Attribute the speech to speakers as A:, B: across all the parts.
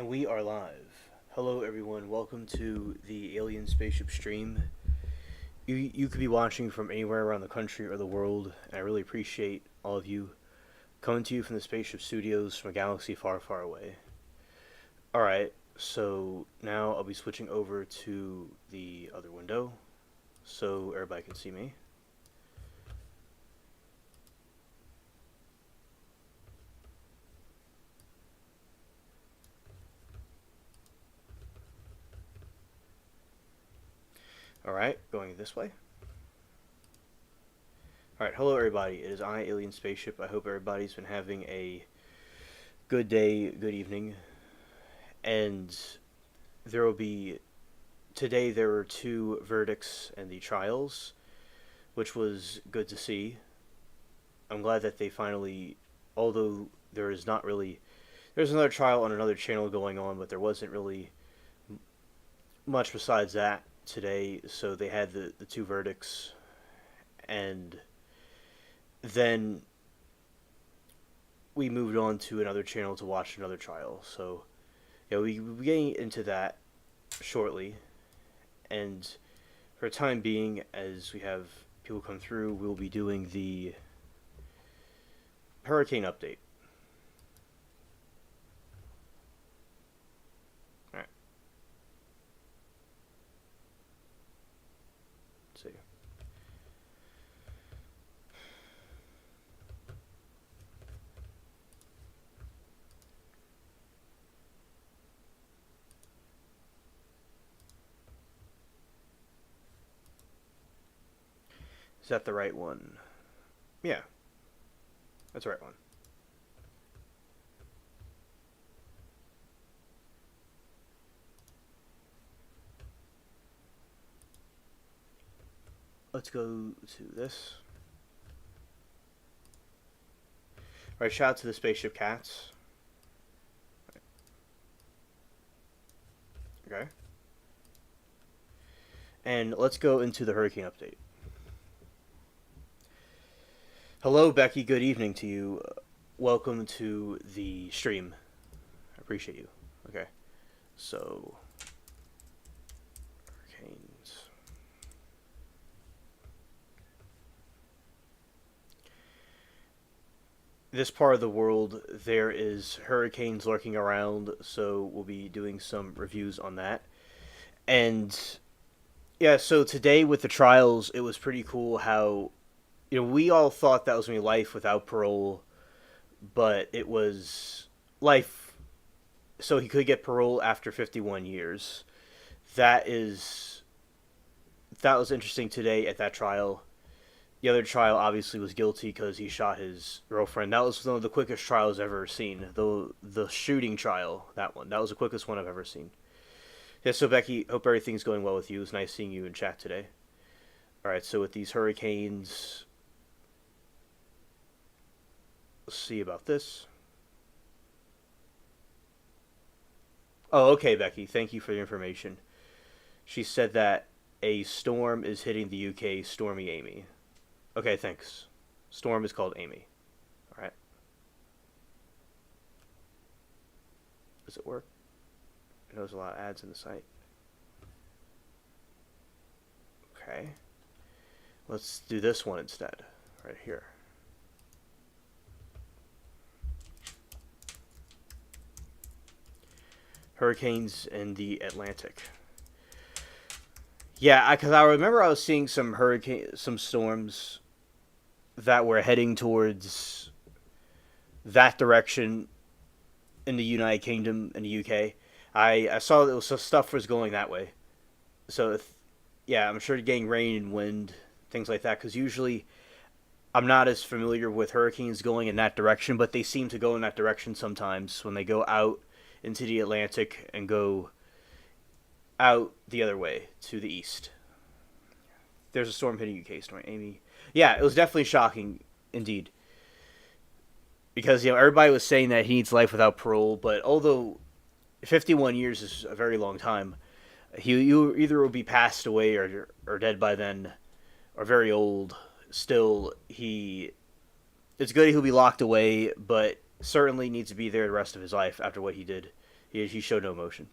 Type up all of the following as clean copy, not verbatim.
A: And we are live. Hello, everyone. Welcome to the Alien Spaceship stream. You could be watching from anywhere around the country or the world, and I really appreciate all of you coming to you from the Spaceship Studios from a galaxy far, far away. Alright, so now I'll be switching over to the other window so everybody can see me. Alright, going this way. Alright, hello everybody. It is I, Alien Spaceship. I hope everybody's been having a good day, good evening. And there will be... Today there were two verdicts and the trials, which was good to see. I'm glad that they finally... Although there is not really... There's another trial on another channel going on, but there wasn't really much besides that today. So they had the two verdicts, and then we moved on to another channel to watch another trial. So yeah, we'll be getting into that shortly. And for the time being, as we have people come through, we'll be doing the hurricane update. Alright. Let's see. Is that the right one? Yeah, that's the right one. Let's go to this. Alright, shout out to the Spaceship Cats. Okay. And let's go into the hurricane update. Hello, Becky. Good evening to you. Welcome to the stream. I appreciate you. Okay. So, hurricanes. This part of the world, there is hurricanes lurking around, so we'll be doing some reviews on that. And yeah, so today with the trials, it was pretty cool how, we all thought that was going to be life without parole, but it was life, so he could get parole after 51 years. That is, that was interesting today at that trial. The other trial obviously was guilty because he shot his girlfriend. That was one of the quickest trials I've ever seen. The shooting trial, that one, that was the quickest one I've ever seen. Yeah, so Becky, hope everything's going well with you. It was nice seeing you in chat today. Alright, so with these hurricanes, let's see about this. Oh, okay, Becky, thank you for the information. She said that a storm is hitting the UK, Stormy Amy. Okay, thanks. Storm is called Amy. Alright. Does it work? I know there's a lot of ads in the site. Okay. Let's do this one instead. Right here. Hurricanes in the Atlantic. Yeah, because I remember I was seeing some storms that were heading towards that direction in the United Kingdom and the UK. I saw that some stuff was going that way. So, yeah, I'm sure getting rain and wind, things like that, because usually I'm not as familiar with hurricanes going in that direction, but they seem to go in that direction sometimes when they go out into the Atlantic and go out the other way to the east. There's a storm hitting UK, Storm Amy. Yeah, it was definitely shocking, indeed. Because, everybody was saying that he needs life without parole, but although 51 years is a very long time, you either will be passed away or dead by then, or very old. Still, it's good he'll be locked away, but certainly needs to be there the rest of his life after what he did. He showed no emotion.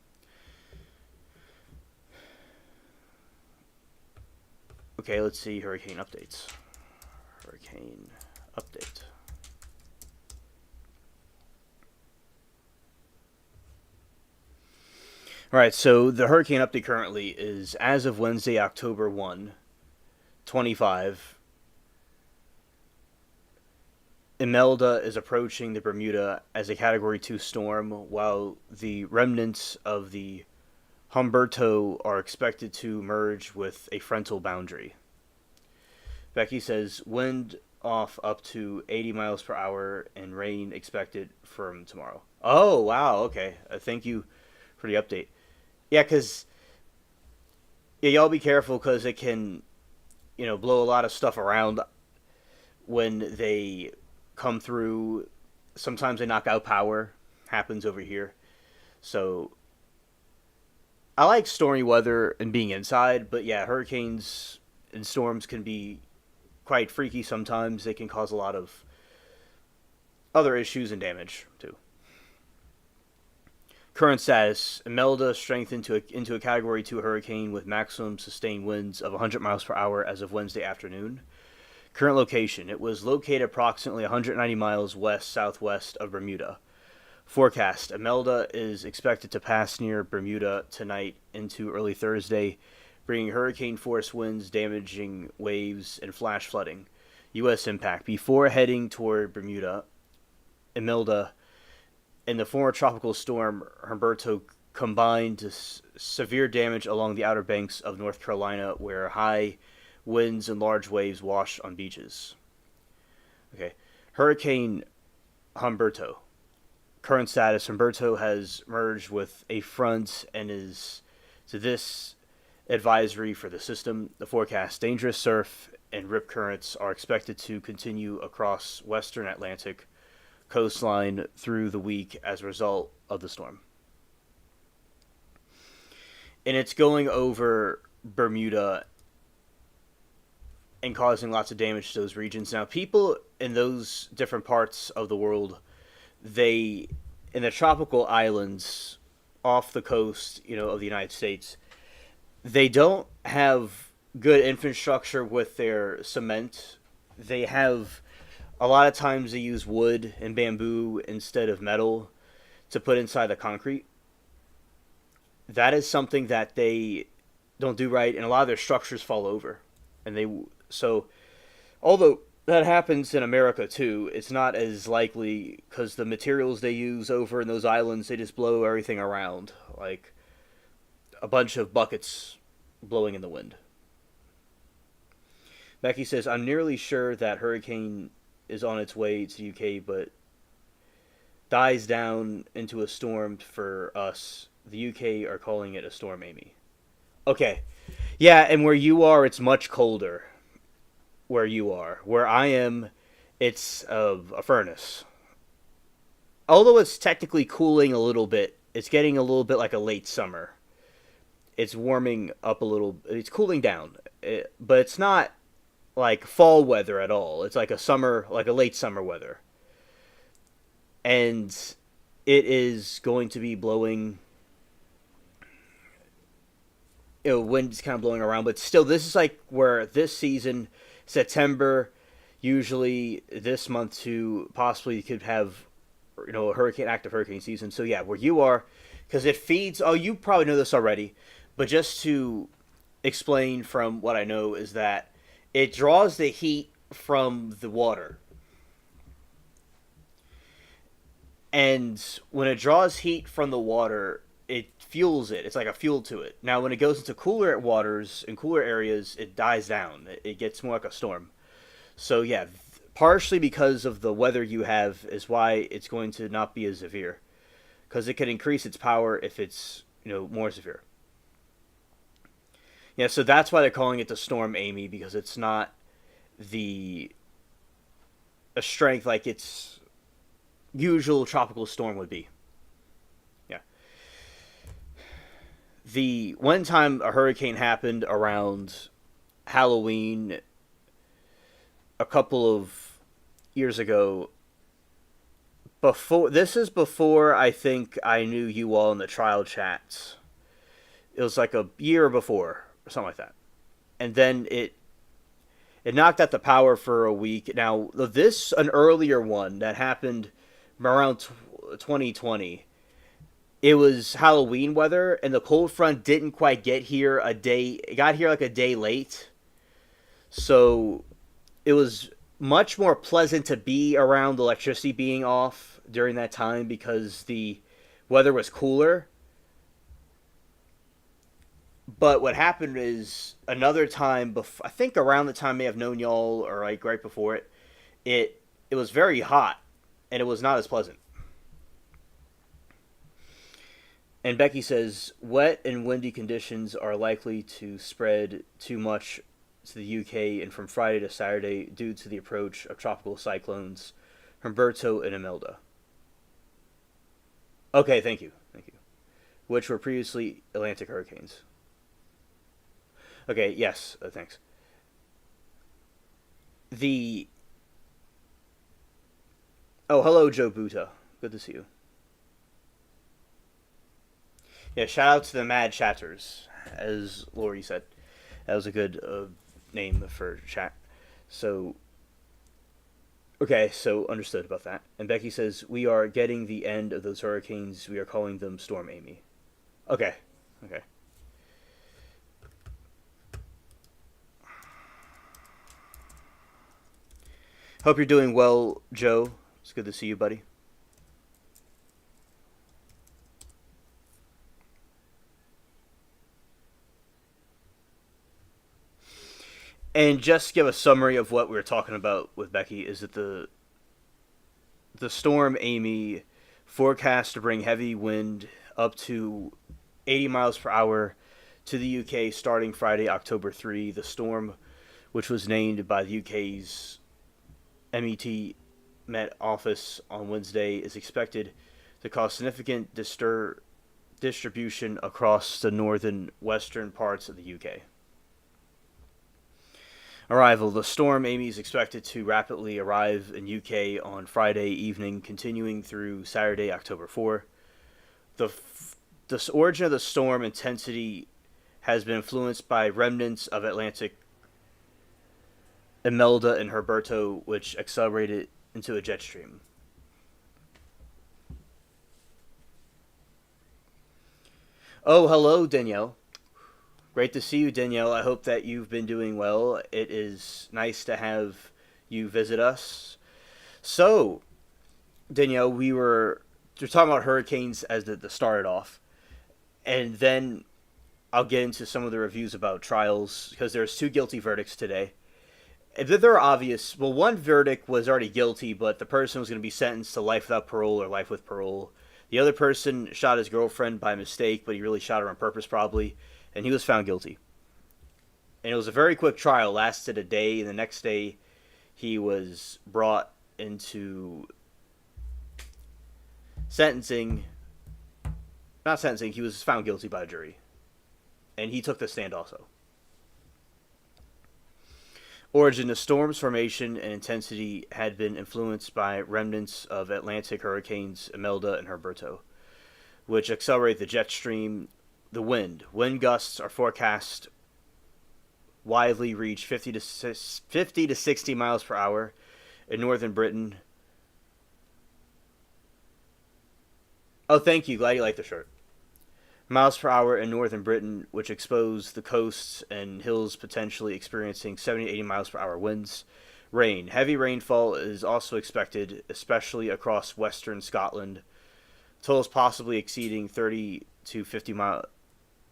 A: Okay, let's see hurricane updates. Hurricane update. All right, so the hurricane update currently is as of Wednesday, October 1, 25. Imelda is approaching the Bermuda as a Category 2 storm, while the remnants of the Humberto are expected to merge with a frontal boundary. Becky says wind off up to 80 miles per hour and rain expected from tomorrow. Oh, wow, okay. Thank you for the update. Yeah, because y'all be careful because it can, blow a lot of stuff around when they come through. Sometimes they knock out power. Happens over here. So I like stormy weather and being inside, but yeah, hurricanes and storms can be quite freaky sometimes. They can cause a lot of other issues and damage too. Current status: Imelda strengthened into a Category 2 hurricane with maximum sustained winds of 100 miles per hour as of Wednesday afternoon. Current location: it was located approximately 190 miles west-southwest of Bermuda. Forecast: Imelda is expected to pass near Bermuda tonight into early Thursday, bringing hurricane-force winds, damaging waves, and flash flooding. U.S. impact: before heading toward Bermuda, Imelda and the former tropical storm Humberto combined to severe damage along the Outer Banks of North Carolina, where high winds and large waves washed on beaches. Okay, Hurricane Humberto. Current status: Humberto has merged with a front and is to this advisory for the system. The forecast: dangerous surf and rip currents are expected to continue across western Atlantic coastline through the week as a result of the storm. And it's going over Bermuda and causing lots of damage to those regions. Now, people in those different parts of the world, in the tropical islands off the coast, of the United States, they don't have good infrastructure with their cement. They have, a lot of times they use wood and bamboo instead of metal to put inside the concrete. That is something that they don't do right, and a lot of their structures fall over. So although that happens in America too, it's not as likely because the materials they use over in those islands, they just blow everything around like a bunch of buckets blowing in the wind. Becky says, I'm nearly sure that hurricane is on its way to the UK, but dies down into a storm for us. The UK are calling it a storm Amy. Okay. Yeah, and where you are, it's much colder. Where you are. Where I am, it's a furnace. Although it's technically cooling a little bit, it's getting a little bit like a late summer. It's warming up a little. It's cooling down. But it's not like fall weather at all. It's like a late summer weather. And it is going to be blowing, wind's kind of blowing around, but still, this is like where this season, September, usually this month too, possibly you could have, active hurricane season. So yeah, where you are, because it feeds, you probably know this already, but just to explain from what I know is that it draws the heat from the water. And when it draws heat from the water, it fuels it. It's like a fuel to it. Now, when it goes into cooler waters and cooler areas, it dies down. It gets more like a storm. So, yeah, partially because of the weather you have is why it's going to not be as severe. Because it can increase its power if it's, more severe. Yeah, so that's why they're calling it the Storm Amy, because it's not a strength like its usual tropical storm would be. Yeah. The one time a hurricane happened around Halloween a couple of years ago, before I think I knew you all in the trial chats. It was like a year before or something like that. And then it knocked out the power for a week. Now, this an earlier one that happened around 2020. It was Halloween weather, and the cold front didn't quite get here a day. It got here like a day late, so it was much more pleasant to be around the electricity being off during that time because the weather was cooler. But what happened is another time, I think around the time I may have known y'all, or like right before it, it was very hot, and it was not as pleasant. And Becky says, wet and windy conditions are likely to spread too much to the UK and from Friday to Saturday due to the approach of tropical cyclones Humberto and Imelda. Okay, thank you. Thank you. Which were previously Atlantic hurricanes. Okay, yes, thanks. The. Oh, hello, Joe Buta. Good to see you. Yeah, shout out to the Mad Chatters, as Lori said. That was a good name for chat. So, okay, so understood about that. And Becky says, we are getting the end of those hurricanes. We are calling them Storm Amy. Okay, okay. Hope you're doing well, Joe. It's good to see you, buddy. And just to give a summary of what we were talking about with Becky is that the storm Amy forecast to bring heavy wind up to 80 miles per hour to the UK starting Friday, October 3. The storm, which was named by the UK's Met Office on Wednesday, is expected to cause significant distribution across the northern western parts of the UK. Arrival. The storm Amy is expected to rapidly arrive in UK on Friday evening, continuing through Saturday, October 4. The origin of the storm intensity has been influenced by remnants of Atlantic Imelda and Humberto, which accelerated into a jet stream. Oh, hello, Danielle. Great to see you, Danielle. I hope that you've been doing well. It is nice to have you visit us. So, Danielle, we're talking about hurricanes as the started off, and then I'll get into some of the reviews about trials because there's two guilty verdicts today. They're obvious. Well, one verdict was already guilty, but the person was going to be sentenced to life without parole or life with parole. The other person shot his girlfriend by mistake, but he really shot her on purpose, probably, and he was found guilty. And it was a very quick trial, lasted a day, and the next day he was brought into sentencing. Not sentencing, he was found guilty by a jury. And he took the stand also. Origin: the storm's formation and intensity had been influenced by remnants of Atlantic hurricanes Imelda and Humberto, which accelerate the jet stream. The wind gusts are forecast widely reach 50 to 60 miles per hour in northern Britain. Oh, thank you. Glad you like the shirt. Miles per hour in northern Britain, which expose the coasts and hills potentially experiencing 70 to 80 miles per hour winds. Rain. Heavy rainfall is also expected, especially across western Scotland. Totals possibly exceeding 30 to 50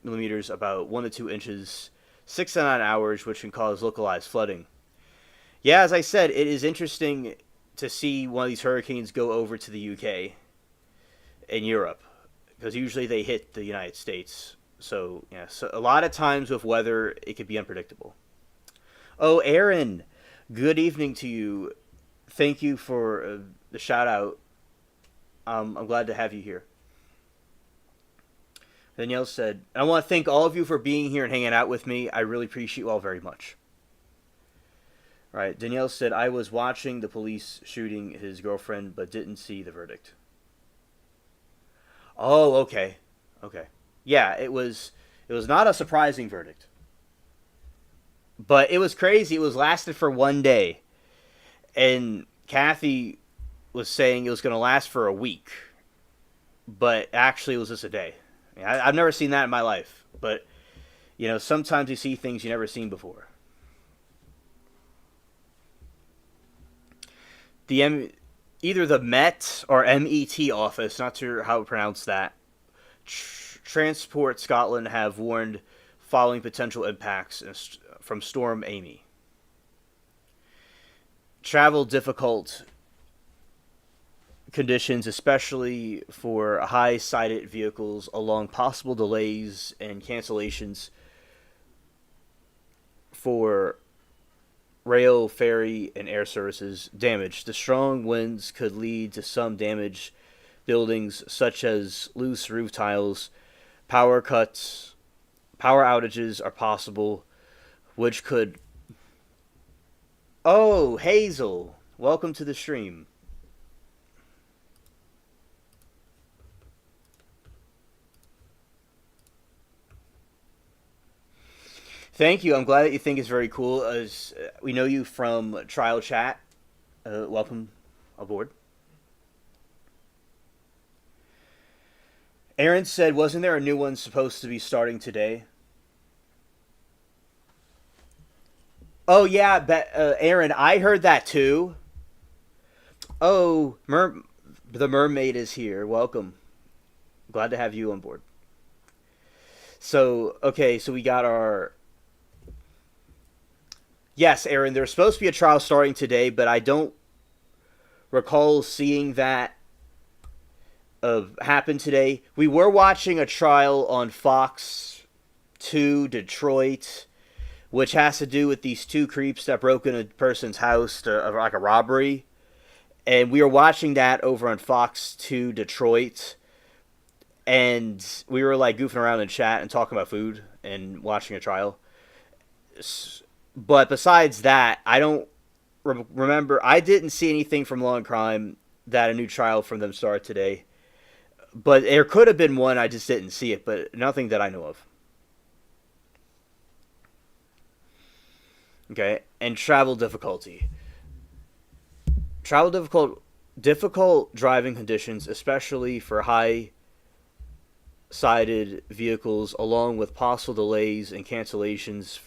A: millimeters, about 1 to 2 inches, 6 to 9 hours, which can cause localized flooding. Yeah, as I said, it is interesting to see one of these hurricanes go over to the UK and Europe, because usually they hit the United States. So, yeah, so a lot of times with weather, it could be unpredictable. Oh, Aaron, good evening to you. Thank you for the shout out. I'm glad to have you here. Danielle said, I want to thank all of you for being here and hanging out with me. I really appreciate you all very much. Right. Danielle said, I was watching the police shooting his girlfriend but didn't see the verdict. Oh, okay. Okay. Yeah, it was not a surprising verdict. But it was crazy. It was lasted for 1 day. And Kathy was saying it was going to last for a week. But actually it was just a day. I've never seen that in my life. But, sometimes you see things you never seen before. Either the Met or MET office, not sure how to pronounce that, Transport Scotland have warned following potential impacts from Storm Amy. Travel difficult conditions, especially for high-sided vehicles, along possible delays and cancellations for rail, ferry, and air services. Damage. The strong winds could lead to some damage buildings, such as loose roof tiles. Power cuts, power outages are possible, which could... Oh, Hazel, welcome to the stream. Thank you. I'm glad that you think it's very cool. As we know you from Trial Chat. Welcome aboard. Aaron said, wasn't there a new one supposed to be starting today? Oh, yeah, Aaron, I heard that too. Oh, the mermaid is here. Welcome. Glad to have you on board. So, okay, so we got our... Yes, Aaron, there's supposed to be a trial starting today, but I don't recall seeing that happen today. We were watching a trial on Fox 2 Detroit, which has to do with these two creeps that broke into a person's house to like a robbery. And we were watching that over on Fox 2 Detroit. And we were like goofing around in chat and talking about food and watching a trial. But besides that, I don't remember. I didn't see anything from Law and Crime that a new trial from them started today. But there could have been one, I just didn't see it, but nothing that I know of. Okay, and travel difficulty. Difficult driving conditions, especially for high-sided vehicles, along with possible delays and cancellations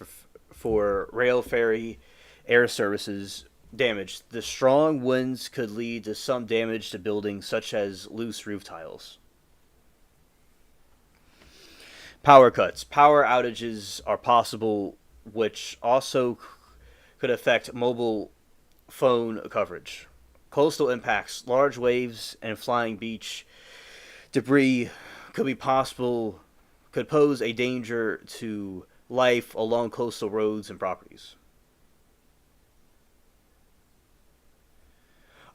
A: for rail, ferry, air services. Damage. The strong winds could lead to some damage to buildings, such as loose roof tiles. Power cuts. Power outages are possible, which also could affect mobile phone coverage. Coastal impacts. Large waves and flying beach debris could pose a danger to life along coastal roads and properties.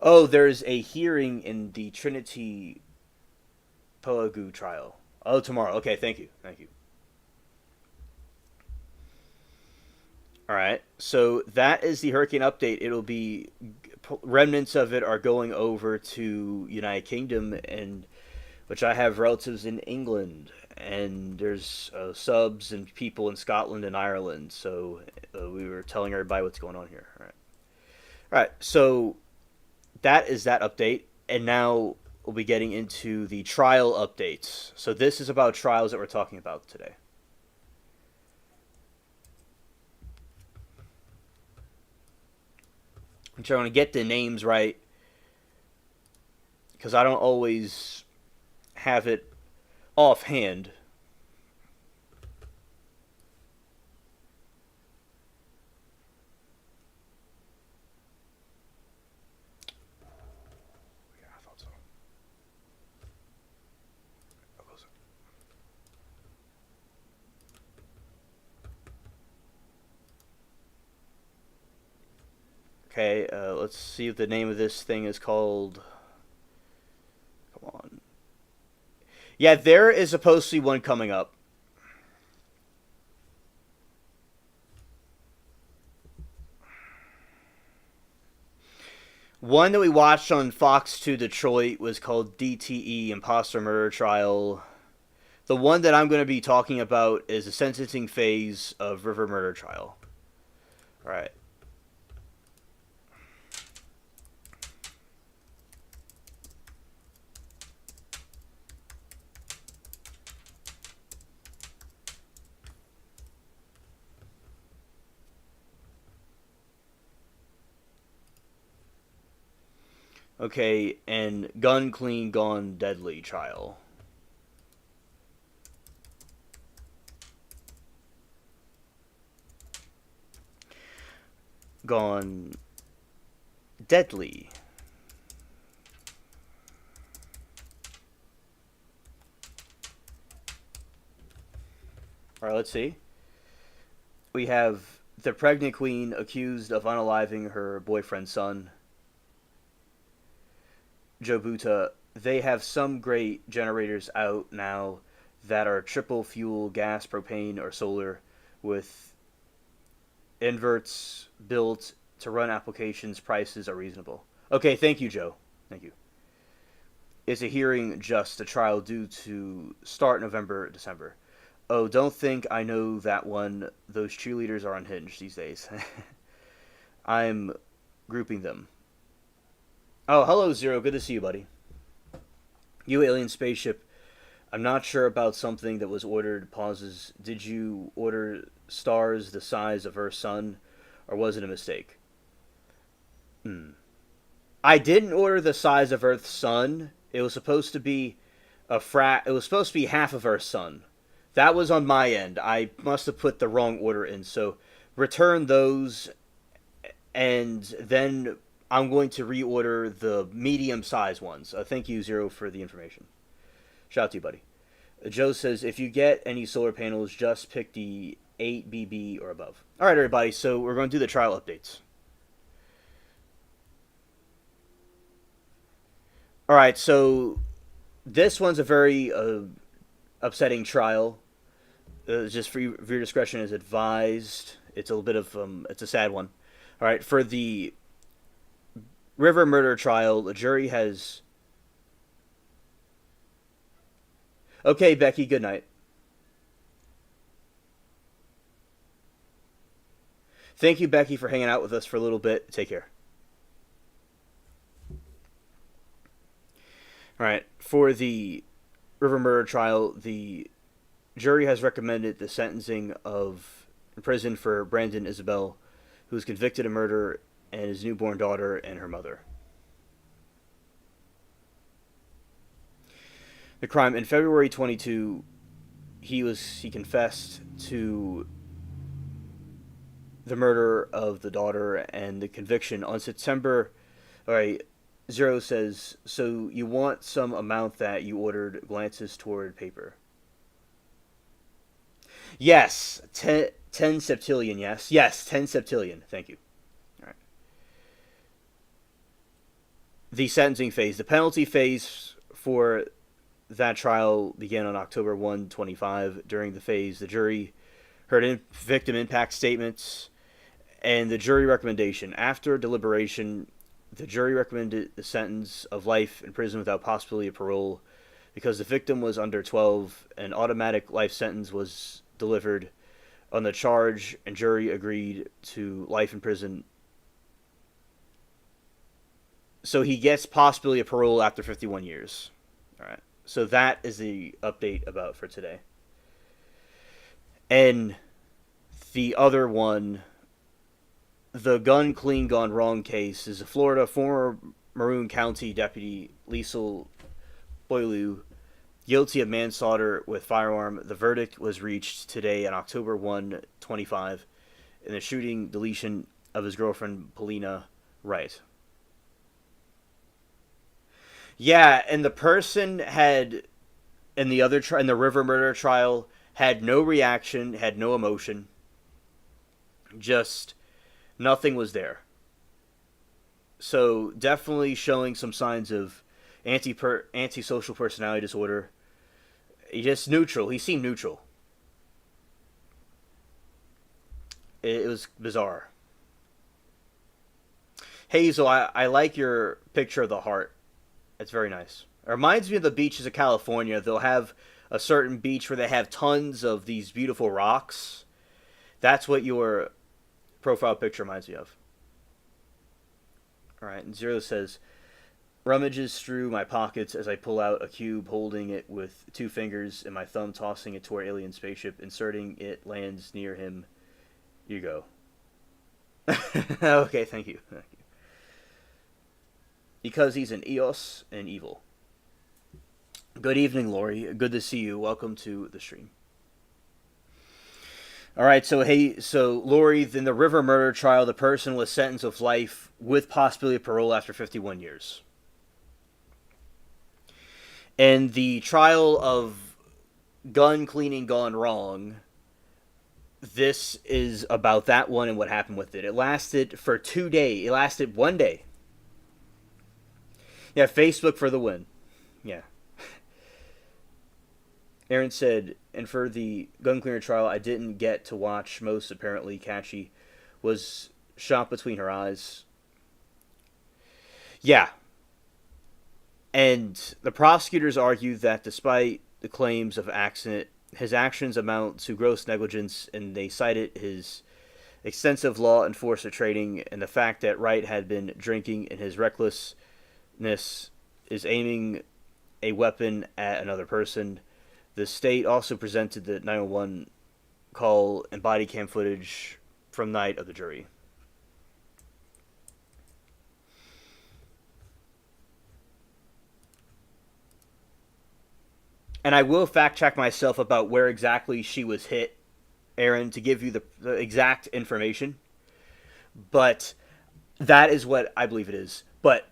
A: Oh, there's a hearing in the Trinity Pelagu trial. Oh, tomorrow. Okay, thank you. All right, so that is the hurricane update. It'll be remnants of it are going over to United Kingdom, and which I have relatives in England, and there's subs and people in Scotland and Ireland. So we were telling everybody what's going on here. All right. So that is that update, and now we'll be getting into the trial updates. So this is about trials that we're talking about today. I'm trying to get the names right because I don't always have it offhand. Okay, let's see if the name of this thing is called... Come on. Yeah, there is supposed to be one coming up. One that we watched on Fox 2 Detroit was called DTE, Imposter Murder Trial. The one that I'm going to be talking about is the sentencing phase of River Murder Trial. Alright. Okay, and Gun Clean Gone Deadly Trial. Gone Deadly. Alright, let's see. We have the pregnant queen accused of unaliving her boyfriend's son. Jobuta, they have some great generators out now that are triple fuel, gas, propane, or solar, with inverts built to run applications. Prices are reasonable. Okay, thank you, Joe. Thank you. Is a hearing just a trial due to start November, December? Oh, don't think I know that one. Those cheerleaders are unhinged these days. I'm grouping them. Oh, hello, Zero. Good to see you, buddy. You alien spaceship. I'm not sure about something that was ordered. Pauses. Did you order stars the size of Earth's sun, or was it a mistake? I didn't order the size of Earth's sun. It was supposed to be It was supposed to be half of Earth's sun. That was on my end. I must have put the wrong order in. So return those, and then I'm going to reorder the medium size ones. Thank you, Zero, for the information. Shout out to you, buddy. Joe says, if you get any solar panels, just pick the 8BB or above. All right, everybody. So we're going to do the trial updates. All right. So this one's a very upsetting trial. Just for your discretion is advised. It's a little bit of it's a sad one. All right, for the River murder trial, the jury has. Okay, Becky. Good night. Thank you, Becky, for hanging out with us for a little bit. Take care. All right, for the River murder trial, the jury has recommended the sentencing of prison for Brandon Isabel, who was convicted of murder and his newborn daughter and her mother. The crime in February 22, he confessed to the murder of the daughter and the conviction on September. All right, Zero says, so you want some amount that you ordered glances toward paper. Yes, 10 septillion, yes. Yes, 10 septillion. Thank you. All right. The sentencing phase. The penalty phase for that trial began on October 25. During the phase, the jury heard victim impact statements and the jury recommendation. After deliberation, the jury recommended the sentence of life in prison without possibility of parole because the victim was under 12. An automatic life sentence was delivered on the charge, and jury agreed to life in prison. So he gets possibility of parole after 51 years. All right. So that is the update about for today. And the other one, the gun clean gone wrong case, is a Florida former Maroon County deputy Liesl Boileau guilty of manslaughter with firearm. The verdict was reached today on October 25 in the shooting deletion of his girlfriend Paulina Wright. Yeah, and the person had in the River murder trial had no reaction, had no emotion. Just nothing was there. So definitely showing some signs of antisocial personality disorder. He just neutral. He seemed neutral. It was bizarre. Hazel, I like your picture of the heart. It's very nice. It reminds me of the beaches of California. They'll have a certain beach where they have tons of these beautiful rocks. That's what your profile picture reminds me of. All right, and Zero says, rummages through my pockets as I pull out a cube, holding it with two fingers and my thumb tossing it toward alien spaceship. Inserting it lands near him. You go. Okay, thank you. Thank you. Because he's an EOS and evil. Good evening, Lori. Good to see you. Welcome to the stream. All right, so Lori, in the River murder trial, the person was sentenced of life with possibility of parole after 51 years. And the trial of gun cleaning gone wrong, this is about that one and what happened with it. It lasted for 2 days. It lasted 1 day. Yeah, Facebook for the win. Yeah. Aaron said, and for the gun cleaner trial, I didn't get to watch most apparently catchy. Was shot between her eyes. Yeah. And the prosecutors argued that despite the claims of accident, his actions amount to gross negligence, and they cited his extensive law enforcement training and the fact that Wright had been drinking and his recklessness is aiming a weapon at another person. The state also presented the 911 call and body cam footage from night of the jury. And I will fact check myself about where exactly she was hit, Aaron, to give you the exact information. But that is what I believe it is. But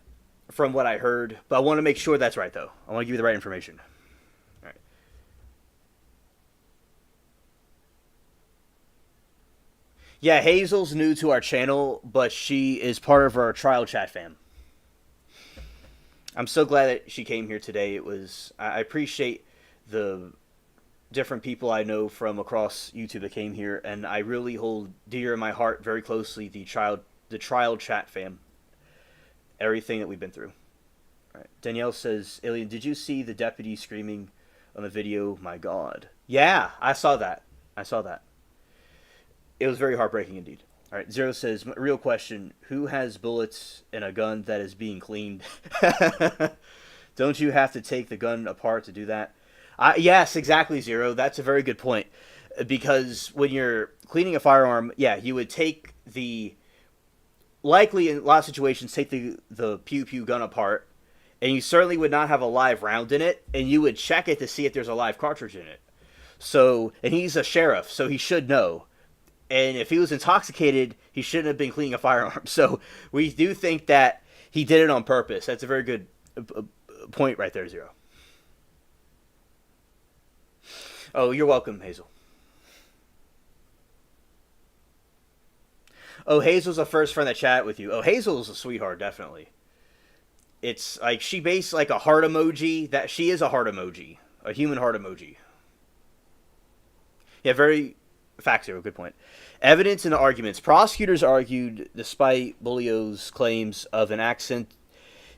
A: from what I heard, but I want to make sure that's right, though. I want to give you the right information. All right. Yeah, Hazel's new to our channel, but she is part of our trial chat fam. I'm so glad that she came here today. I appreciate the different people I know from across YouTube that came here, and I really hold dear in my heart very closely the trial chat fam. Everything that we've been through. All right. Danielle says, Alien, did you see the deputy screaming on the video? My God. Yeah, I saw that. It was very heartbreaking indeed. All right. Zero says, real question, who has bullets in a gun that is being cleaned? Don't you have to take the gun apart to do that? Yes, exactly, Zero. That's a very good point. Because when you're cleaning a firearm, yeah, you would take likely in a lot of situations, take the pew-pew gun apart, and you certainly would not have a live round in it, and you would check it to see if there's a live cartridge in it. So, and he's a sheriff, so he should know. And if he was intoxicated, he shouldn't have been cleaning a firearm. So we do think that he did it on purpose. That's a very good point right there, Zero. Oh, you're welcome, Hazel. Oh, Hazel's the first friend that chat with you. Oh, Hazel's a sweetheart, definitely. It's like she based like a heart emoji. That she is a heart emoji, a human heart emoji. Yeah, very fact Zero. Good point. Evidence and arguments. Prosecutors argued, despite Bulio's claims of an accident,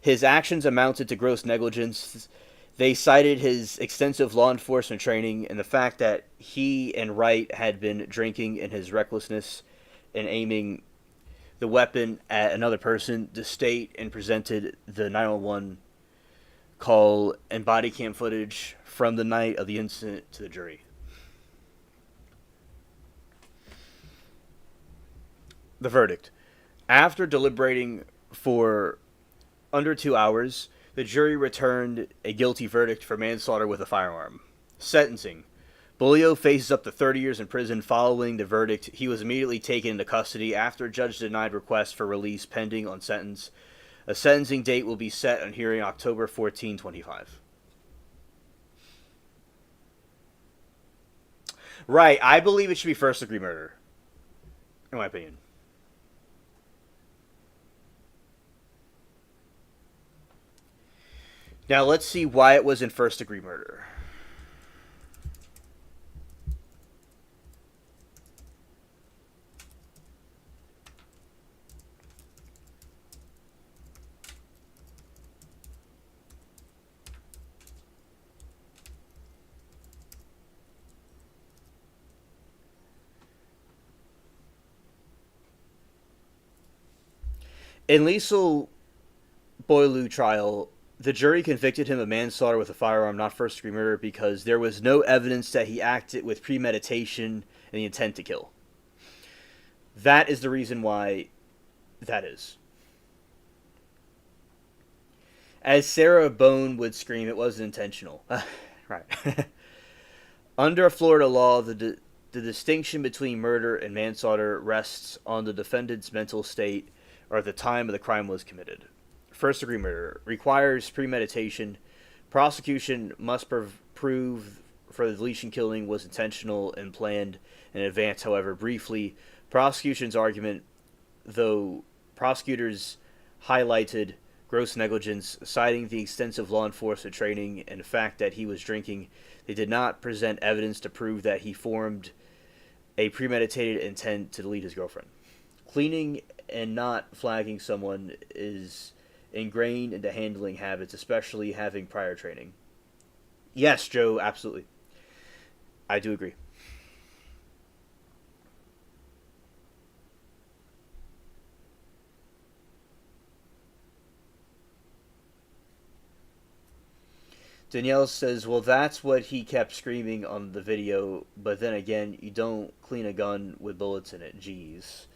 A: his actions amounted to gross negligence. They cited his extensive law enforcement training and the fact that he and Wright had been drinking in his recklessness and aiming the weapon at another person. The state and presented the 911 call and body cam footage from the night of the incident to the jury. The verdict. After deliberating for under 2 hours, the jury returned a guilty verdict for manslaughter with a firearm. Sentencing. Bulio faces up to 30 years in prison. Following the verdict, he was immediately taken into custody after a judge denied requests for release pending on sentence. A sentencing date will be set on hearing October 14, 2025. Right, I believe it should be first-degree murder, in my opinion. Now let's see why it was in first-degree murder. In Liesel Boileau trial, the jury convicted him of manslaughter with a firearm, not first-degree murder, because there was no evidence that he acted with premeditation and the intent to kill. That is the reason why that is. As Sarah Bone would scream, it wasn't intentional. Right. Under Florida law, the distinction between murder and manslaughter rests on the defendant's mental state or at the time of the crime was committed. First degree murder requires premeditation. Prosecution must prove for the deletion killing was intentional and planned in advance. However, briefly, prosecution's argument, though prosecutors highlighted gross negligence, citing the extensive law enforcement training and the fact that he was drinking, they did not present evidence to prove that he formed a premeditated intent to delete his girlfriend. Cleaning and not flagging someone is ingrained into handling habits, especially having prior training. Yes, Joe, absolutely. I do agree. Danielle says, well, that's what he kept screaming on the video, but then again, you don't clean a gun with bullets in it. Jeez.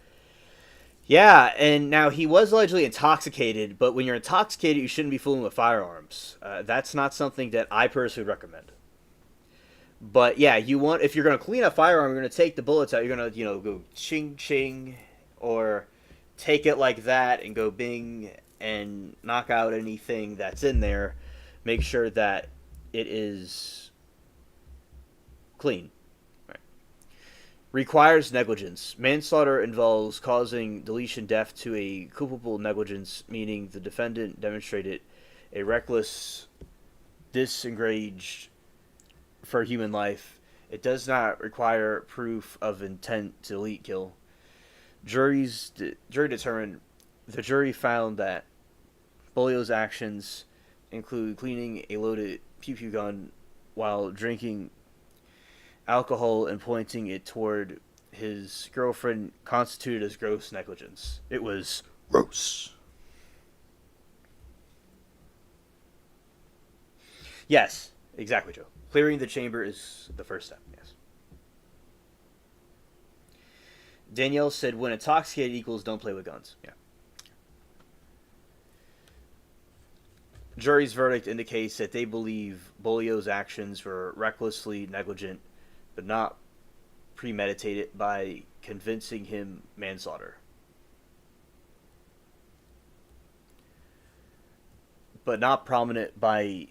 A: Yeah, and now he was allegedly intoxicated, but when you're intoxicated, you shouldn't be fooling with firearms. That's not something that I personally would recommend. But yeah, if you're gonna clean a firearm, you're gonna take the bullets out. You're gonna go ching ching, or take it like that and go bing and knock out anything that's in there. Make sure that it is clean. Right. Requires negligence. Manslaughter involves causing deletion death to a culpable negligence, meaning the defendant demonstrated a reckless disengaged for human life. It does not require proof of intent to delete kill. Jury determined. The jury found that Bolio's actions include cleaning a loaded pew-pew gun while drinking alcohol and pointing it toward his girlfriend constituted as gross negligence. It was gross. Yes, exactly, Joe. Clearing the chamber is the first step, yes. Danielle said, when intoxicated equals don't play with guns. Yeah. Jury's verdict indicates that they believe Bolio's actions were recklessly negligent, but not premeditated by convincing him manslaughter. But not prominent by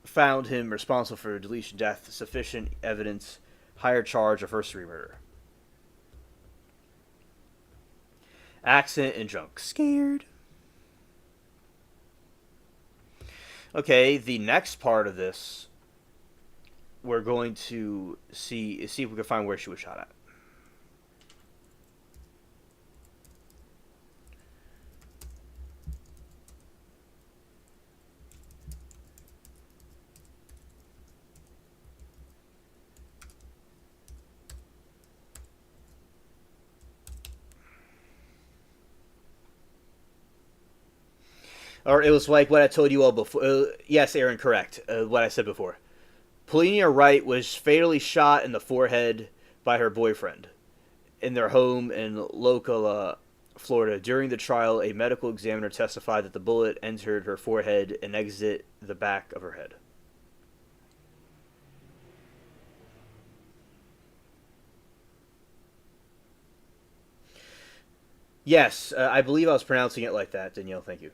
A: found him responsible for deletion death, sufficient evidence, higher charge of first degree murder. Accident and drunk. Scared. Okay, the next part of this, we're going to see if we can find where she was shot at. Or it was like what I told you all before. Yes, Aaron, correct. What I said before. Polinia Wright was fatally shot in the forehead by her boyfriend in their home in Ocala, Florida. During the trial, a medical examiner testified that the bullet entered her forehead and exited the back of her head. Yes, I believe I was pronouncing it like that, Danielle. Thank you.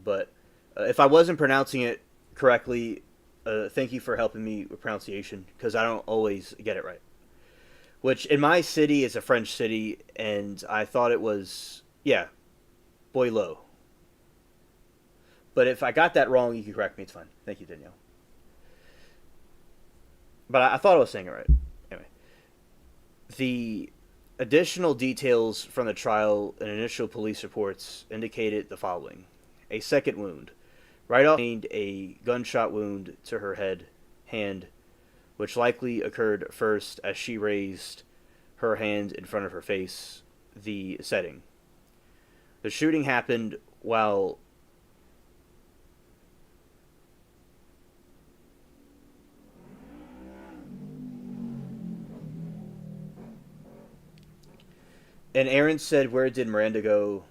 A: But if I wasn't pronouncing it correctly, thank you for helping me with pronunciation, because I don't always get it right. Which, in my city, is a French city, and I thought it was, yeah, Boileau. But if I got that wrong, you can correct me. It's fine. Thank you, Danielle. But I thought I was saying it right. Anyway, the additional details from the trial and initial police reports indicated the following. A second wound. Right off, a gunshot wound to her hand, which likely occurred first as she raised her hand in front of her face, the setting. The shooting happened while and Aaron said, "Where did Miranda go?"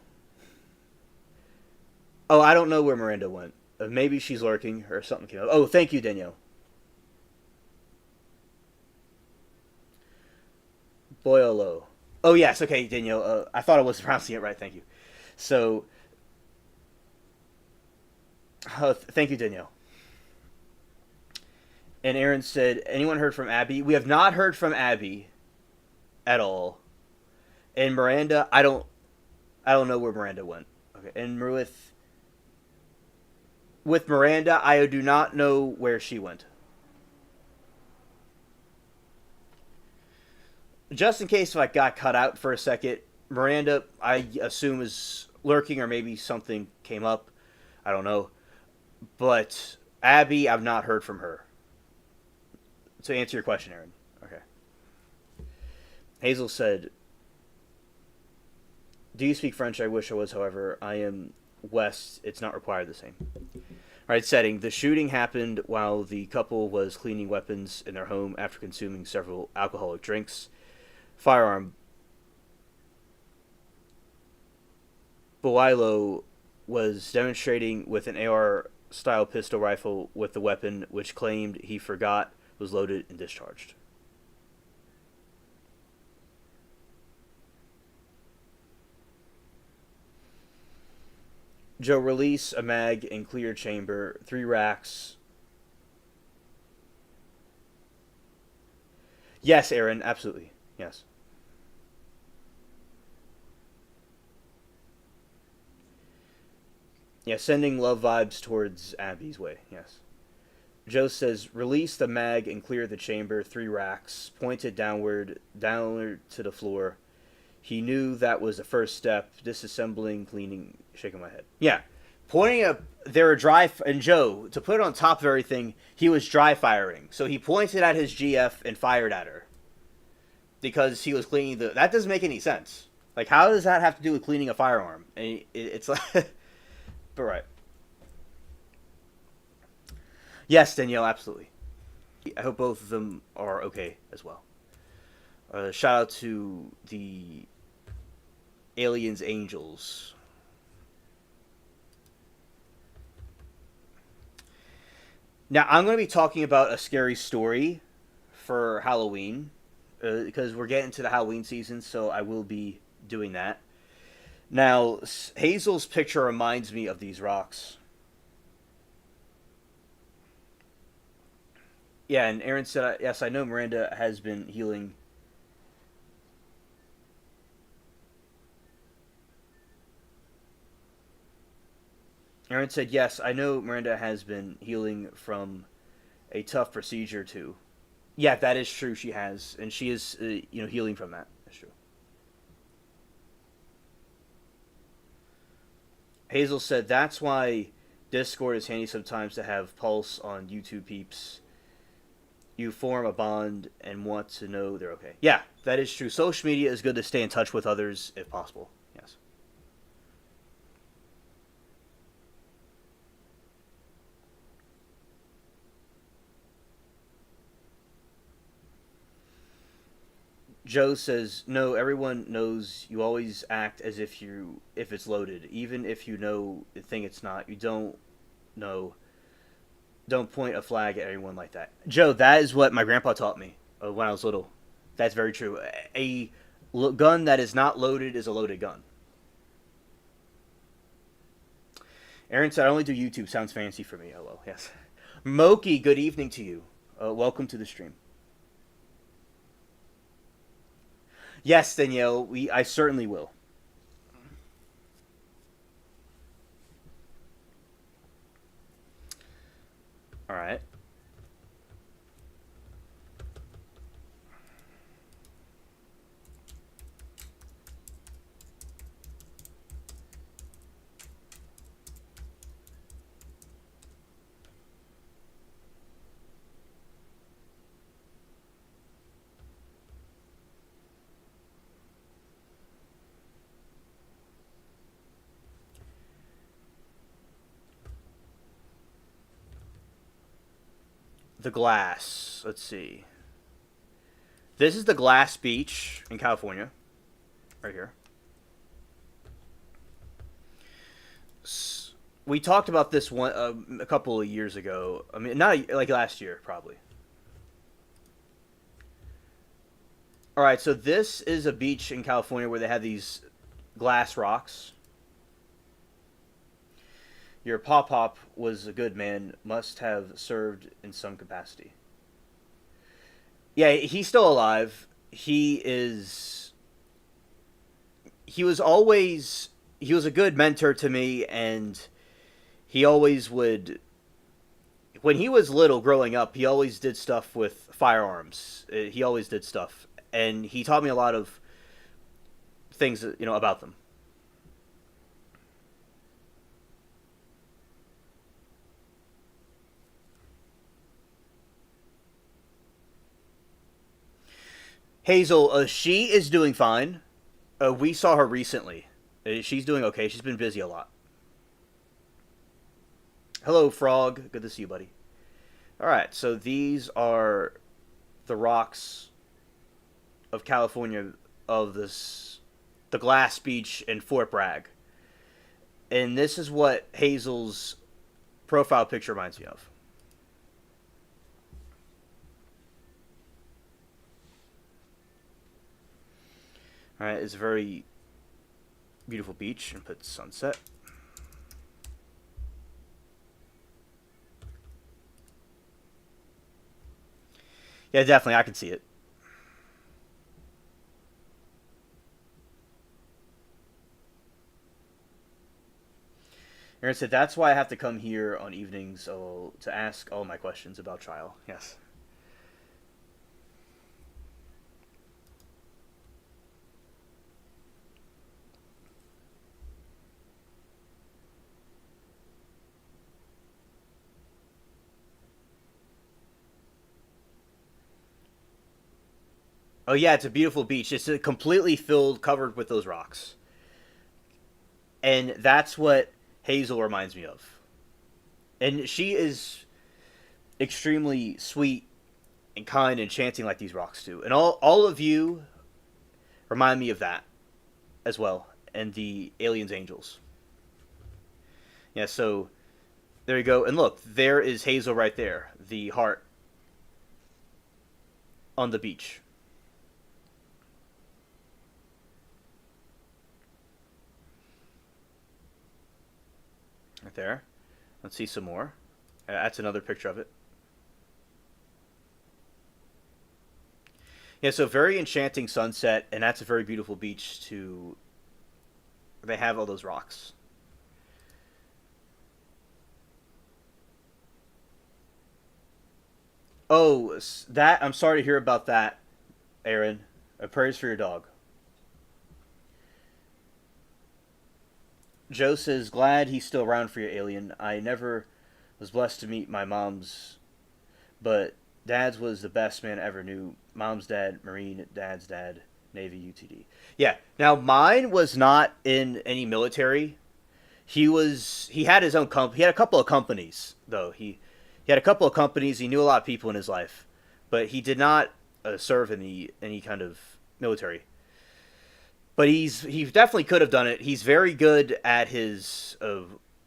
A: Oh, I don't know where Miranda went. Maybe she's lurking or something came up. Oh, thank you, Danielle. Boyolo. Oh yes, okay, Danielle. I thought I was pronouncing it right. Thank you. So, thank you, Danielle. And Aaron said, "Anyone heard from Abby?" We have not heard from Abby at all. And Miranda, I don't know where Miranda went. Okay, and with Miranda, I do not know where she went. Just in case if I got cut out for a second, Miranda, I assume is lurking or maybe something came up. I don't know. But Abby, I've not heard from her. To answer your question, Aaron. Okay. Hazel said, "Do you speak French? I wish I was. However, I am West. It's not required the same." All right, setting. The shooting happened while the couple was cleaning weapons in their home after consuming several alcoholic drinks. Firearm. Boilo was demonstrating with an AR style pistol rifle with the weapon, which claimed he forgot was loaded and discharged. Joe, release a mag in clear chamber, 3 racks. Yes, Aaron, absolutely. Yes. Yeah, sending love vibes towards Abby's way. Yes. Joe says, release the mag and clear the chamber, 3 racks, pointed downward to the floor. He knew that was the first step, disassembling, cleaning, shaking my head. Yeah. Pointing up, they were dry, and Joe, to put it on top of everything, he was dry firing. So he pointed at his GF and fired at her. Because he was cleaning the. That doesn't make any sense. Like, how does that have to do with cleaning a firearm? And it's like. But right. Yes, Danielle, absolutely. I hope both of them are okay as well. Shout out to the Aliens Angels. Now, I'm going to be talking about a scary story for Halloween because we're getting to the Halloween season, so I will be doing that. Now, Hazel's picture reminds me of these rocks. Yeah, and Aaron said, yes, I know Miranda has been healing. Aaron said, yes, I know Miranda has been healing from a tough procedure too. Yeah, that is true. She has, and she is, healing from that. That's true. Hazel said that's why Discord is handy sometimes to have Pulse on YouTube peeps. You form a bond and want to know they're okay. Yeah, that is true. Social media is good to stay in touch with others if possible. Yes. Joe says, "No, everyone knows you always act as if it's loaded, even if you know the thing it's not. You know. Don't point a flag at anyone like that." Joe, that is what my grandpa taught me when I was little. That's very true. A gun that is not loaded is a loaded gun. Aaron said, "I only do YouTube. Sounds fancy for me." Oh well, yes. Moki, good evening to you. Welcome to the stream. Yes, Danielle, I certainly will. All right. the glass. Let's see. This is the glass beach in California, right here. We talked about this one a couple of years ago. I mean, not like last year, probably. All right, so this is a beach in California where they have these glass rocks. Your pop was a good man, must have served in some capacity. Yeah, he's still alive. He is. He was always. He was a good mentor to me, and he always would. When he was little, growing up, he always did stuff with firearms. He always did stuff, and he taught me a lot of things, about them. Hazel, she is doing fine. We saw her recently. She's doing okay. She's been busy a lot. Hello, Frog. Good to see you, buddy. All right, so these are the rocks of California of the Glass Beach in Fort Bragg, and this is what Hazel's profile picture reminds me of. All right, it's a very beautiful beach, and put sunset. Yeah, definitely, I can see it. Aaron said, "That's why I have to come here on evenings to ask all my questions about trial." Yes. Oh yeah, it's a beautiful beach. It's completely filled, covered with those rocks, and that's what Hazel reminds me of. And she is extremely sweet and kind and enchanting like these rocks do. And all of you remind me of that as well. And the aliens, angels. Yeah. So there you go. And look, there is Hazel right there, the heart on the beach. Right there. Let's see some more. That's another picture of it. Yeah, so very enchanting sunset, and that's a very beautiful beach to. They have all those rocks. Oh, that I'm sorry to hear about that, Aaron. Prayers for your dog. Joe says, glad he's still around for your alien. I never was blessed to meet my mom's, but dad's was the best man I ever knew. Mom's dad, Marine, dad's dad, Navy, UTD. Yeah. Now mine was not in any military. He had his own company. He had a couple of companies though. He had a couple of companies. He knew a lot of people in his life, but he did not serve in the any kind of military. But he definitely could have done it. He's very good at his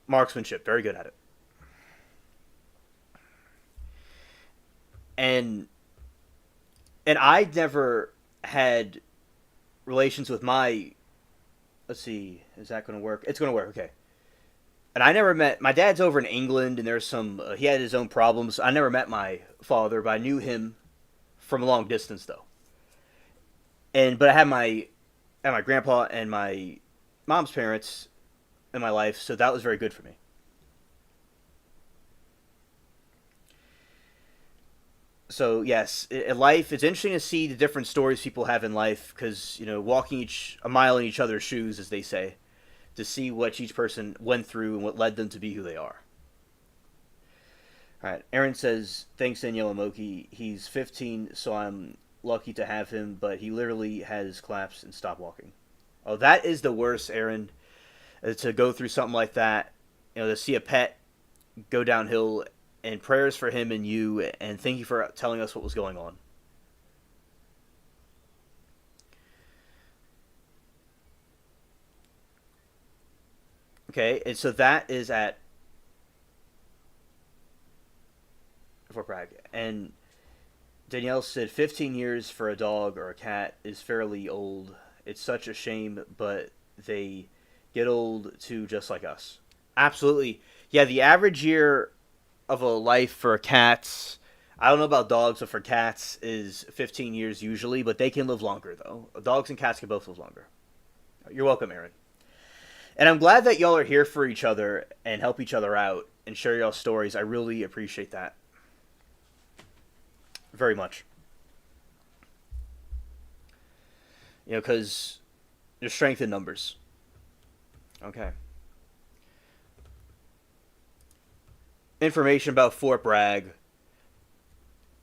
A: marksmanship. Very good at it. And I never had relations with my. Let's see, is that going to work? It's going to work. Okay. And I never met my dad's over in England, and there's some. He had his own problems. I never met my father, but I knew him from a long distance, though. But I had my grandpa and my mom's parents in my life, so that was very good for me. So yes, in life, it's interesting to see the different stories people have in life because walking each a mile in each other's shoes, as they say, to see what each person went through and what led them to be who they are. All right, Aaron says thanks, Danielle Moki. He's 15, so I'm lucky to have him, but he literally has collapsed and stopped walking. Oh, that is the worst, Aaron. To go through something like that, to see a pet go downhill and prayers for him and you, and thank you for telling us what was going on. Okay, and so that is at Fort Bragg. And Danielle said 15 years for a dog or a cat is fairly old. It's such a shame, but they get old too, just like us. Absolutely. Yeah, the average year of a life for cats, I don't know about dogs, but for cats is 15 years usually, but they can live longer, though. Dogs and cats can both live longer. You're welcome, Aaron. And I'm glad that y'all are here for each other and help each other out and share y'all stories. I really appreciate that. Very much. You know, because there's strength in numbers. Okay. Information about Fort Bragg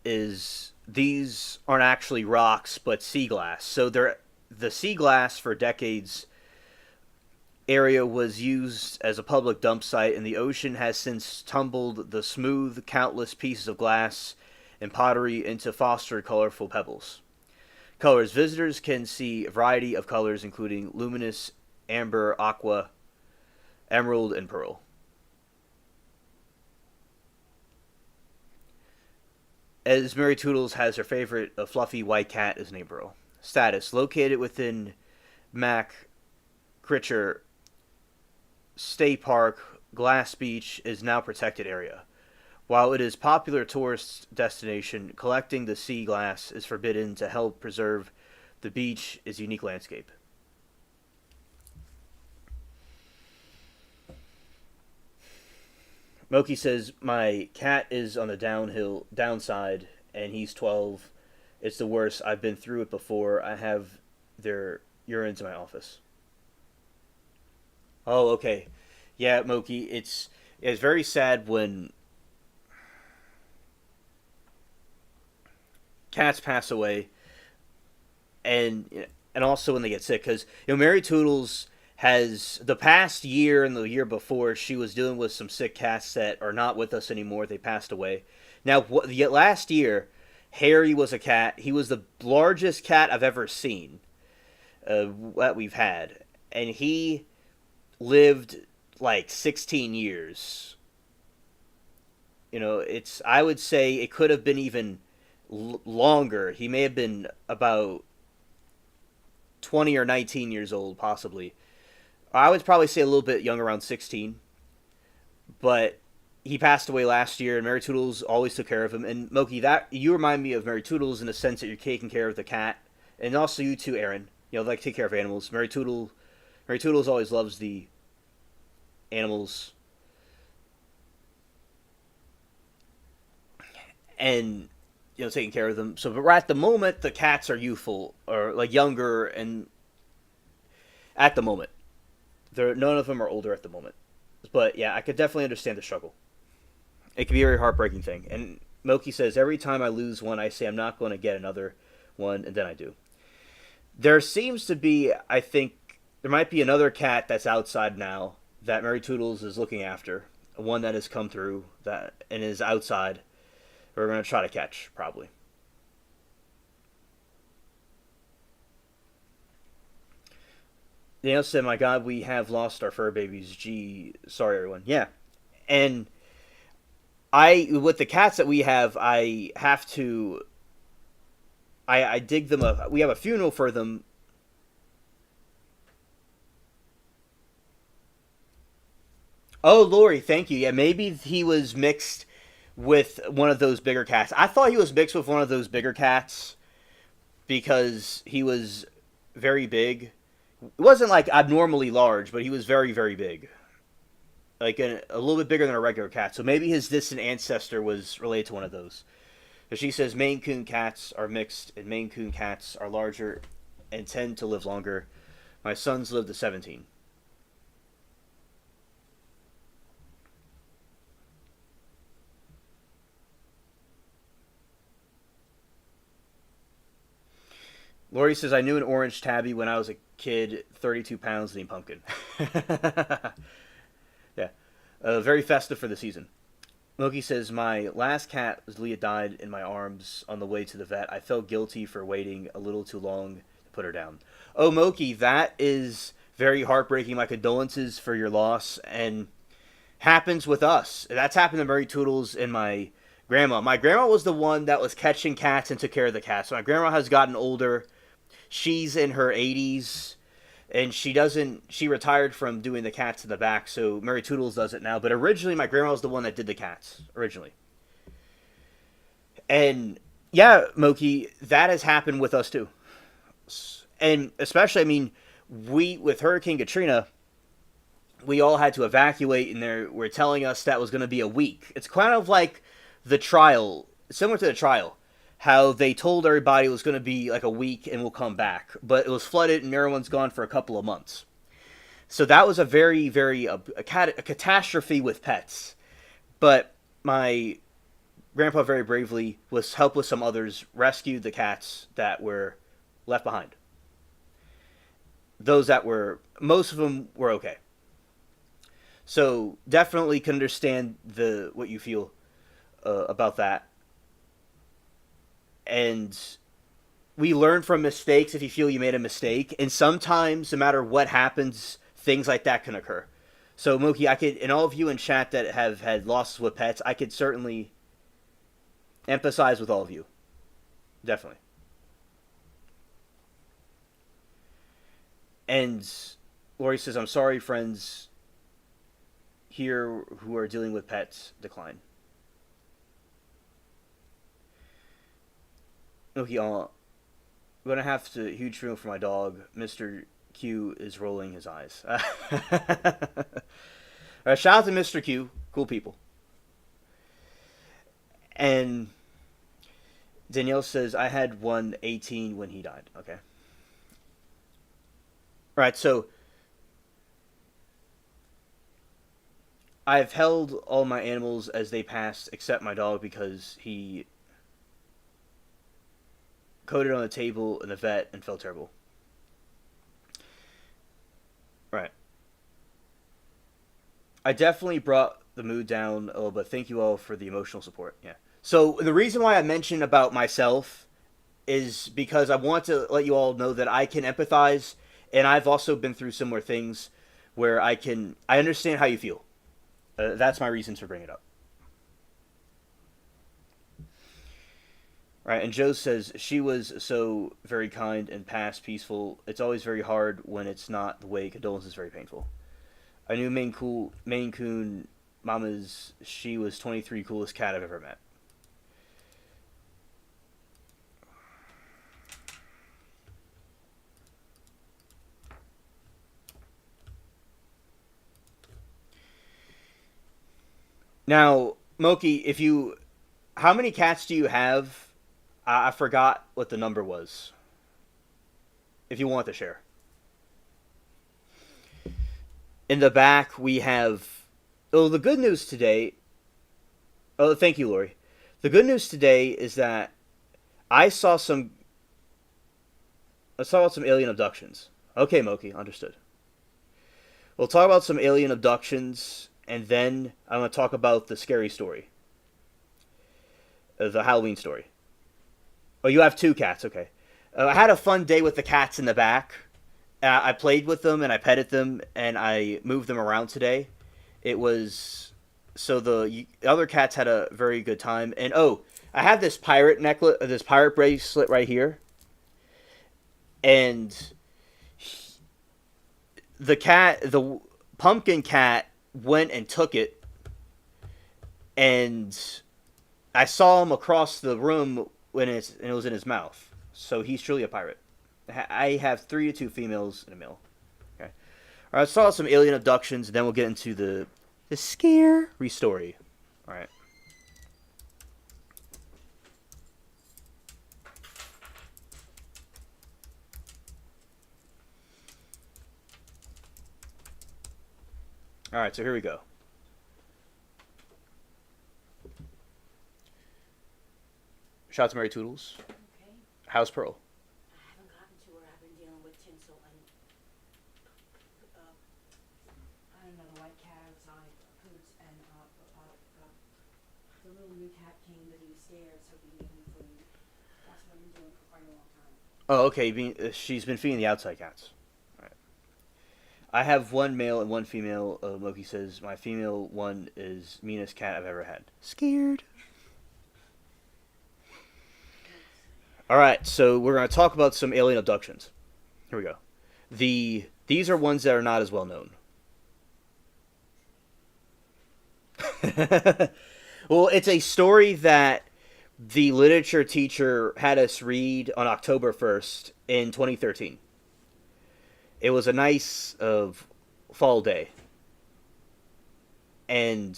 A: is these aren't actually rocks, but sea glass. So they're the sea glass for decades area was used as a public dump site, and the ocean has since tumbled the smooth, countless pieces of glass and pottery into fostered, colorful pebbles. Colors. Visitors can see a variety of colors, including luminous, amber, aqua, emerald, and pearl. As Mary Toodles has her favorite, a fluffy white cat is named Pearl. Status. Located within Mac Critcher State Park, Glass Beach is now protected area. While it is a popular tourist destination, collecting the sea glass is forbidden to help preserve the beach is unique landscape. Moki says, my cat is on the downside, and he's 12. It's the worst. I've been through it before. I have their urines in my office. Oh, okay. Yeah, Moki, it's very sad when cats pass away, and also when they get sick, because Mary Toodles has the past year and the year before she was dealing with some sick cats that are not with us anymore. They passed away. Now, last year, Harry was a cat. He was the largest cat I've ever seen that we've had, and he lived like 16 years. It's I would say it could have been even longer. He may have been about 20 or 19 years old, possibly. I would probably say a little bit young, around 16. But he passed away last year, and Mary Toodles always took care of him. And Moki, that you remind me of Mary Toodles in the sense that you're taking care of the cat, and also you too, Aaron. Like take care of animals. Mary Toodles always loves the animals, and taking care of them. So, but right at the moment, the cats are youthful or like younger, and at the moment, none of them are older at the moment. But yeah, I could definitely understand the struggle. It can be a very heartbreaking thing. And Moki says, every time I lose one, I say I'm not going to get another one, and then I do. There seems to be, I think, there might be another cat that's outside now that Mary Toodles is looking after. One that has come through that and is outside. We're going to try to catch, probably. Daniel said, my God, we have lost our fur babies. Gee, sorry, everyone. Yeah. And with the cats that we have, I have to, I dig them up. We have a funeral for them. Oh, Lori, thank you. Yeah, maybe he was mixed with one of those bigger cats. I thought he was mixed with one of those bigger cats because he was very big. It wasn't like abnormally large, but he was very, very big. Like a little bit bigger than a regular cat. So maybe his distant ancestor was related to one of those. So she says Maine Coon cats are mixed, and Maine Coon cats are larger and tend to live longer. My sons lived to 17. Lori says, I knew an orange tabby when I was a kid, 32 pounds, named Pumpkin. Yeah. Very festive for the season. Moki says, my last cat, Leah, died in my arms on the way to the vet. I felt guilty for waiting a little too long to put her down. Oh, Moki, that is very heartbreaking. My condolences for your loss. And happens with us. That's happened to Murray Toodles and my grandma. My grandma was the one that was catching cats and took care of the cats. So my grandma has gotten older. She's in her 80s. And she retired from doing the cats in the back, so Mary Toodles does it now. But originally, my grandma was the one that did the cats, originally. And, yeah, Moki, that has happened with us, too. And especially, I mean, with Hurricane Katrina, we all had to evacuate, and they were telling us that was going to be a week. It's kind of like the trial, similar to the trial, how they told everybody it was going to be like a week and we'll come back, but it was flooded and everyone's gone for a couple of months. So that was a very, very a catastrophe with pets. But my grandpa very bravely was helped with some others, rescued the cats that were left behind. Most of them were okay. So definitely can understand what you feel about that. And we learn from mistakes if you feel you made a mistake. And sometimes, no matter what happens, things like that can occur. So Moki, and all of you in chat that have had losses with pets, I could certainly empathize with all of you. Definitely. And Lori says, I'm sorry, friends here who are dealing with pets decline. Okay, I'm gonna have to huge room for my dog. Mr. Q is rolling his eyes. Shout out to Mr. Q, cool people. And Danielle says I had 118 when he died. Okay. All right, so I've held all my animals as they passed, except my dog because he coded on the table in the vet and felt terrible. Right. I definitely brought the mood down a little bit. Thank you all for the emotional support. Yeah. So the reason why I mentioned about myself is because I want to let you all know that I can empathize, and I've also been through similar things where I understand how you feel. That's my reason to bring it up. Right, and Joe says she was so very kind and past peaceful. It's always very hard when it's not the way. Condolences very painful. I knew Maine Coon Mama's. She was 23 coolest cat I've ever met. Now, Moki, how many cats do you have? I forgot what the number was. If you want to share. In the back, we have... Oh, the good news today... Oh, thank you, Lori. The good news today is that I saw some alien abductions. Okay, Moki, understood. We'll talk about some alien abductions, and then I'm going to talk about the scary story. The Halloween story. Oh, you have 2 cats, okay. I had a fun day with the cats in the back. I played with them, and I petted them, and I moved them around today. It was... So the other cats had a very good time. And, I have this pirate bracelet right here. And the pumpkin cat went and took it. And I saw him across the room when it was in his mouth. So he's truly a pirate. I have 3 to 2 females and a male. Okay. All right, I saw some alien abductions, and then we'll get into the scary story. All right. All right, so here we go. Shout out to Mary Toodles.
B: Okay.
A: How's Pearl?
B: I haven't gotten to her. I've been dealing with tinsel and I don't know, the white cat outside, Poots, and
A: Oh, okay. She's been feeding the outside cats. All right. I have one male and one female. Loki says my female one is meanest cat I've ever had. Scared. All right, so we're going to talk about some alien abductions. Here we go. These are ones that are not as well known. Well, it's a story that the literature teacher had us read on October 1st in 2013. It was a nice fall day. And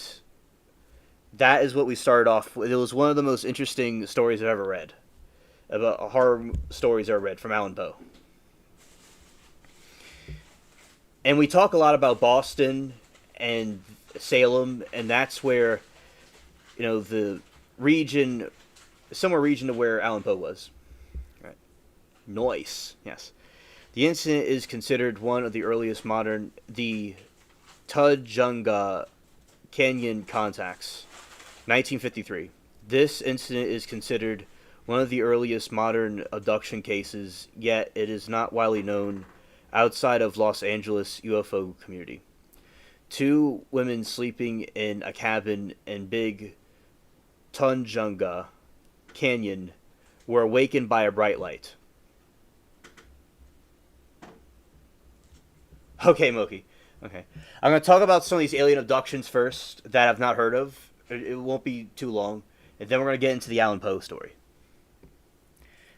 A: that is what we started off with. It was one of the most interesting stories I've ever read. About horror stories I've read from Alan Poe. And we talk a lot about Boston and Salem, and that's where, the region, similar region to where Alan Poe was. Right. Noise, yes. The incident is considered one of the earliest the Tujunga Canyon contacts, 1953. This incident is considered one of the earliest modern abduction cases, yet it is not widely known outside of Los Angeles UFO community. Two women sleeping in a cabin in Big Tujunga Canyon were awakened by a bright light. Okay, Moki. Okay. I'm going to talk about some of these alien abductions first that I've not heard of. It won't be too long. And then we're going to get into the Alan Poe story.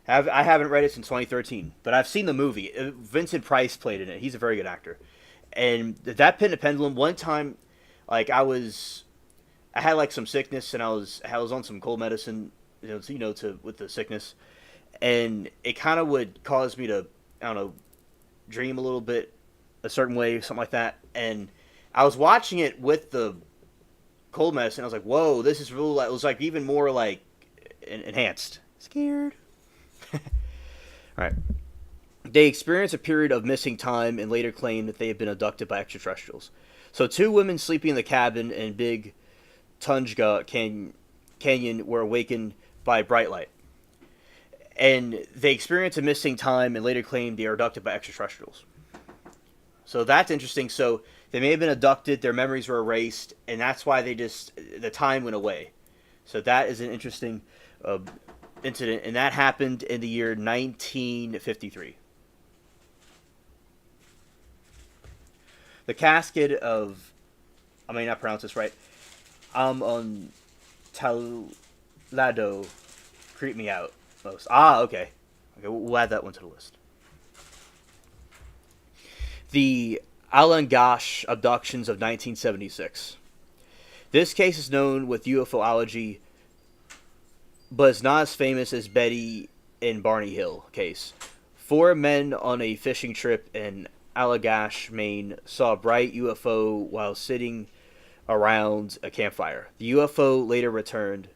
A: I haven't read it since 2013, but I've seen the movie. Vincent Price played in it. He's a very good actor. And that Pin and Pendulum, one time, like I had like some sickness, and I was on some cold medicine, with the sickness, and it kind of would cause me to, I don't know, dream a little bit, a certain way, something like that. And I was watching it with the cold medicine. I was like, whoa, this is really. It was like even more like enhanced. Scared. All right. They experience a period of missing time and later claim that they have been abducted by extraterrestrials. So, two women sleeping in the cabin in Big Tunga Canyon were awakened by bright light. And they experience a missing time and later claim they are abducted by extraterrestrials. So, that's interesting. So, they may have been abducted, their memories were erased, and that's why the time went away. So, that is an interesting incident, and that happened in the year 1953. The casket of, I may not pronounce this right, on Talado creeped me out most. Okay, we'll add that one to the list. The Alangash abductions of 1976. This case is known with UFOlogy, but it's not as famous as Betty and Barney Hill case. Four men on a fishing trip in Allagash, Maine, saw a bright UFO while sitting around a campfire. The UFO later returned,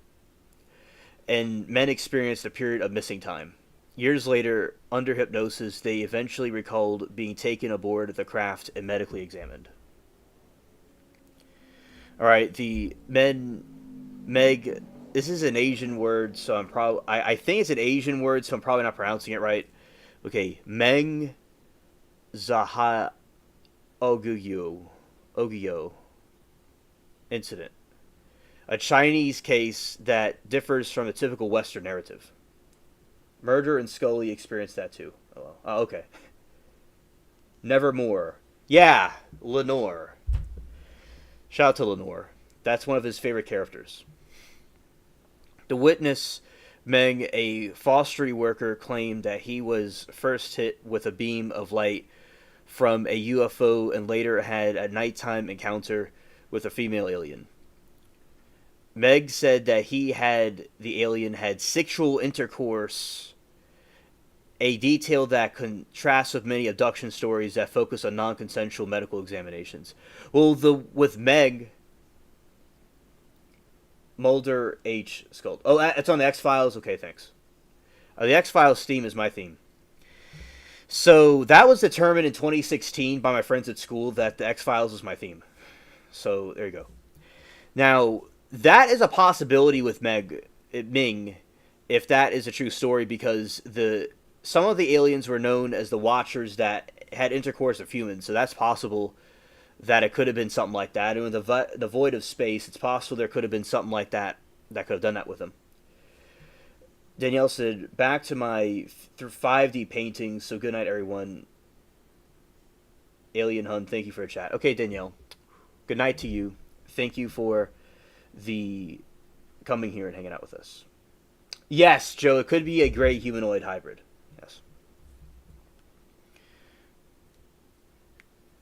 A: and men experienced a period of missing time. Years later, under hypnosis, they eventually recalled being taken aboard the craft and medically examined. All right, the Meg. This is an Asian word, so I think it's an Asian word, so I'm probably not pronouncing it right. Okay, Meng Zaha Oguyo incident. A Chinese case that differs from the typical Western narrative. Murder and Scully experienced that too. Oh, okay. Nevermore. Yeah, Lenore. Shout out to Lenore. That's one of his favorite characters. The witness, Meng, a forestry worker, claimed that he was first hit with a beam of light from a UFO and later had a nighttime encounter with a female alien. Meg said that the alien had sexual intercourse, a detail that contrasts with many abduction stories that focus on non-consensual medical examinations. Well, with Meg, Mulder H. Skuld. Oh, it's on the X-Files? Okay, thanks. The X-Files theme is my theme. So, that was determined in 2016 by my friends at school that the X-Files was my theme. So, there you go. Now, that is a possibility with Ming, if that is a true story, because the some of the aliens were known as the Watchers that had intercourse with humans, so that's possible that it could have been something like that. And with the void of space, it's possible there could have been something like that that could have done that with them. Danielle said, "Back to my 5D paintings. So good night, everyone. Alien Hun, thank you for a chat." Okay, Danielle. Good night to you. Thank you for the coming here and hanging out with us. Yes, Joe, it could be a gray humanoid hybrid. Yes.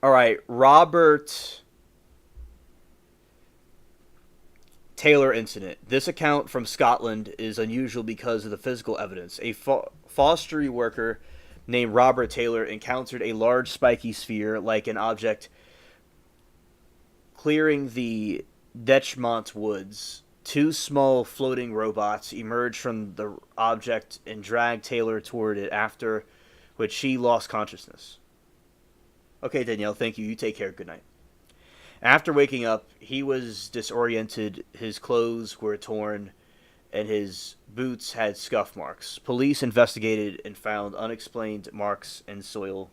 A: All right, Robert Taylor incident. This account from Scotland is unusual because of the physical evidence. A fostery worker named Robert Taylor encountered a large spiky sphere like an object clearing the Detchmont woods. Two small floating robots emerged from the object and dragged Taylor toward it, after which she lost consciousness. Okay, Danielle, thank you. You take care. Good night. After waking up, he was disoriented, his clothes were torn, and his boots had scuff marks. Police investigated and found unexplained marks in soil.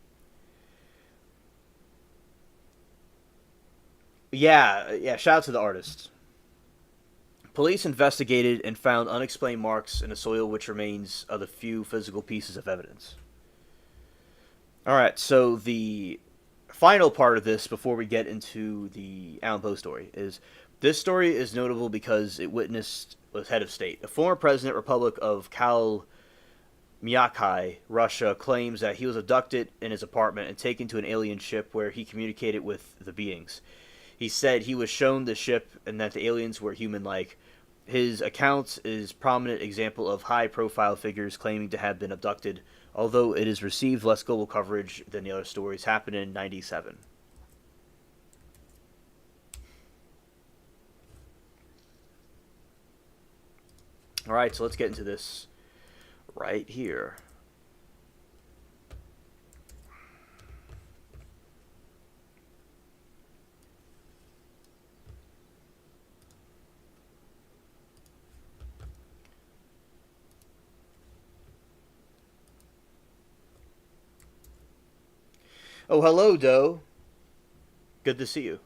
A: Yeah, shout out to the artist. Police investigated and found unexplained marks in the soil, which remains of the few physical pieces of evidence. Alright, so the final part of this, before we get into the Allen Poe story, is this story is notable because it witnessed was head of state. The former president, Republic of Kalmykai, Russia, claims that he was abducted in his apartment and taken to an alien ship where he communicated with the beings. He said he was shown the ship and that the aliens were human-like. His account is a prominent example of high-profile figures claiming to have been abducted, although it has received less global coverage than the other stories. Happened in 97. Alright, so let's get into this right here. Oh, hello, Doe. Good to see you.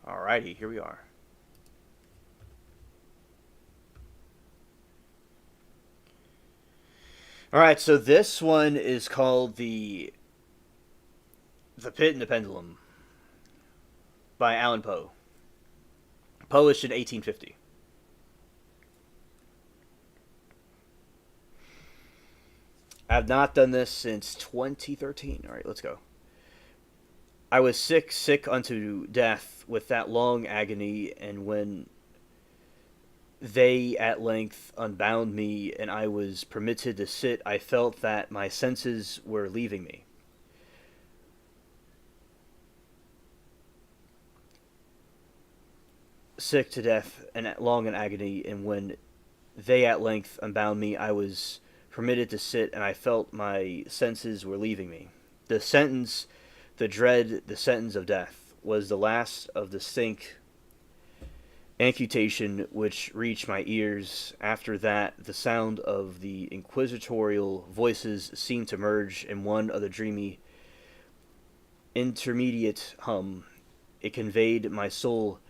A: Alrighty, here we are. Alright, so this one is called The Pit and the Pendulum by Allen Poe. Published in 1850. I have not done this since 2013. Alright, let's go. I was sick unto death with that long agony, and when they at length unbound me and I was permitted to sit, I felt that my senses were leaving me. Sick to death and long in agony, and when they at length unbound me, I was permitted to sit, and I felt my senses were leaving me. The sentence, the sentence of death, was the last of distinct incantation which reached my ears. After that, the sound of the inquisitorial voices seemed to merge in one of the dreamy, intermediate hum. It conveyed my soul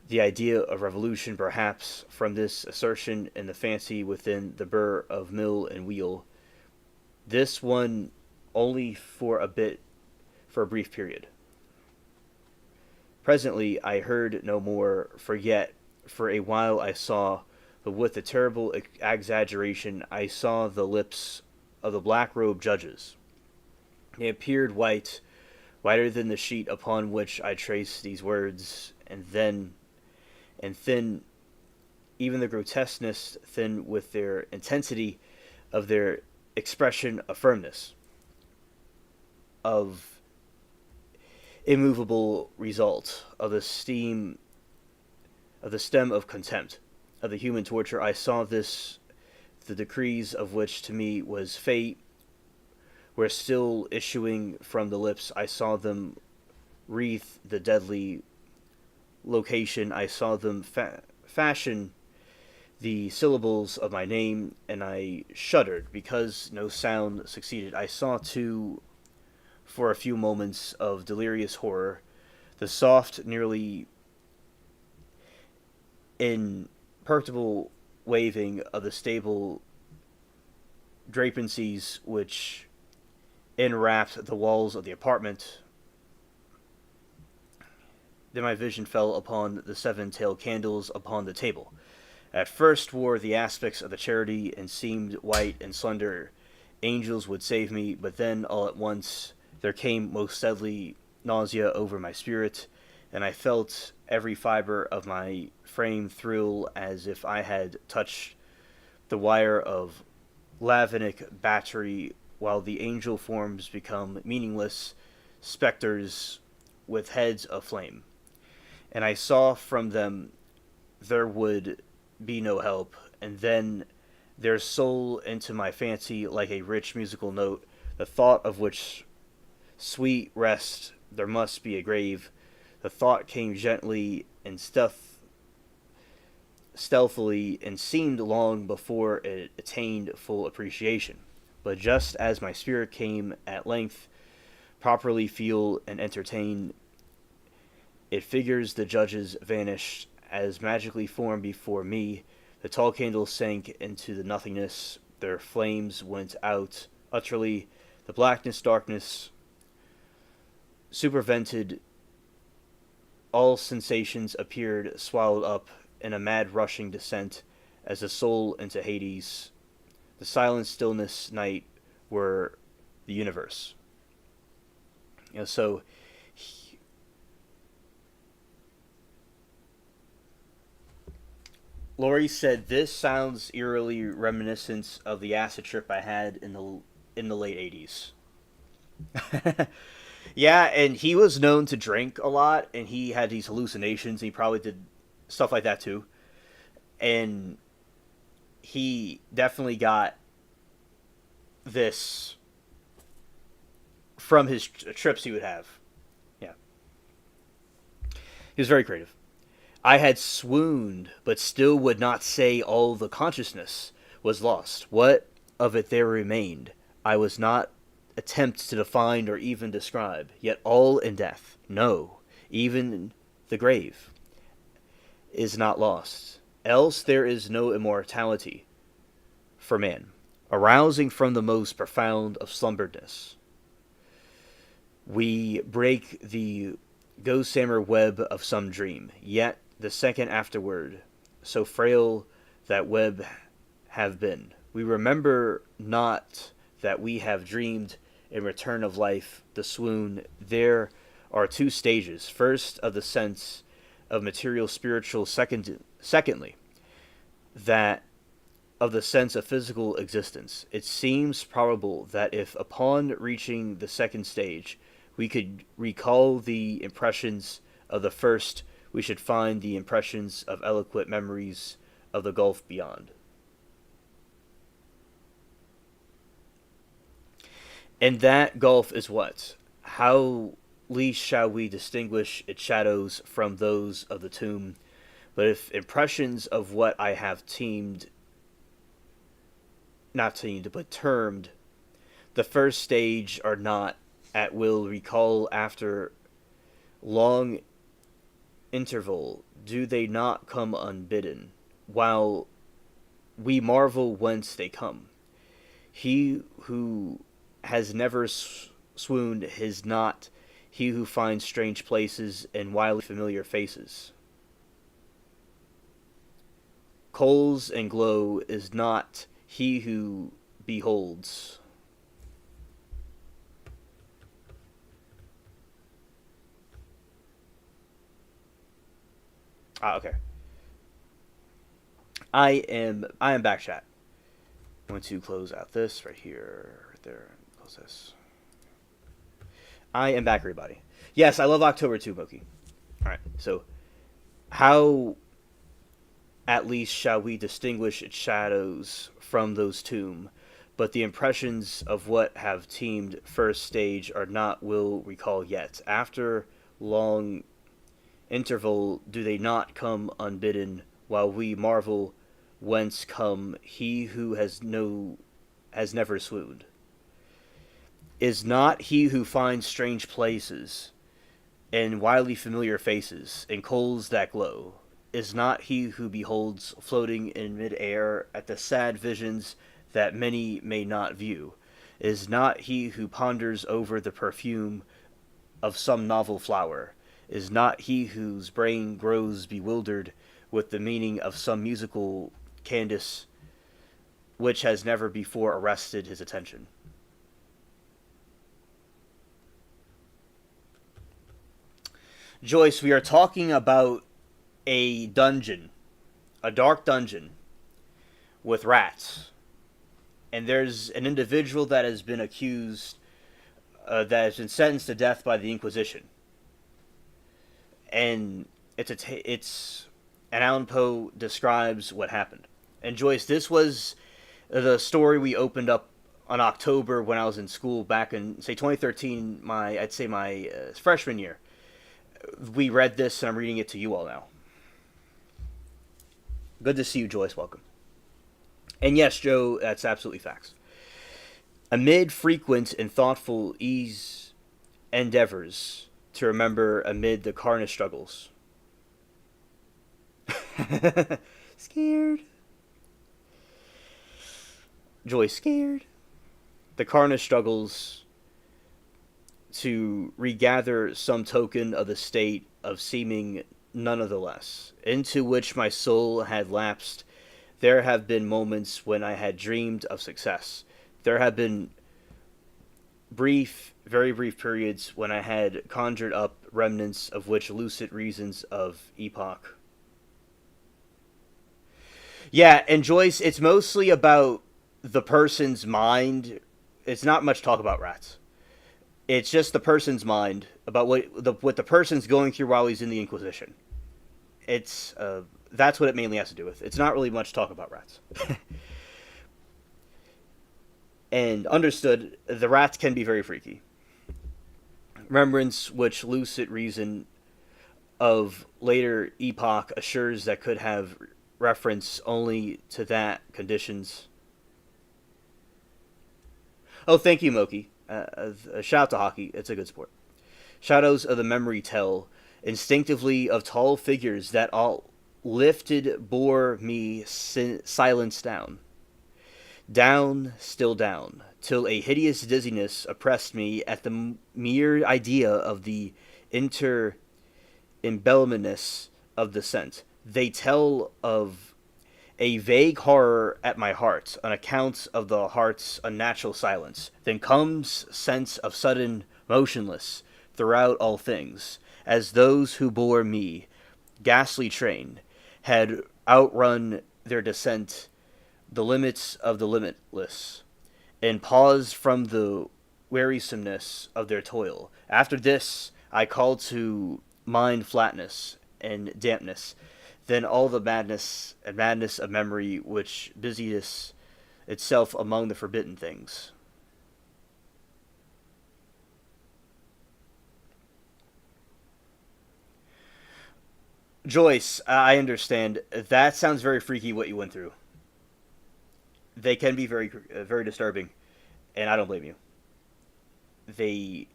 A: the idea of revolution, perhaps from this assertion and the fancy within the burr of mill and wheel. This one only for a brief period. Presently I heard no more, for yet for a while I saw, but with a terrible exaggeration, I saw the lips of the black-robed judges. They appeared whiter than the sheet upon which I traced these words, and thin, even the grotesqueness thin with their intensity of their expression of firmness, of immovable result, of the stem of contempt, of the human torture. I saw this, the decrees of which to me was fate, were still issuing from the lips. I saw them wreathe the deadly location. I saw them fashion the syllables of my name, and I shuddered because no sound succeeded. I saw too, for a few moments of delirious horror, the soft, nearly imperceptible waving of the stable draperies which enwrapped the walls of the apartment. Then my vision fell upon the seven-tailed candles upon the table. At first wore the aspects of the charity and seemed white and slender. Angels would save me, but then all at once there came most deadly nausea over my spirit, and I felt every fiber of my frame thrill as if I had touched the wire of lavinic battery, while the angel forms become meaningless specters with heads of flame. And I saw from them there would be no help, and then there stole into my fancy like a rich musical note, the thought of which sweet rest there must be a grave. The thought came gently and stealthily and seemed long before it attained full appreciation. But just as my spirit came at length properly feel and entertain, it figures the judges vanished as magically formed before me. The tall candles sank into the nothingness. Their flames went out utterly. The darkness, supervented. All sensations appeared swallowed up in a mad rushing descent as a soul into Hades. The silent stillness night were the universe. So Lori said this sounds eerily reminiscent of the acid trip I had in the late 80s. Yeah, and he was known to drink a lot, and he had these hallucinations. He probably did stuff like that too, and he definitely got this from his trips he would have. Yeah, he was very creative. I had swooned, but still would not say all the consciousness was lost. What of it there remained? I was not attempt to define or even describe, yet all in death, no, even the grave, is not lost. Else there is no immortality for man, arousing from the most profound of slumberedness. We break the gossamer web of some dream, yet the second afterward, so frail that web have been. We remember not that we have dreamed in return of life, the swoon. There are two stages. First, of the sense of material spiritual. Secondly, that of the sense of physical existence. It seems probable that if upon reaching the second stage we could recall the impressions of the first, we should find the impressions of eloquent memories of the gulf beyond. And that gulf is what? How least shall we distinguish its shadows from those of the tomb? But if impressions of what I have termed the first stage are not at will recall after long interval, do they not come unbidden, while we marvel whence they come? He who has never swooned is not he who finds strange places and wildly familiar faces. Coals and glow is not he who beholds. Okay. I am back, chat. I'm going to close out this right here, right there. Close this. I am back, everybody. Yes, I love October too, Moki. All right. So, how at least shall we distinguish its shadows from those tomb? But the impressions of what have teemed first stage are not will recall yet. After long interval, do they not come unbidden, while we marvel whence come he who has never swooned. Is not he who finds strange places and wildly familiar faces and coals that glow. Is not he who beholds floating in mid-air at the sad visions that many may not view. Is not he who ponders over the perfume of some novel flower. Is not he whose brain grows bewildered with the meaning of some musical candice which has never before arrested his attention. Joyce, we are talking about a dungeon, a dark dungeon with rats. And there's an individual that has been accused, that has been sentenced to death by the Inquisition. And and Allan Poe describes what happened. And Joyce, this was the story we opened up on October when I was in school back in, say, 2013, I'd say my freshman year. We read this, and I'm reading it to you all now. Good to see you, Joyce. Welcome. And yes, Joe, that's absolutely facts. Amid frequent and thoughtful ease endeavors to remember amid the carnage struggles. Scared. Joyce scared. The carnage struggles to regather some token of the state of seeming none of the less, into which my soul had lapsed. There have been moments when I had dreamed of success. There have been brief, very brief periods when I had conjured up remnants of which lucid reasons of epoch. Yeah, and Joyce, it's mostly about the person's mind. It's not much talk about rats. It's just the person's mind about what the person's going through while he's in the Inquisition. It's that's what it mainly has to do with. It's not really much talk about rats. And understood, the rats can be very freaky. Remembrance which lucid reason of later epoch assures that could have reference only to that conditions. Oh, thank you, Moki. A shout out to hockey. It's a good sport. Shadows of the memory tell instinctively of tall figures that all lifted bore me silence down. Down, still down, till a hideous dizziness oppressed me at the mere idea of the embellmentness of the scent. They tell of a vague horror at my heart on account of the heart's unnatural silence. Then comes sense of sudden motionless throughout all things, as those who bore me, ghastly train, had outrun their descent, the limits of the limitless, and paused from the wearisomeness of their toil. After this, I called to mind flatness and dampness, then all the madness of memory which busies itself among the forbidden things. Joyce, I understand. That sounds very freaky what you went through. They can be very, very disturbing, and I don't blame you. They,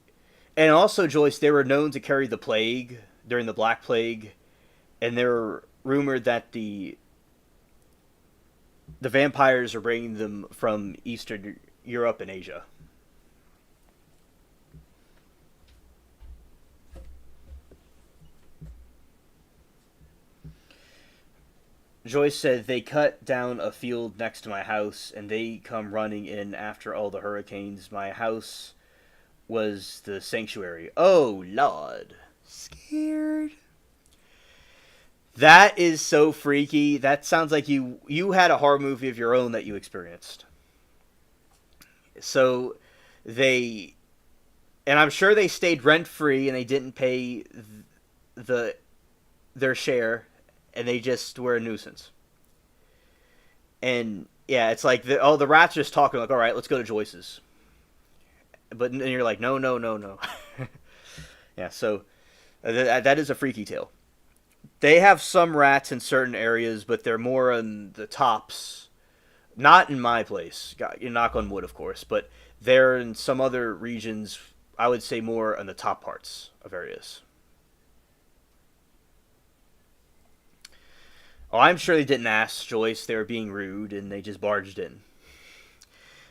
A: and also Joyce, they were known to carry the plague during the Black Plague, and they're rumored that the vampires are bringing them from Eastern Europe and Asia. Joyce said they cut down a field next to my house and they come running in after all the hurricanes. My house was the sanctuary. Oh, Lord. Scared. That is so freaky. That sounds like you had a horror movie of your own that you experienced. So they, and I'm sure they stayed rent free and they didn't pay their share, and they just were a nuisance. And yeah, it's like the rats are just talking like, all right, let's go to Joyce's. But and you're like, no, no, no, no. Yeah, so that is a freaky tale. They have some rats in certain areas, but they're more on the tops. Not in my place. You knock on wood, of course, but they're in some other regions. I would say more on the top parts of areas. Oh, I'm sure they didn't ask Joyce. They were being rude, and they just barged in.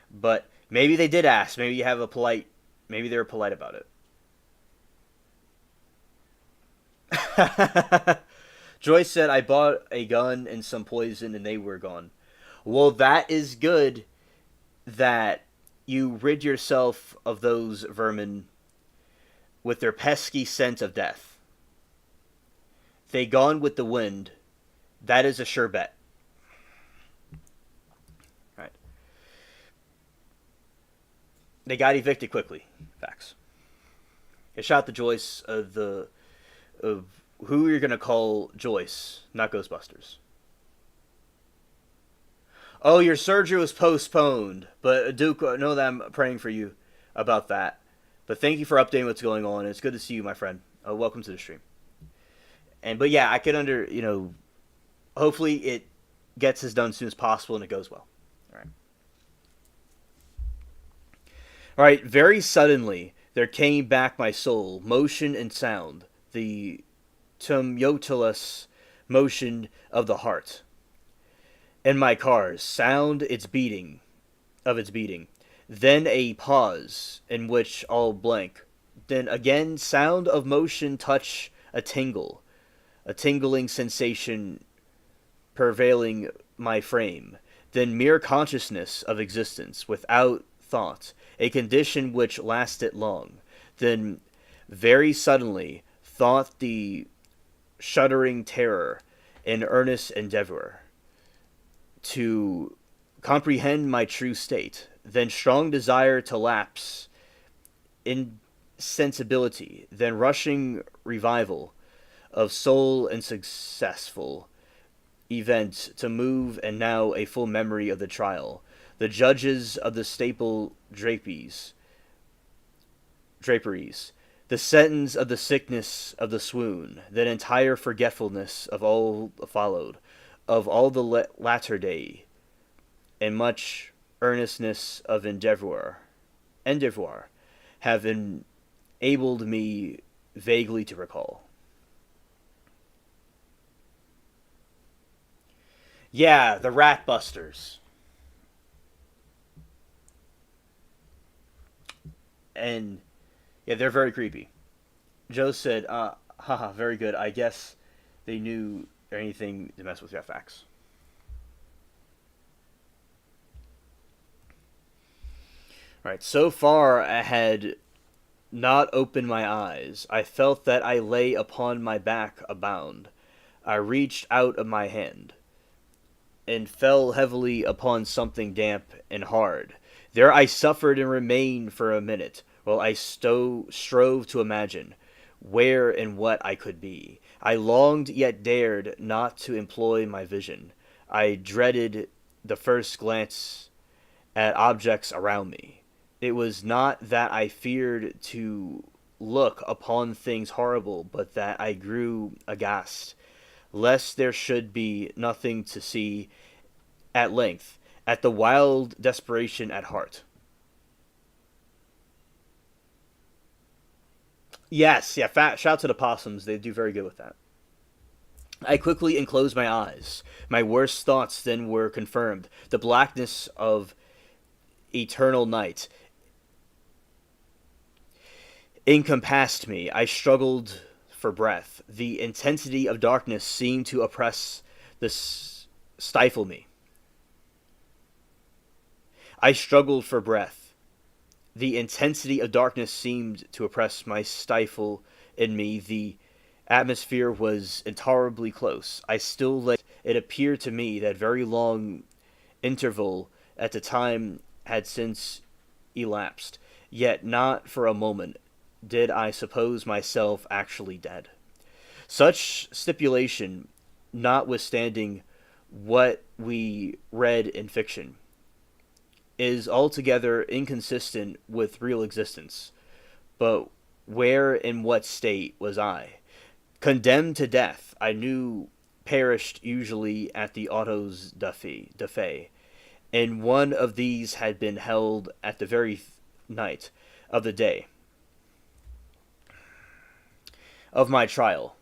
A: But maybe they did ask. Maybe you have a polite. Maybe they were polite about it. Joyce said, "I bought a gun and some poison, and they were gone." Well, that is good that you rid yourself of those vermin with their pesky scent of death. They gone with the wind. That is a sure bet. Right. They got evicted quickly. Facts. A shot to Joyce of who you're gonna call Joyce, not Ghostbusters. Oh, your surgery was postponed, but Duke, I know that I'm praying for you about that. But thank you for updating what's going on. It's good to see you, my friend. Welcome to the stream. And but yeah, I could hopefully it gets as done as soon as possible and it goes well. All right. All right. Very suddenly there came back my soul, motion and sound, the tumultuous motion of the heart. In my cars, sound its beating. Then a pause in which all blank. Then again sound of motion touch a tingling sensation prevailing my frame. Then mere consciousness of existence without thought, a condition which lasted long. Then very suddenly thought the shuddering terror in earnest endeavor to comprehend my true state, then strong desire to lapse insensibility, then rushing revival of soul and successful event to move, and now a full memory of the trial, the judges of the staple draperies, the sentence of the sickness of the swoon, then entire forgetfulness of all followed, of all the latter day, and much earnestness of endeavor have enabled me vaguely to recall. Yeah, the rat busters. And yeah, they're very creepy. Joe said, haha, very good. I guess they knew anything to mess with your facts. Right, so far I had not opened my eyes. I felt that I lay upon my back abound. I reached out of my hand and fell heavily upon something damp and hard. There I suffered and remained for a minute, while I strove to imagine where and what I could be. I longed yet dared not to employ my vision. I dreaded the first glance at objects around me. It was not that I feared to look upon things horrible, but that I grew aghast, lest there should be nothing to see at length, at the wild desperation at heart. Yes, yeah, shout out to the possums. They do very good with that. I quickly enclosed my eyes. My worst thoughts then were confirmed. The blackness of eternal night encompassed me. I struggled for breath. The intensity of darkness seemed to oppress stifle me. I struggled for breath. The intensity of darkness seemed to oppress my stifle in me. The atmosphere was intolerably close. I still lay. It appeared to me that very long interval at the time had since elapsed, yet not for a moment did I suppose myself actually dead. Such stipulation, notwithstanding what we read in fiction, is altogether inconsistent with real existence. But where in what state was I? condemned to death, I knew perished usually at the autos da fe, and one of these had been held at the very night of the day of my trial.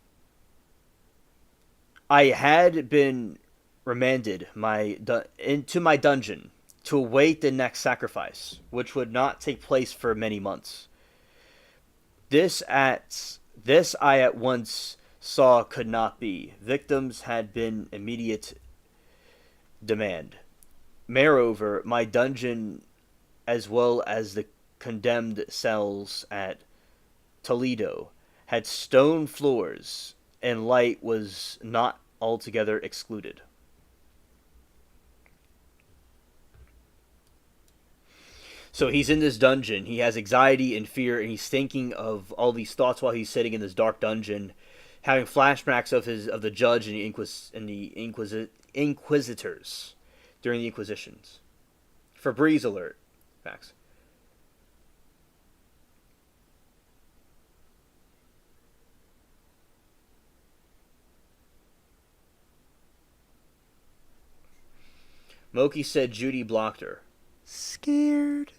A: I had been remanded into my dungeon to await the next sacrifice, which would not take place for many months. This I at once saw could not be. Victims had been immediate demand. Moreover, my dungeon, as well as the condemned cells at Toledo, had stone floors, and light was not altogether excluded. So he's in this dungeon. He has anxiety and fear, and he's thinking of all these thoughts while he's sitting in this dark dungeon, having flashbacks of the judge and the inquisitors during the Inquisitions. Febreze alert. Facts. Moki said Judy blocked her. Scared.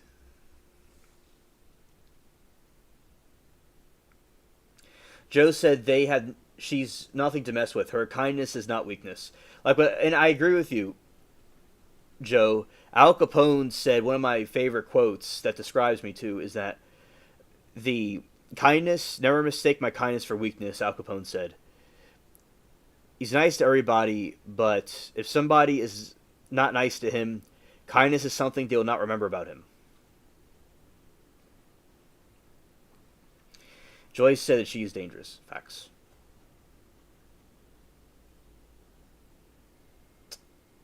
A: Joe said she's nothing to mess with. Her kindness is not weakness. And I agree with you, Joe. Al Capone said one of my favorite quotes that describes me too is that the kindness, never mistake my kindness for weakness, Al Capone said. He's nice to everybody, but if somebody is not nice to him, kindness is something they will not remember about him. Joyce said that she is dangerous. Facts.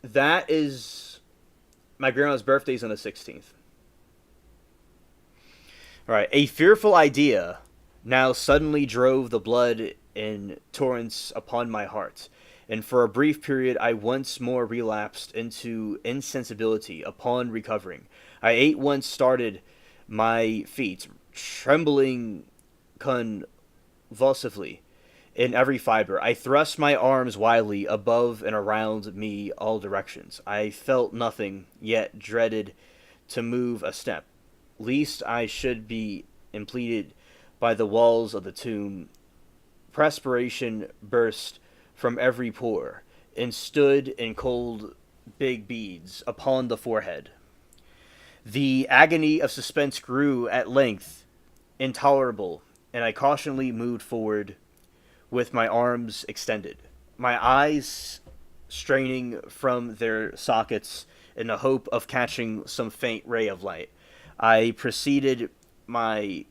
A: That is my grandma's birthday is on the 16th. All right. A fearful idea now suddenly drove the blood in torrents upon my heart, and for a brief period I once more relapsed into insensibility. Upon recovering, I ate once started my feet, trembling convulsively in every fiber. I thrust my arms wildly above and around me all directions. I felt nothing, yet dreaded to move a step, lest I should be impeded by the walls of the tomb. Perspiration burst from every pore, and stood in cold big beads upon the forehead. The agony of suspense grew at length intolerable, and I cautiously moved forward with my arms extended, my eyes straining from their sockets in the hope of catching some faint ray of light. I proceeded myself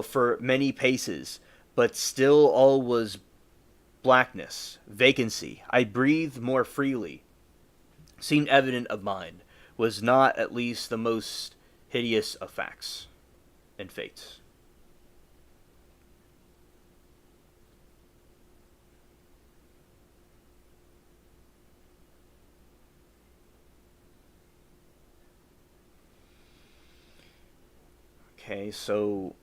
A: for many paces, but still all was blackness, vacancy. I breathed more freely. Seemed evident of mine, was not at least the most hideous of facts and fates. Okay, so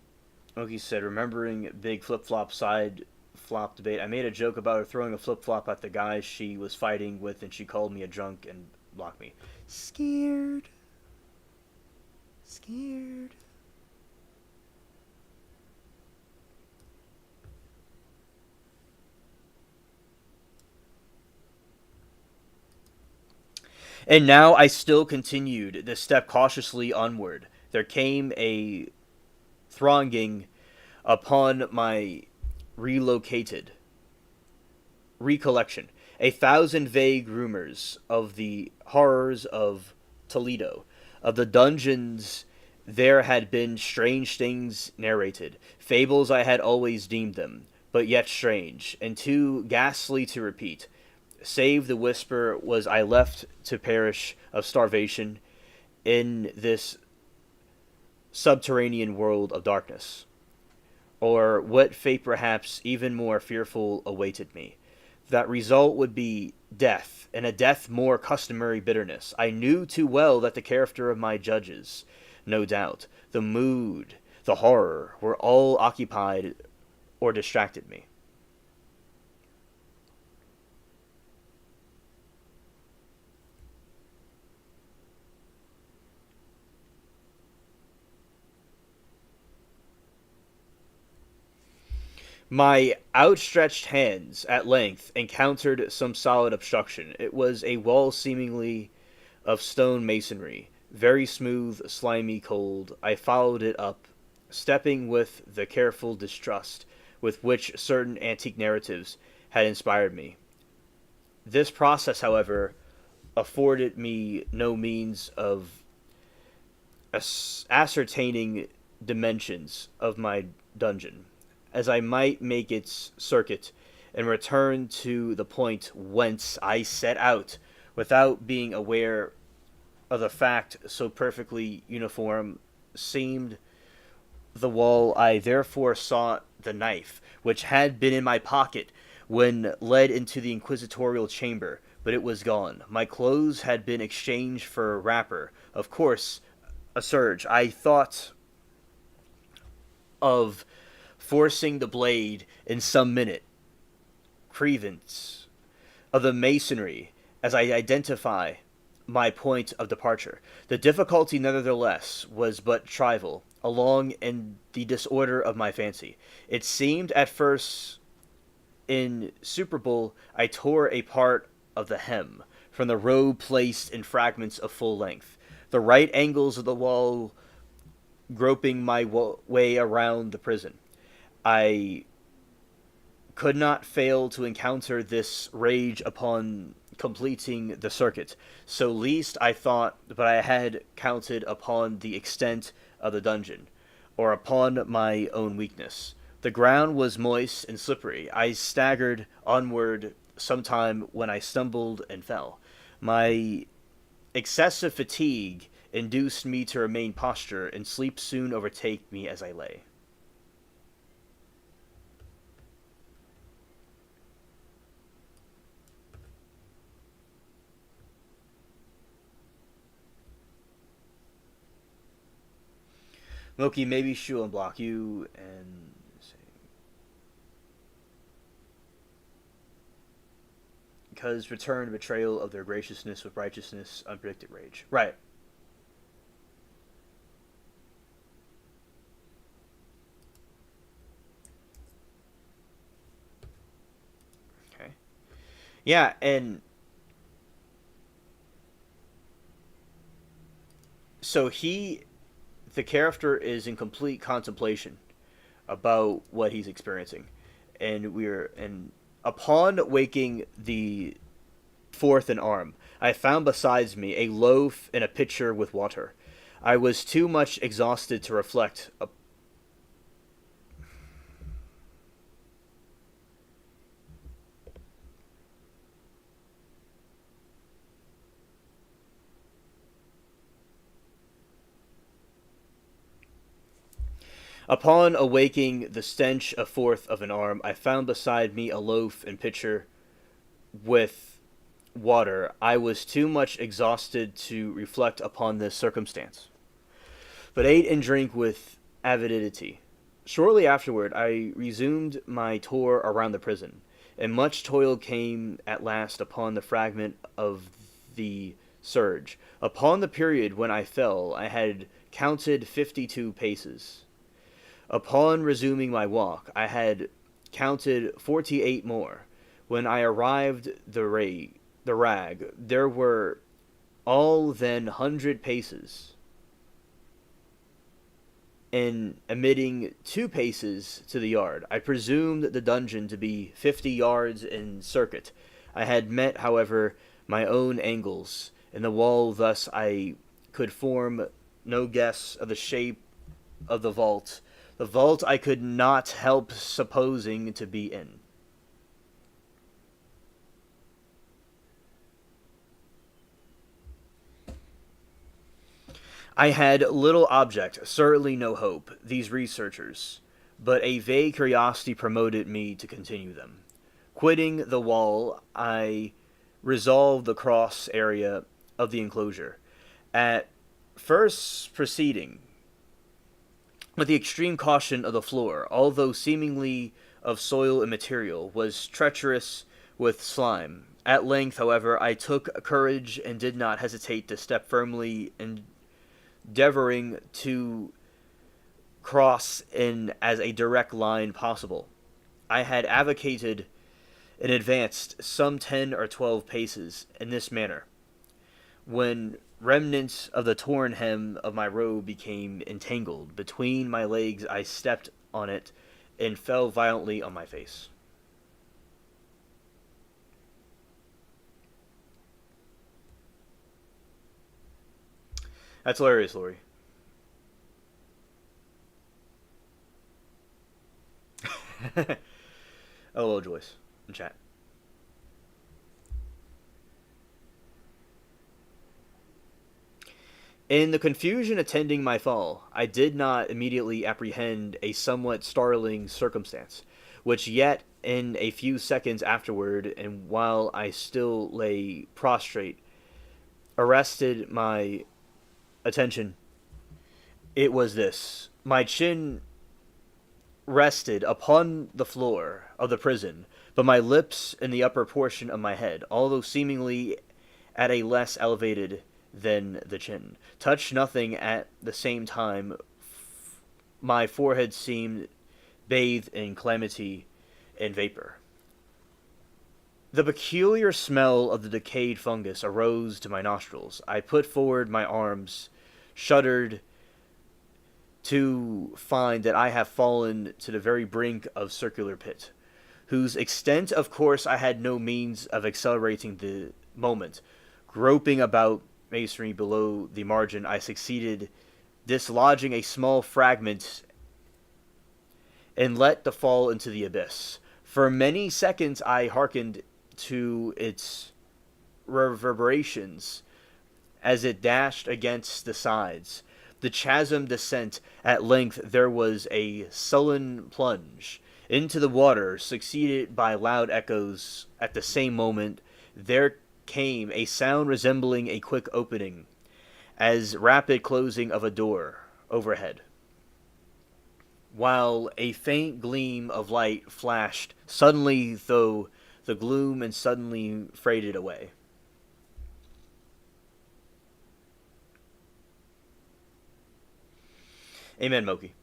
A: Oki said, remembering big flip flop side flop debate, I made a joke about her throwing a flip flop at the guy she was fighting with, and she called me a drunk and blocked me. Scared. Scared. And now I still continued to step cautiously onward. There came a thronging upon my relocated recollection. A thousand vague rumors of the horrors of Toledo, of the dungeons there had been strange things narrated, fables I had always deemed them, but yet strange, and too ghastly to repeat. Save the whisper was I left to perish of starvation in this subterranean world of darkness. Or what fate perhaps even more fearful awaited me. That result would be death, and a death more customary bitterness. I knew too well that the character of my judges, no doubt, the mood, the horror, were all occupied or distracted me. My outstretched hands at length encountered some solid obstruction. It was a wall seemingly of stone masonry, very smooth, slimy, cold. I followed it up, stepping with the careful distrust with which certain antique narratives had inspired me. This process, however, afforded me no means of ascertaining dimensions of my dungeon, as I might make its circuit and return to the point whence I set out without being aware of the fact so perfectly uniform seemed the wall. I therefore sought the knife, which had been in my pocket when led into the inquisitorial chamber, but it was gone. My clothes had been exchanged for a wrapper. Of course, a surge. I thought of forcing the blade in some minute credence of the masonry as I identify my point of departure. The difficulty, nevertheless, was but trivial, along in the disorder of my fancy. It seemed at first insuperable. I tore a part of the hem from the robe placed in fragments of full length. The right angles of the wall groping my way around the prison. I could not fail to encounter this rage upon completing the circuit. So least I thought, but I had counted upon the extent of the dungeon, or upon my own weakness. The ground was moist and slippery. I staggered onward some time when I stumbled and fell. My excessive fatigue induced me to remain posture, and sleep soon overtake me as I lay. Loki, maybe she'll unblock you and because return betrayal of their graciousness with righteousness, unpredicted rage. Right. Okay. Yeah, and so the character is in complete contemplation about what he's experiencing, and upon waking the fourth and arm, I found besides me a loaf and a pitcher with water. I was too much exhausted to reflect. Upon awaking the stench a fourth of an arm, I found beside me a loaf and pitcher with water. I was too much exhausted to reflect upon this circumstance, but ate and drank with avidity. Shortly afterward, I resumed my tour around the prison, and much toil came at last upon the fragment of the surge. Upon the period when I fell, I had counted 52 paces. Upon resuming my walk, I had counted 48 more. When I arrived the rag, there were all then 100 paces, and emitting 2 paces to the yard. I presumed the dungeon to be 50 yards in circuit. I had met, however, my own angles in the wall, thus I could form no guess of the shape of the vault. The vault I could not help supposing to be in. I had little object, certainly no hope, these researchers, but a vague curiosity promoted me to continue them. Quitting the wall, I resolved the cross area of the enclosure. At first proceeding with the extreme caution of the floor, although seemingly of soil and material, was treacherous with slime. At length, however, I took courage and did not hesitate to step firmly, endeavoring to cross in as a direct line possible. I had advocated and advanced some 10 or 12 paces in this manner, when remnants of the torn hem of my robe became entangled between my legs. I stepped on it and fell violently on my face. That's hilarious, Lori. Hello, Joyce, in chat. In the confusion attending my fall, I did not immediately apprehend a somewhat startling circumstance, which yet in a few seconds afterward, and while I still lay prostrate, arrested my attention. It was this: my chin rested upon the floor of the prison, but my lips and the upper portion of my head, although seemingly at a less elevated than the chin, touched nothing. At the same time, my forehead seemed bathed in calamity and vapor. The peculiar smell of the decayed fungus arose to my nostrils. I put forward my arms, shuddered to find that I have fallen to the very brink of circular pit, whose extent, of course, I had no means of accelerating the moment. Groping about masonry below the margin, I succeeded dislodging a small fragment and let the fall into the abyss. For many seconds I hearkened to its reverberations as it dashed against the sides. The chasm descent. At length there was a sullen plunge into the water, succeeded by loud echoes. At the same moment there came a sound resembling a quick opening, as rapid closing of a door overhead, while a faint gleam of light flashed suddenly through the gloom and suddenly faded away. Amen, Moki.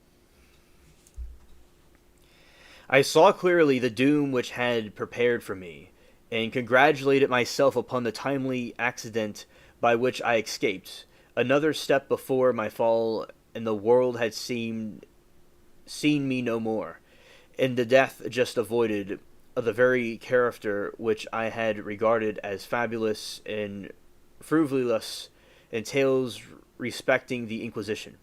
A: I saw clearly the doom which had prepared for me, and congratulated myself upon the timely accident by which I escaped. Another step before my fall, and the world had seen me no more, and the death just avoided of the very character which I had regarded as fabulous and frivolous in tales respecting the Inquisition.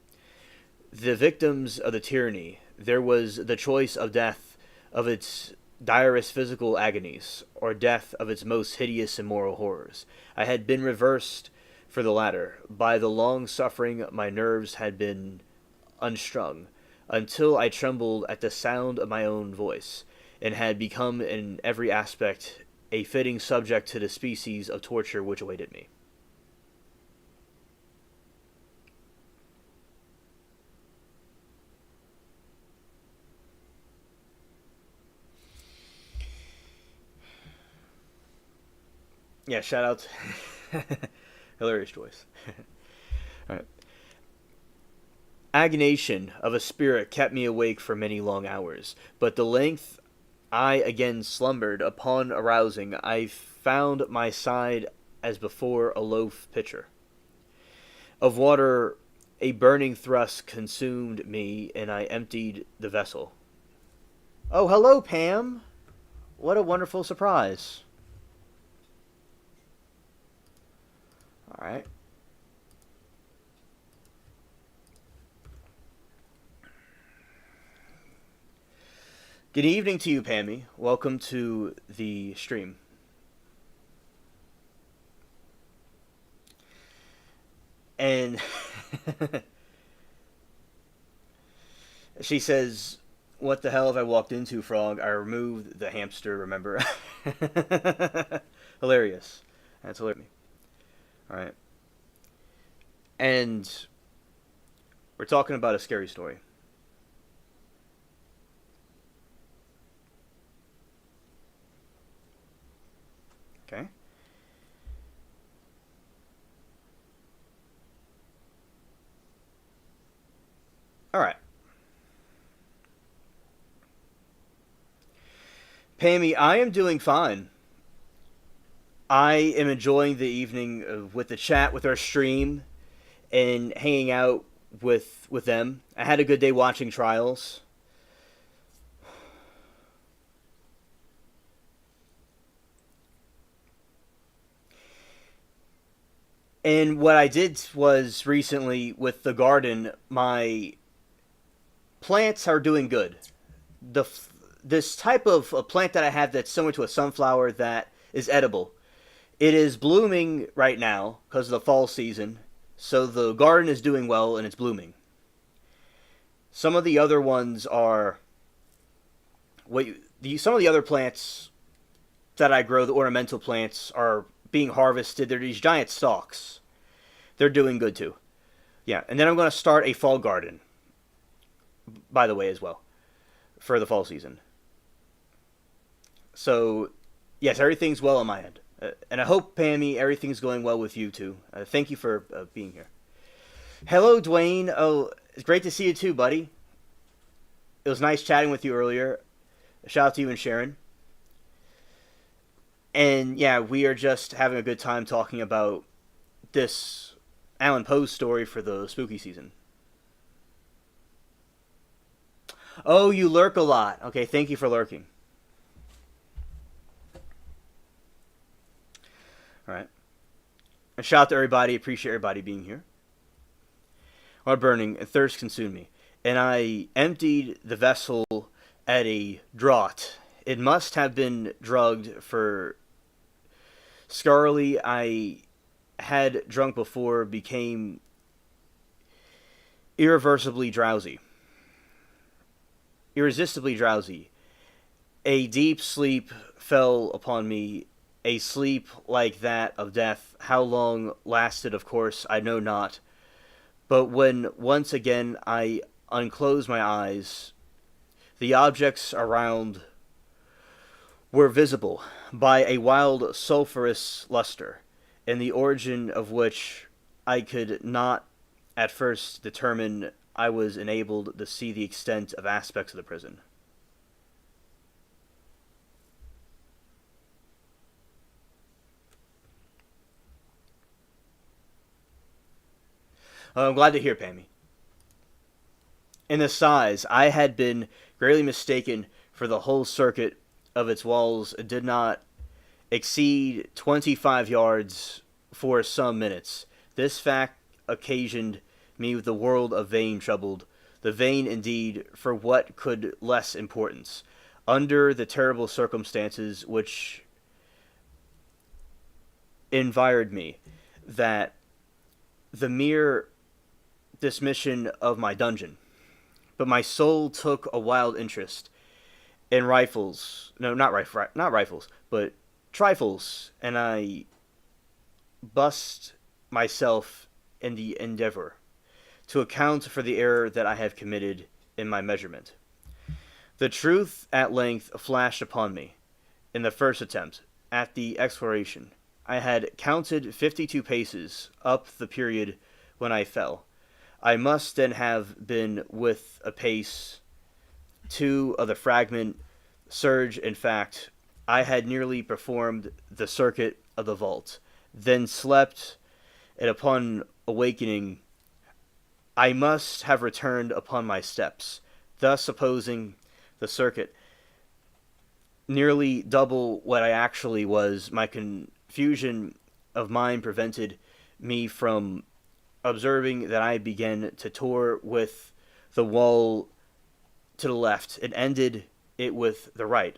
A: The victims of the tyranny, there was the choice of death of its direst physical agonies, or death of its most hideous and moral horrors. I had been reversed for the latter. By the long suffering my nerves had been unstrung, until I trembled at the sound of my own voice, and had become in every aspect a fitting subject to the species of torture which awaited me. Yeah, shout out. Hilarious choice. All right. Agonization of a spirit kept me awake for many long hours, but the length I again slumbered. Upon arousing, I found my side as before a loaf pitcher of water. A burning thrust consumed me, and I emptied the vessel. Oh, hello, Pam. What a wonderful surprise. All right. Good evening to you, Pammy. Welcome to the stream. And she says, "What the hell have I walked into, Frog? I removed the hamster, remember?" Hilarious. That's hilarious. All right. And we're talking about a scary story. Okay. All right. Pammy, I am doing fine. I am enjoying the evening with the chat, with our stream, and hanging out with them. I had a good day watching Trials. And what I did was recently with the garden, my plants are doing good. The this type of a plant that I have that's similar to a sunflower that is edible. It is blooming right now because of the fall season. So the garden is doing well and it's blooming. Some of the other ones are some of the other plants that I grow, the ornamental plants, are being harvested. They're these giant stalks. They're doing good too. Yeah, and then I'm going to start a fall garden, by the way, as well, for the fall season. So, yes, everything's well on my end. And I hope, Pammy, everything's going well with you too. Thank you for being here. Hello, Dwayne. Oh, it's great to see you too, buddy. It was nice chatting with you earlier. Shout out to you and Sharon. And yeah, we are just having a good time talking about this Alan Poe's story for the spooky season. Oh, you lurk a lot. Okay, thank you for lurking. All right. A shout out to everybody. Appreciate everybody being here. Heart burning and thirst consumed me, and I emptied the vessel at a draught. It must have been drugged, for scarily I had drunk before became irreversibly drowsy. Irresistibly drowsy. A deep sleep fell upon me, a sleep like that of death. How long lasted, of course, I know not. But when once again I unclosed my eyes, the objects around were visible by a wild sulphurous luster, in the origin of which I could not at first determine. I was enabled to see the extent of aspects of the prison. I'm glad to hear, Pammy. In the size, I had been greatly mistaken, for the whole circuit of its walls did not exceed 25 yards for some minutes. This fact occasioned me with the world of vain troubled, the vain indeed, for what could less importance, under the terrible circumstances which environed me, that the mere dismission of my dungeon. But my soul took a wild interest in rifles. No, not rifles, but trifles, and I bust myself in the endeavor to account for the error that I have committed in my measurement. The truth at length flashed upon me. In the first attempt at the exploration, I had counted 52 paces up the period when I fell. I must then have been with a pace 2 of the fragment surge. In fact, I had nearly performed the circuit of the vault, then slept, and upon awakening I must have returned upon my steps, thus supposing the circuit nearly double what I actually was. My confusion of mind prevented me from observing that I began to tour with the wall to the left and ended it with the right.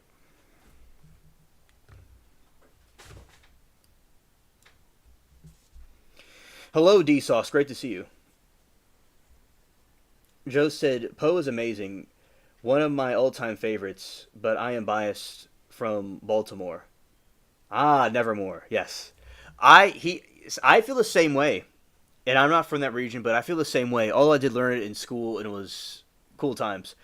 A: Hello, D-Sauce. Great to see you. Joe said, Poe is amazing. One of my all-time favorites, but I am biased from Baltimore. Ah, Nevermore. Yes. I feel the same way. And I'm not from that region, but I feel the same way. All I did learn it in school, and it was cool times.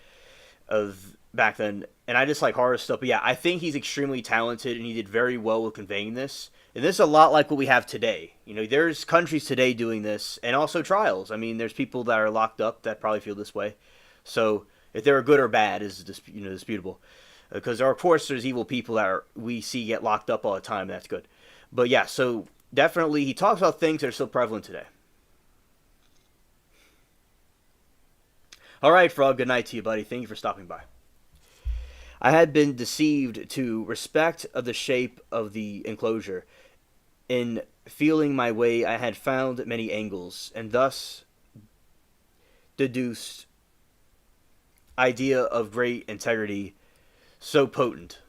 A: Of back then, and I just like horror stuff. But yeah, I think he's extremely talented, and he did very well with conveying this. And this is a lot like what we have today. You know, there's countries today doing this, and also trials. I mean, there's people that are locked up that probably feel this way. So if they're good or bad is disputable. Because of course there's evil people that we see get locked up all the time. And that's good. But yeah, so definitely he talks about things that are still prevalent today. All right, Frog. Good night to you, buddy. Thank you for stopping by. I had been deceived to respect of the shape of the enclosure. In feeling my way, I had found many angles, and thus deduced idea of great integrity so potent.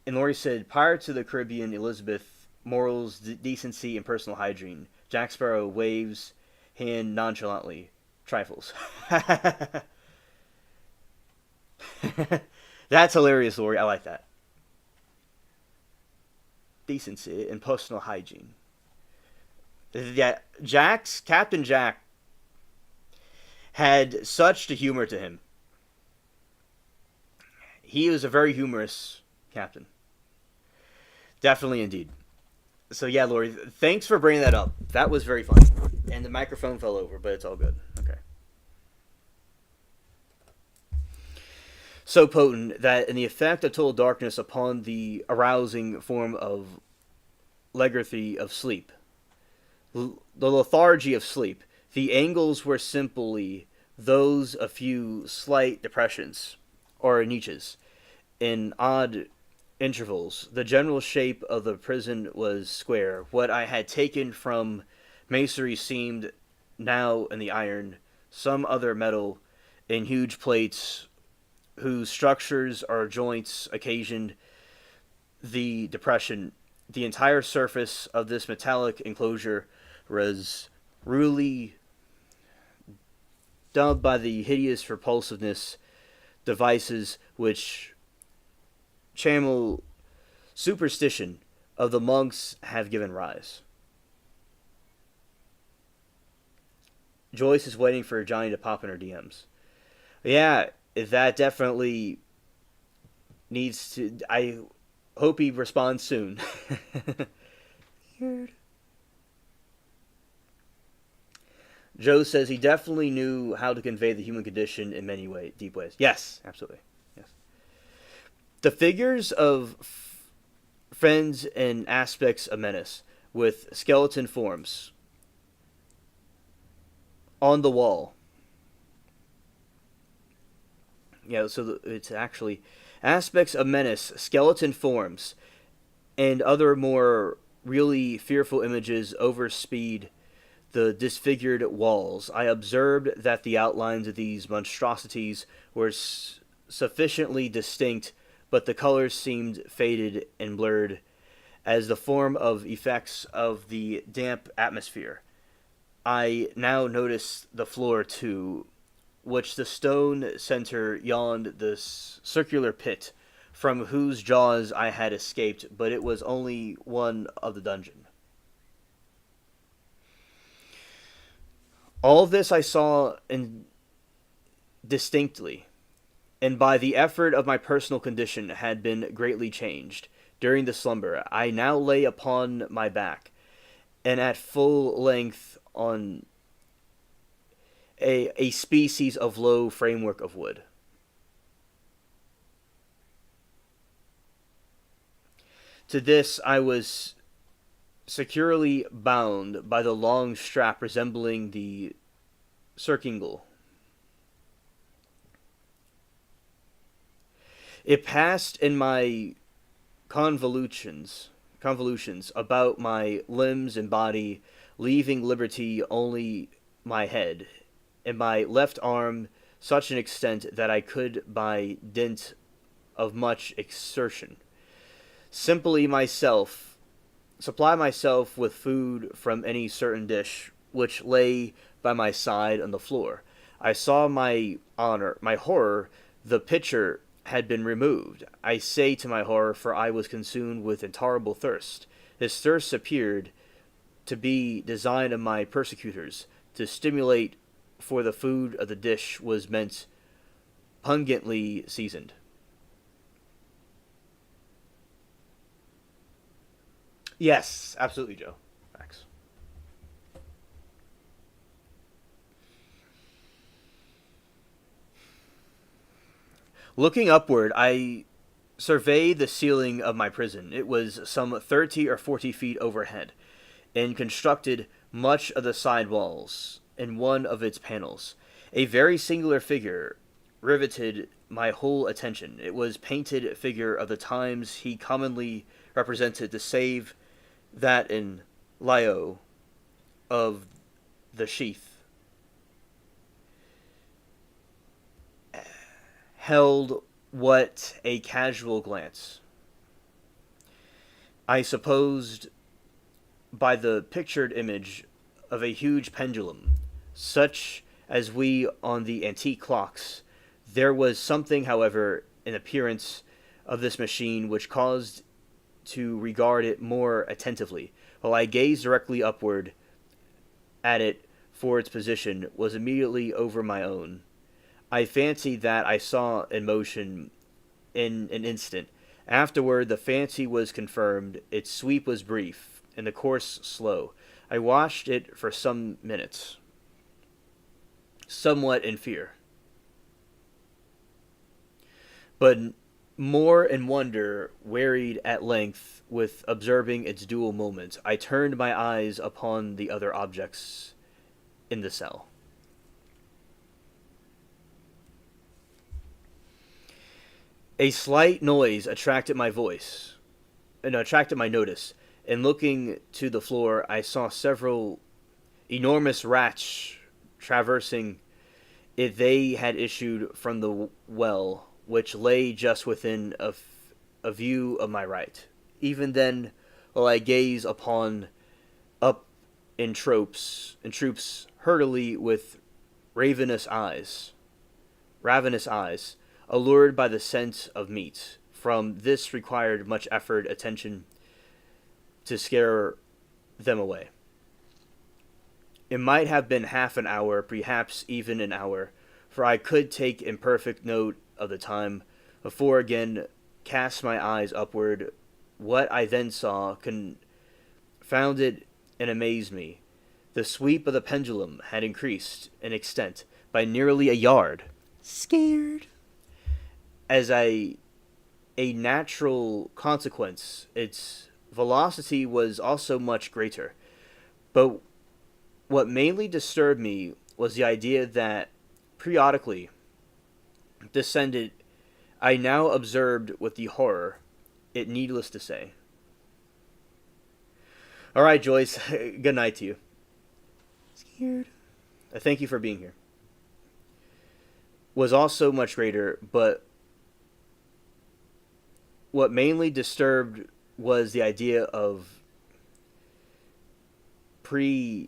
A: And Laurie said, Pirates of the Caribbean, Elizabeth, morals, decency, and personal hygiene. Jack Sparrow waves hand nonchalantly. Trifles. That's hilarious, Laurie. I like that. Decency and personal hygiene. Yeah, Captain Jack had such the humor to him. He was a very humorous captain. Definitely indeed. So yeah, Lori, thanks for bringing that up. That was very funny. And the microphone fell over, but it's all good. Okay. So potent that in the effect of total darkness upon the arousing form of lethargy of sleep, the lethargy of sleep, the angles were simply those of few slight depressions or niches in odd intervals. The general shape of the prison was square. What I had taken from masonry seemed now in the iron, some other metal, in huge plates whose structures or joints occasioned the depression. The entire surface of this metallic enclosure was rudely dubbed by the hideous repulsiveness devices which channel superstition of the monks have given rise. Joyce is waiting for Johnny to pop in her DMs. Yeah, that definitely needs to. I hope he responds soon. Weird. Joe says he definitely knew how to convey the human condition in many deep ways. Yes, absolutely. Yes. The figures of friends and aspects of menace with skeleton forms on the wall. Yeah, so it's actually aspects of menace, skeleton forms, and other more really fearful images overspeed the disfigured walls. I observed that the outlines of these monstrosities were sufficiently distinct, but the colors seemed faded and blurred as the form of effects of the damp atmosphere. I now noticed the floor, too, which the stone center yawned the circular pit from whose jaws I had escaped, but it was only one of the dungeon. All this I saw distinctly, and by the effort of my personal condition had been greatly changed. During the slumber, I now lay upon my back, and at full length on a species of low framework of wood. To this I was securely bound by the long strap resembling the circingle. It passed in my convolutions about my limbs and body, leaving liberty only my head, and my left arm such an extent that I could, by dint of much exertion, supply myself with food from any certain dish which lay by my side on the floor. I saw my horror, the pitcher had been removed. I say to my horror, for I was consumed with intolerable thirst. This thirst appeared to be designed of my persecutors, to stimulate, for the food of the dish was meant pungently seasoned. Yes, absolutely, Joe. Facts. Looking upward, I surveyed the ceiling of my prison. It was some 30 or 40 feet overhead, and constructed much of the side walls in one of its panels. A very singular figure riveted my whole attention. It was painted figure of the times he commonly represented, to save that in Lio of the sheath held what a casual glance. I supposed by the pictured image of a huge pendulum, such as we on the antique clocks. There was something, however, in appearance of this machine which caused to regard it more attentively, while I gazed directly upward at it, for its position was immediately over my own. I fancied that I saw in motion in an instant. Afterward, the fancy was confirmed. Its sweep was brief, and the course slow. I watched it for some minutes, somewhat in fear, but more in wonder, wearied at length with observing its dual movements. I turned my eyes upon the other objects in the cell. A slight noise attracted my voice, and attracted my notice. And looking to the floor, I saw several enormous rats traversing it. They had issued from the well, which lay just within a view of my right. Even then, while I gaze upon up in troops hurriedly with ravenous eyes, ravenous eyes, allured by the scent of meat. From this required much effort, attention to scare them away. It might have been half an hour, perhaps even an hour, for I could take imperfect note of the time, before again cast my eyes upward. What I then saw confounded and amazed me. The sweep of the pendulum had increased in extent by nearly a yard. Scared. As a natural consequence, its velocity was also much greater. But what mainly disturbed me was the idea that periodically descended. I now observed with the horror, it needless to say. All right, Joyce. Good night to you. Scared. Thank you for being here. Was also much greater, but what mainly disturbed was the idea of predictability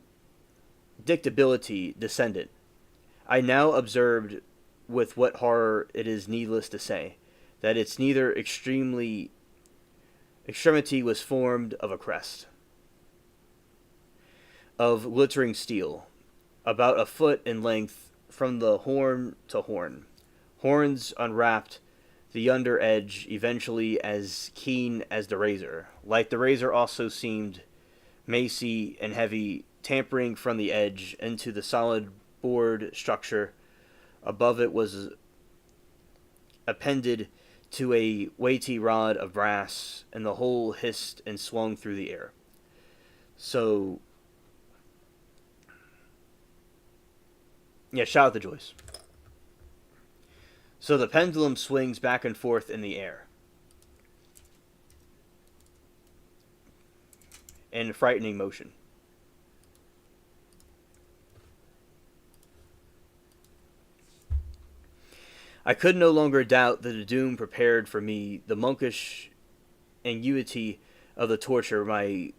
A: descendant. I now observed with what horror it is needless to say that its neither extremity was formed of a crest of glittering steel, about a foot in length from the horn to horn. Horns unwrapped, the under edge eventually as keen as the razor. Like the razor also seemed macy and heavy, tapering from the edge into the solid board structure. Above it was appended to a weighty rod of brass, and the whole hissed and swung through the air. So, yeah, shout out to Joyce. So the pendulum swings back and forth in the air, in frightening motion. I could no longer doubt that the doom prepared for me, the monkish anguity of the torture. My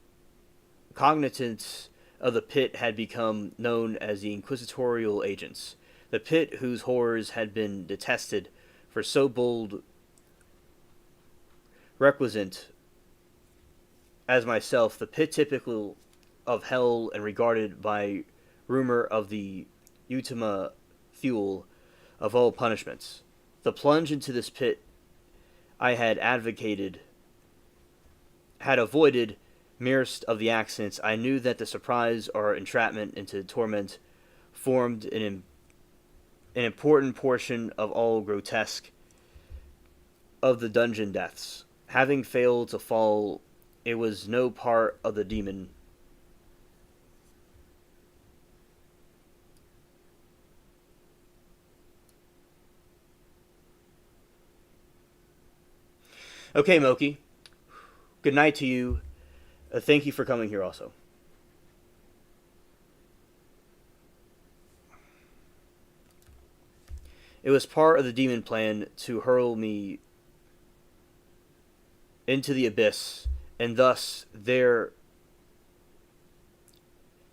A: cognizance of the pit had become known as the inquisitorial agents. The pit whose horrors had been detested for so bold requisite as myself, the pit typical of hell and regarded by rumor of the ultima thule of all punishments. The plunge into this pit I had avoided merest of the accidents. I knew that the surprise or entrapment into torment formed an important portion of all grotesque of the dungeon deaths. Having failed to fall, it was no part of the demon. Okay, Moki. Good night to you. Thank you for coming here also. It was part of the demon plan to hurl me into the abyss, and thus there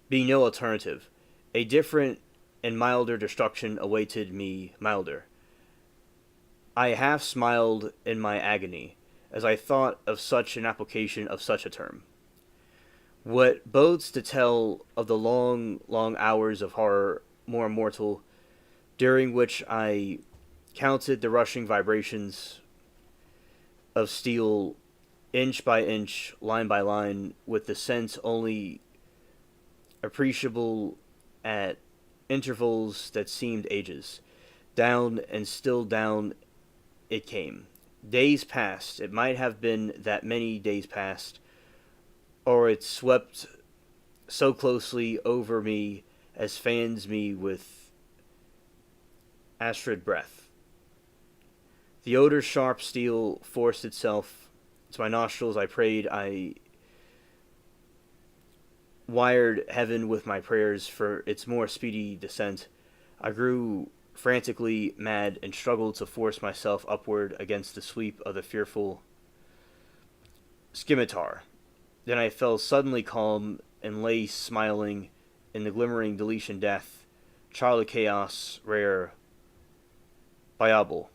A: being no alternative. A different and milder destruction awaited me, milder. I half smiled in my agony as I thought of such an application of such a term. What bodes to tell of the long, long hours of horror more mortal, during which I counted the rushing vibrations of steel inch by inch, line by line, with the sense only appreciable at intervals that seemed ages. Down and still down it came. Days passed. It might have been that many days passed, or it swept so closely over me as fans me with astrid breath. The odor sharp steel forced itself to my nostrils. I prayed. I wired heaven with my prayers for its more speedy descent. I grew frantically mad and struggled to force myself upward against the sweep of the fearful scimitar. Then I fell suddenly calm and lay smiling in the glimmering deletion death, child of chaos, rare, viable.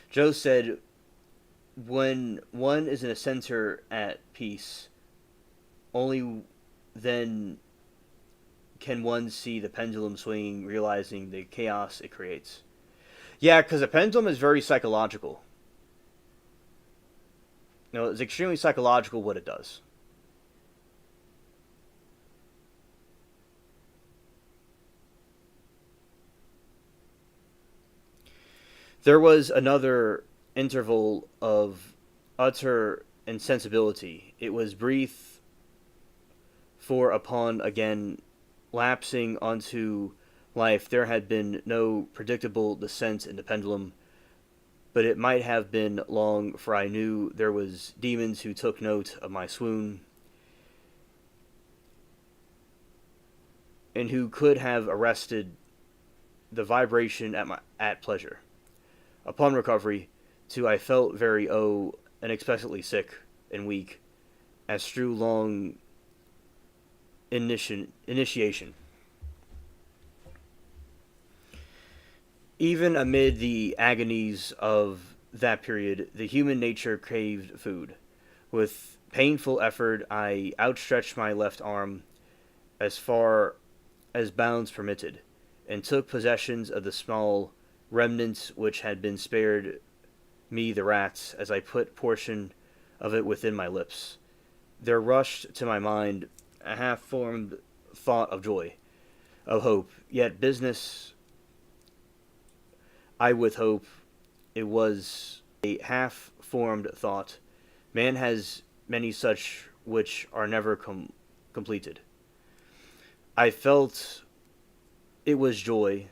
A: Joe said, when one is in a center at peace, only then can one see the pendulum swinging, realizing the chaos it creates. Yeah, because a pendulum is very psychological. It's extremely psychological what it does. There was another interval of utter insensibility. It was brief, for upon again lapsing onto life, there had been no predictable descent in the pendulum, but it might have been long, for I knew there was demons who took note of my swoon, and who could have arrested the vibration at pleasure. Upon recovery, too, I felt very unexpectedly sick and weak, as through long initiation. Even amid the agonies of that period, the human nature craved food. With painful effort, I outstretched my left arm as far as bounds permitted, and took possession of the small remnants which had been spared me the rats, as I put portion of it within my lips. There rushed to my mind a half-formed thought of joy, of hope, yet business I with hope. It was a half-formed thought. Man has many such which are never completed. I felt it was joy.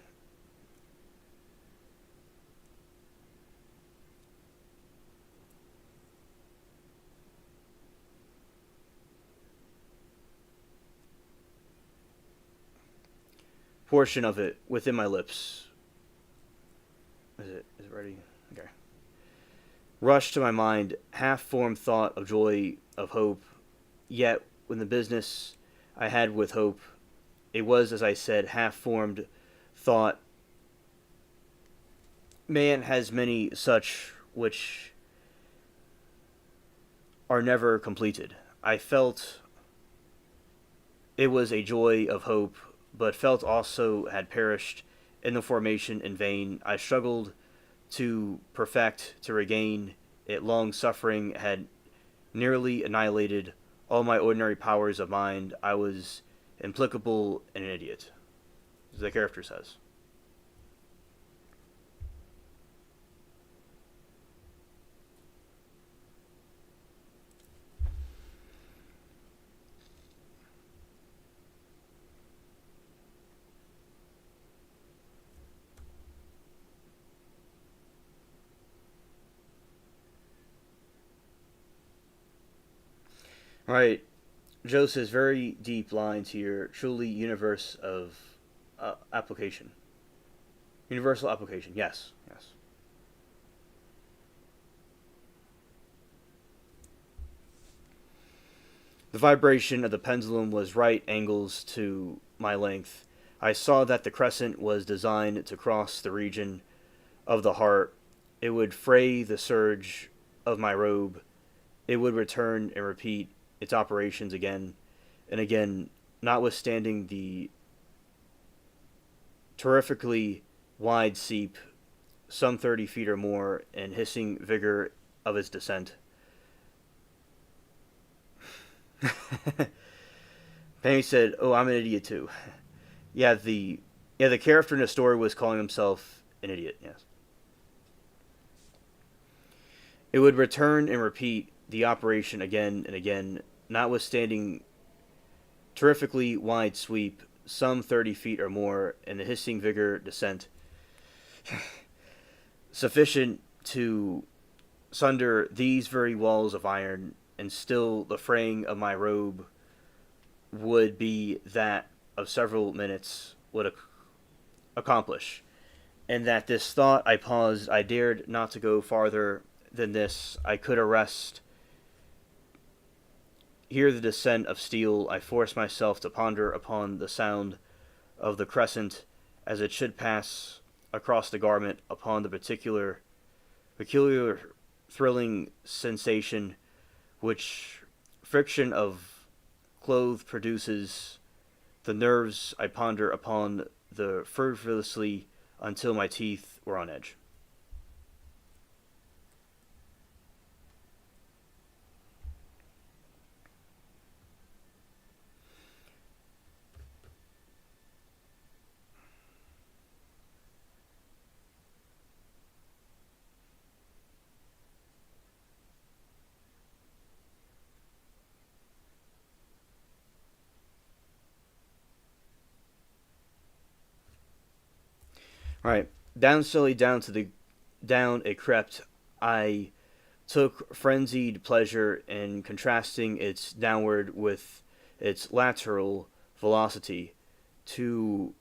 A: Portion of it within my lips. Is it ready? Okay. Rushed to my mind, half-formed thought of joy, of hope. Yet, when the business I had with hope, it was, as I said, half-formed thought. Man has many such which are never completed. I felt It was a joy of hope, but felt also had perished in the formation in vain. I struggled to perfect, to regain it. Long suffering had nearly annihilated all my ordinary powers of mind. I was implicable and an idiot, as the character says. Right. Joe says very deep lines here. Truly universe of application. Universal application. Yes. Yes. The vibration of the pendulum was right angles to my length. I saw that the crescent was designed to cross the region of the heart. It would fray the surge of my robe. It would return and repeat its operations again and again, notwithstanding the terrifically wide seep, some 30 feet or more, and hissing vigor of its descent. Penny said, "Oh, I'm an idiot too." Yeah, the character in the story was calling himself an idiot. Yes, it would return and repeat the operation again and again, notwithstanding terrifically wide sweep, some 30 feet or more, and the hissing vigor descent, sufficient to sunder these very walls of iron, and still the fraying of my robe would be that of several minutes would accomplish. And that this thought I paused, I dared not to go farther than this. I could arrest, hear the descent of steel. I forced myself to ponder upon the sound of the crescent as it should pass across the garment upon the peculiar thrilling sensation which friction of cloth produces. The nerves I ponder upon the frivolously until my teeth were on edge. All right, down slowly down it crept. I took frenzied pleasure in contrasting its downward with its lateral velocity to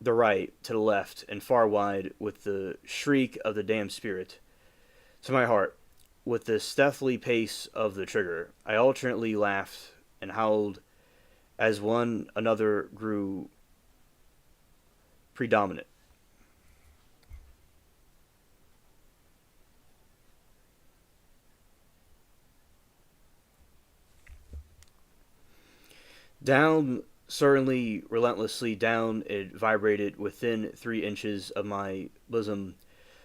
A: the right, to the left, and far wide, with the shriek of the damned spirit to my heart, with the stealthy pace of the trigger. I alternately laughed and howled as one another grew predominant. Down, certainly relentlessly down, it vibrated within 3 inches of my bosom.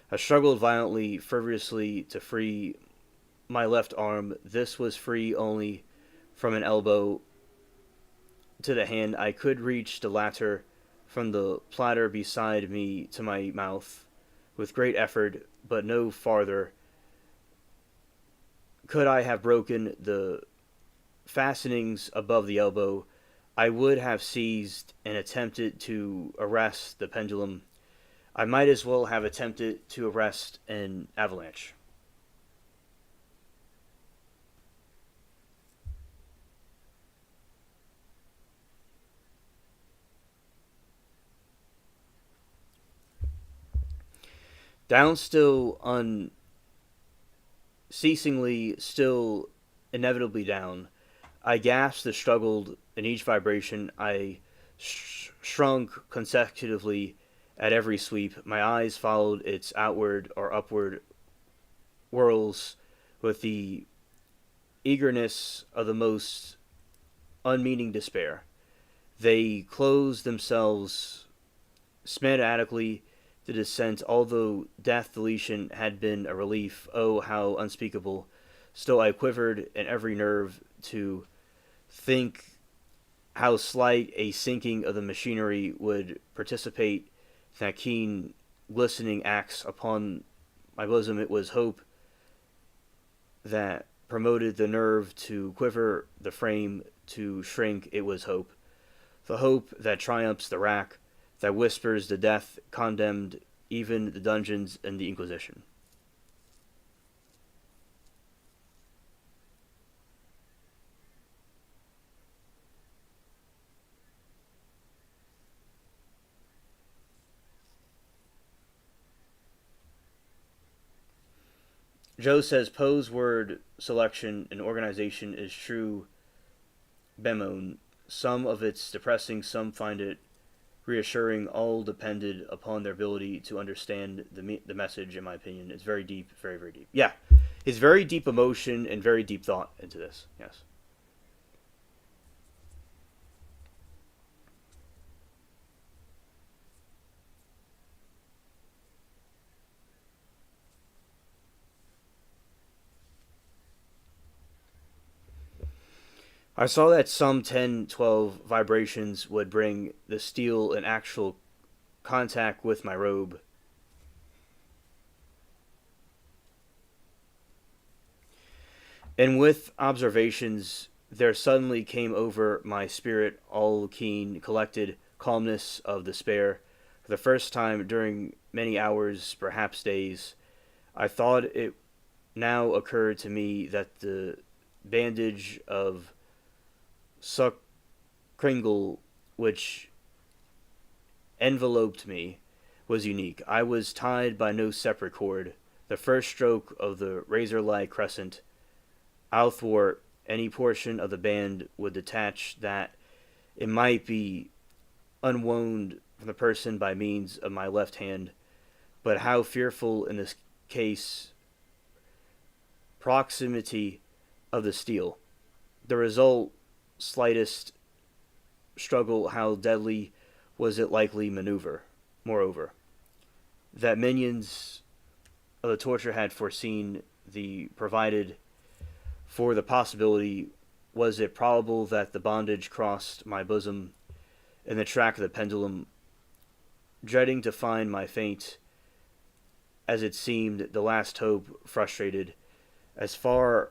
A: I struggled violently, furiously, to free my left arm. This was free only from an elbow to the hand. I could reach the latter from the platter beside me to my mouth with great effort, but no farther. Could I have broken the fastenings above the elbow, I would have seized and attempted to arrest the pendulum. I might as well have attempted to arrest an avalanche. Down still, unceasingly, still inevitably down. I gasped and struggled in each vibration. I shrunk consecutively at every sweep. My eyes followed its outward or upward whirls with the eagerness of the most unmeaning despair. They close themselves spasmodically the descent, although death deletion had been a relief. Oh, how unspeakable! Still, I quivered in every nerve to think how slight a sinking of the machinery would participate that keen, glistening axe upon my bosom. It was hope that promoted the nerve to quiver, the frame to shrink. It was hope. The hope that triumphs the rack, that whispers the death condemned even the dungeons and the Inquisition. Joe says Poe's word selection and organization is true bemoan. Some of it's depressing, some find it reassuring. All depended upon their ability to understand the message. In my opinion, it's very deep, very very deep. Yeah, it's very deep emotion and very deep thought into this. Yes. I saw that some 10, 12 vibrations would bring the steel in actual contact with my robe. And with observations, there suddenly came over my spirit all keen, collected calmness of despair. For the first time during many hours, perhaps days, I thought it now occurred to me that the bandage of suck kringle which enveloped me was unique. I was tied by no separate cord. The first stroke of the razor-like crescent athwart any portion of the band would detach that it might be unwound from the person by means of my left hand. But how fearful in this case proximity of the steel. The result, slightest struggle, how deadly was it likely maneuver. Moreover, that minions of the torture had foreseen the provided for the possibility. Was it probable that the bondage crossed my bosom in the track of the pendulum, dreading to find my faint, as it seemed, the last hope frustrated, as far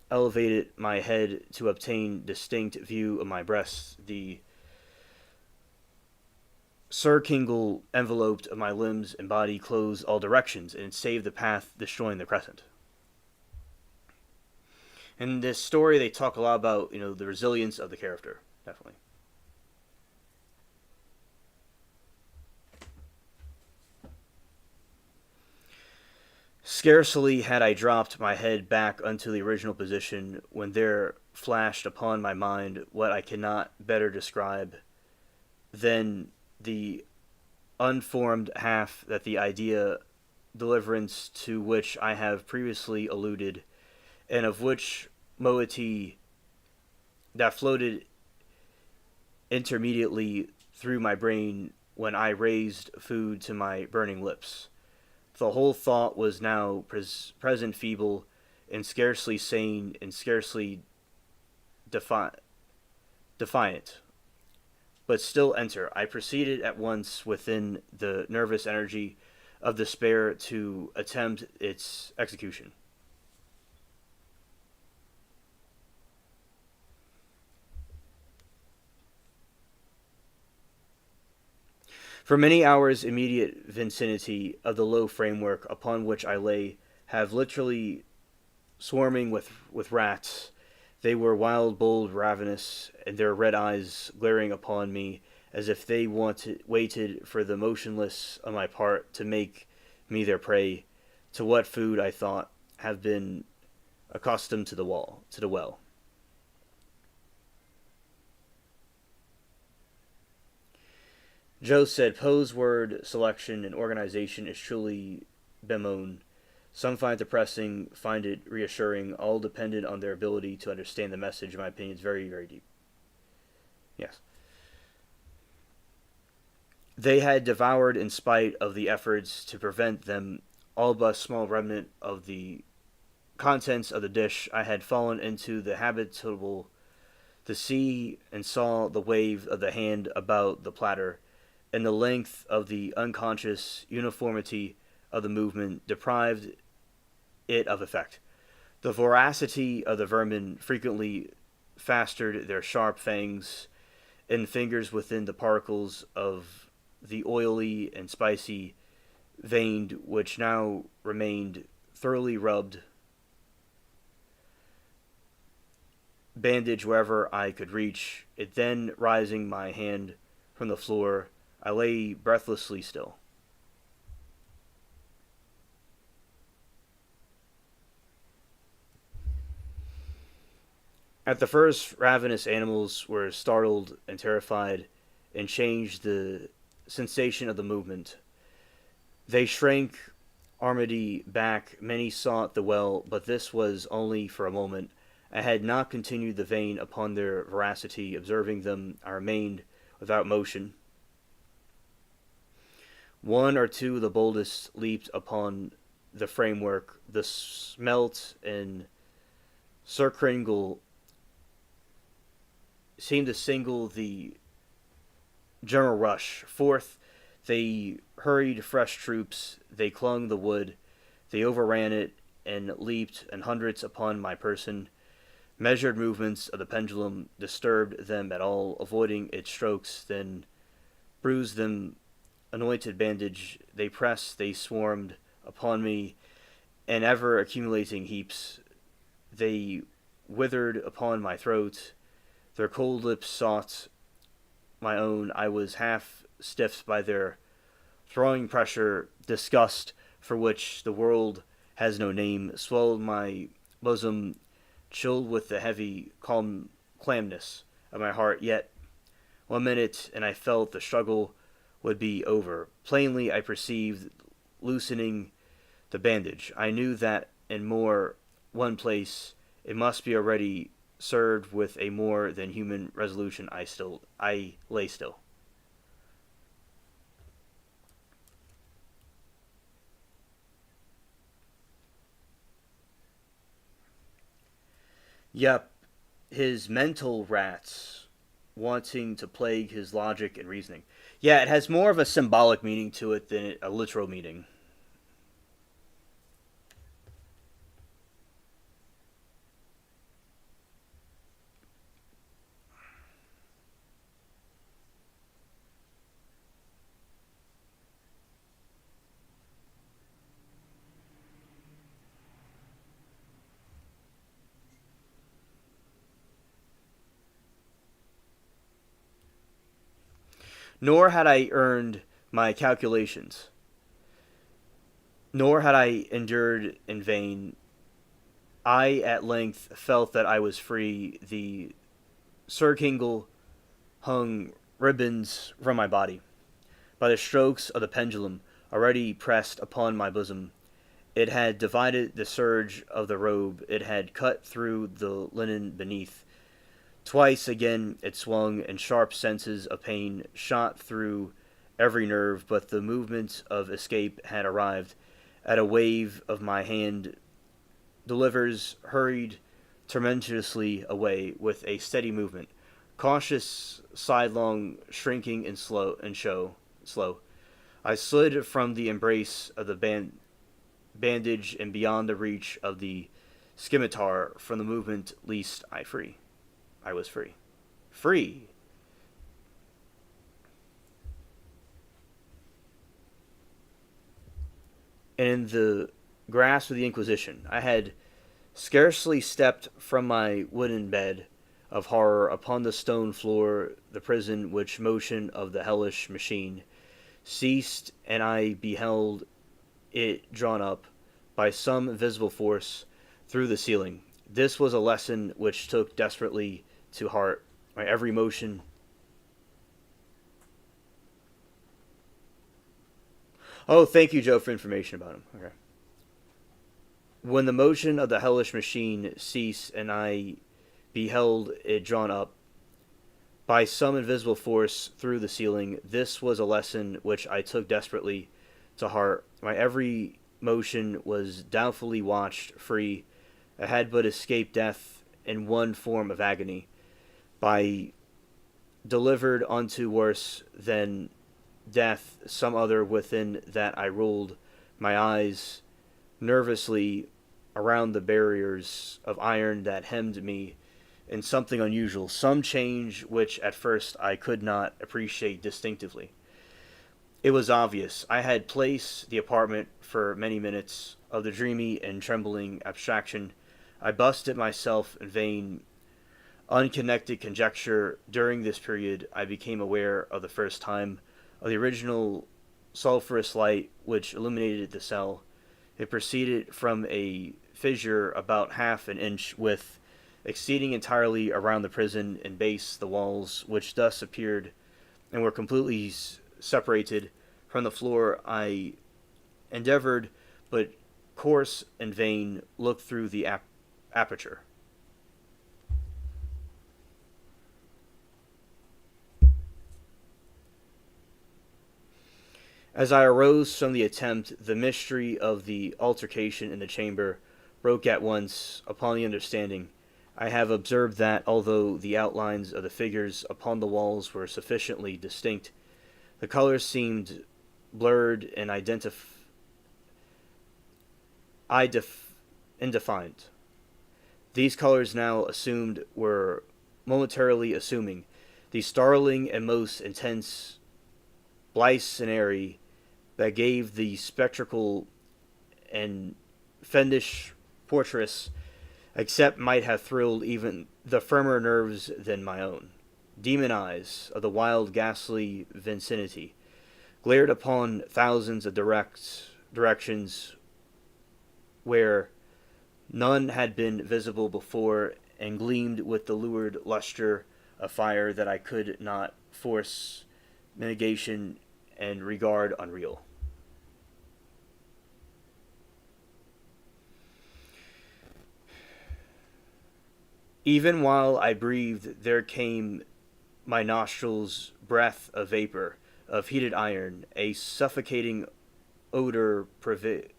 A: elevated my head to obtain distinct view of my breasts, the circingle enveloped of my limbs and body closed all directions and saved the path, destroying the crescent. In this story, they talk a lot about the resilience of the character, definitely. Scarcely had I dropped my head back unto the original position when there flashed upon my mind what I cannot better describe than the unformed half that the idea deliverance to which I have previously alluded, and of which moiety that floated intermediately through my brain when I raised food to my burning lips. The whole thought was now present feeble and scarcely sane and scarcely defiant, but still enter. I proceeded at once within the nervous energy of despair to attempt its execution. For many hours, immediate vicinity of the low framework upon which I lay have literally swarming with rats. They were wild, bold, ravenous, and their red eyes glaring upon me as if they waited for the motionless on my part to make me their prey. To what food I thought have been accustomed to the well. Joe said Poe's word selection and organization is truly bemoan. Some find it depressing, find it reassuring, all dependent on their ability to understand the message. In my opinion, it's very, very deep. Yes. They had devoured, in spite of the efforts to prevent them, all but a small remnant of the contents of the dish. I had fallen into the habitable to see and saw the wave of the hand about the platter, and the length of the unconscious uniformity of the movement deprived it of effect. The voracity of the vermin frequently fastened their sharp fangs and fingers within the particles of the oily and spicy vein which now remained thoroughly rubbed bandage wherever I could reach it. Then, rising my hand from the floor, I lay breathlessly still. At the first, ravenous animals were startled and terrified, and changed the sensation of the movement. They shrank armady back. Many sought the well, but this was only for a moment. I had not continued the vein upon their voracity. Observing them, I remained without motion. One or two of the boldest leaped upon the framework. The smelt and circringle seemed to single the general rush. Forth they hurried fresh troops. They clung the wood. They overran it and leaped in hundreds upon my person. Measured movements of the pendulum disturbed them at all, avoiding its strokes, then bruised them. Anointed bandage, they pressed, they swarmed upon me in ever accumulating heaps. They withered upon my throat. Their cold lips sought my own. I was half stiffed by their throwing pressure. Disgust, for which the world has no name, swelled my bosom, chilled with the heavy clamness of my heart. Yet 1 minute, and I felt the struggle would be over. Plainly, I perceived, loosening the bandage. I knew that in one place it must be already served. With a more than human resolution, I lay still. Yep, his mental rats wanting to plague his logic and reasoning. Yeah, it has more of a symbolic meaning to it than a literal meaning. Nor had I earned my calculations, nor had I endured in vain. I at length felt that I was free. The circingle hung ribbons from my body. By the strokes of the pendulum already pressed upon my bosom, it had divided the serge of the robe. It had cut through the linen beneath. Twice again it swung, and sharp senses of pain shot through every nerve, but the movement of escape had arrived. At a wave of my hand, delivers hurried tormentously away with a steady movement, cautious, sidelong, shrinking slow. I slid from the embrace of the bandage and beyond the reach of the scimitar. From the movement least I was free. Free. And in the grasp of the Inquisition, I had scarcely stepped from my wooden bed of horror upon the stone floor, the prison which motion of the hellish machine ceased, and I beheld it drawn up by some visible force through the ceiling. This was a lesson which took desperately to heart. My every motion. Oh, thank you, Joe, for information about him. Okay. When the motion of the hellish machine ceased, and I beheld it drawn up by some invisible force through the ceiling. This was a lesson which I took desperately to heart. My every motion was doubtfully watched, free. I had but escaped death in one form of agony, by delivered unto worse than death some other within that I rolled my eyes nervously around the barriers of iron that hemmed me in something unusual, some change which at first I could not appreciate distinctively. It was obvious. I had placed the apartment for many minutes of the dreamy and trembling abstraction. I busted myself in vain, unconnected conjecture. During this period, I became aware of the first time of the original sulphurous light which illuminated the cell. It proceeded from a fissure about half an inch width, extending entirely around the prison and base the walls, which thus appeared and were completely separated from the floor. I endeavored, but course in vain, looked through the aperture. As I arose from the attempt, the mystery of the altercation in the chamber broke at once upon the understanding. I have observed that, although the outlines of the figures upon the walls were sufficiently distinct, the colors seemed blurred and indefined. These colors now assumed were momentarily assuming the startling and most intense blasonary that gave the spectacle and fiendish portress, except might have thrilled even the firmer nerves than my own. Demon eyes of the wild, ghastly vicinity glared upon thousands of directions where none had been visible before, and gleamed with the lurid luster of fire that I could not force mitigation and regard unreal. Even while I breathed, there came my nostrils breath of vapor, of heated iron, a suffocating odor pervaded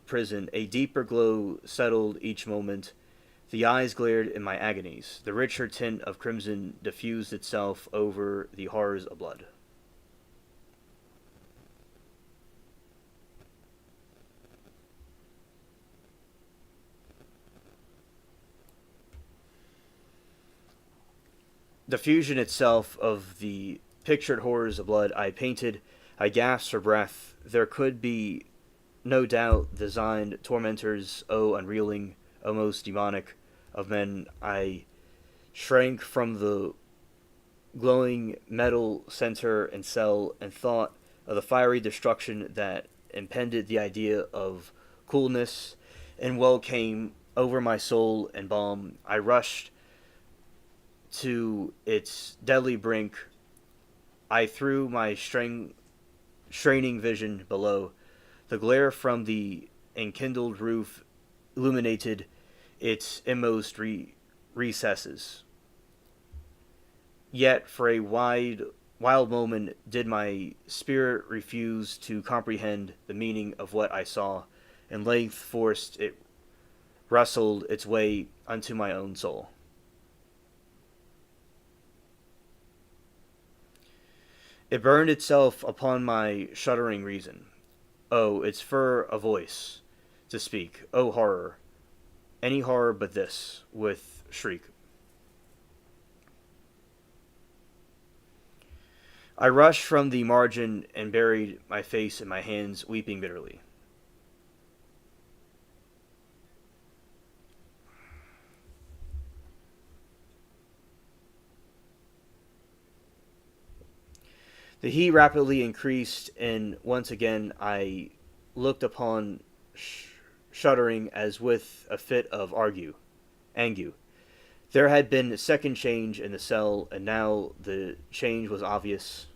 A: prison. A deeper glow settled each moment. The eyes glared in my agonies. The richer tint of crimson diffused itself over the horrors of blood. The fusion itself of the pictured horrors of blood I painted, I gasped for breath. There could be no doubt designed tormentors, oh unreeling, oh most demonic of men. I shrank from the glowing metal center and cell, and thought of the fiery destruction that impended. The idea of coolness and well came over my soul and balm. I rushed to its deadly brink. I threw my straining vision below. The glare from the enkindled roof illuminated its inmost recesses. Yet for a wild moment did my spirit refuse to comprehend the meaning of what I saw, and length forced it wrestled its way unto my own soul. It burned itself upon my shuddering reason. Oh, it's for a voice to speak. Oh, horror. Any horror but this, with shriek. I rushed from the margin and buried my face in my hands, weeping bitterly. The heat rapidly increased, and once again I looked upon, shuddering as with a fit of ague. There had been a second change in the cell, and now the change was obvious.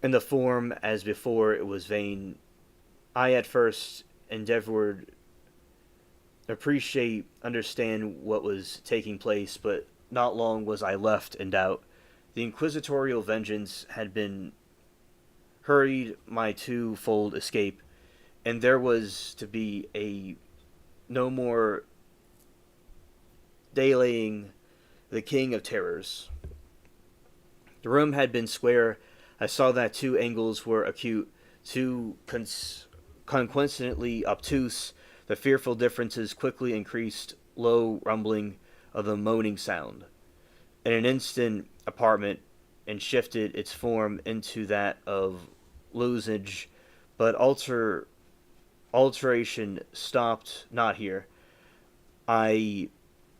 A: In the form, as before, it was vain. I at first endeavored to appreciate, understand what was taking place, but not long was I left in doubt. The inquisitorial vengeance had been hurried my twofold escape, and there was to be a no more delaying the king of terrors. The room had been square. I saw that two angles were acute, two coincidentally obtuse. The fearful differences quickly increased, low rumbling of the moaning sound. In an instant, apartment and shifted its form into that of lozenge, but alteration stopped not here. I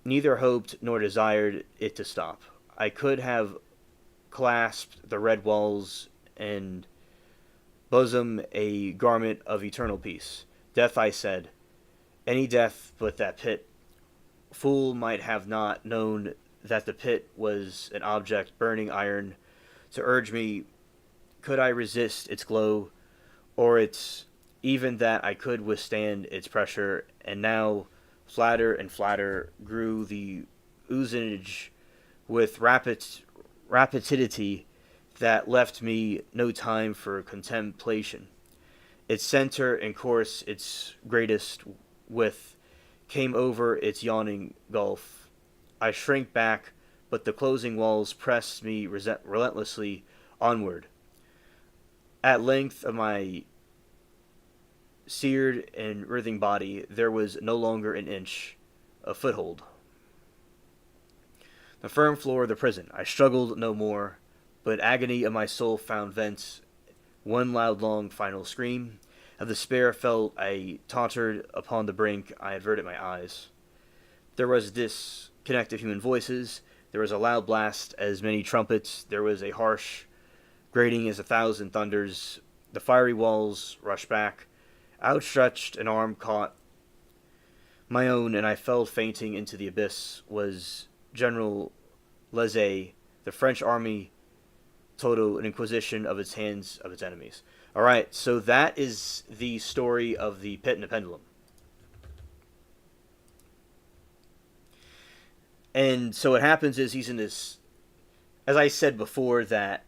A: neither hoped nor desired it to stop. I could have clasped the red walls and bosom a garment of eternal peace. Death, I said, any death but that pit. Fool might have not known that the pit was an object burning iron to urge me. Could I resist its glow, or its even that I could withstand its pressure? And now, flatter and flatter grew the oozage with rapidity that left me no time for contemplation. Its center and course, its greatest width, came over its yawning gulf. I shrank back, but the closing walls pressed me relentlessly onward. At length of my seared and writhing body, there was no longer an inch, a foothold. The firm floor of the prison. I struggled no more, but agony of my soul found vent. One loud, long, final scream. Of despair felt I tottered upon the brink. I averted my eyes. There was disconnect of human voices. There was a loud blast as many trumpets. There was a harsh grating as 1,000 thunders. The fiery walls rushed back. Outstretched an arm caught my own, and I fell fainting into the abyss. Was General Lezay, the French army, total an inquisition of its hands of its enemies. All right, so that is the story of the Pit and the Pendulum. And so what happens is he's in this, as I said before, that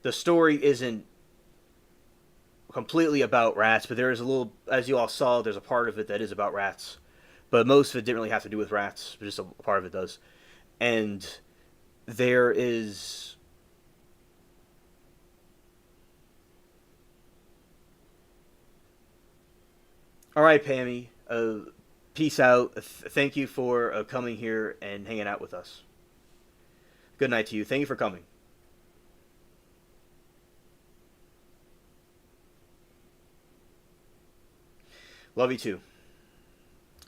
A: the story isn't completely about rats, but there is a little, as you all saw, there's a part of it that is about rats. But most of it didn't really have to do with rats, but just a part of it does. And there is all right, Pammy. Peace out. Thank you for coming here and hanging out with us. Good night to you. Thank you for coming. Love you too.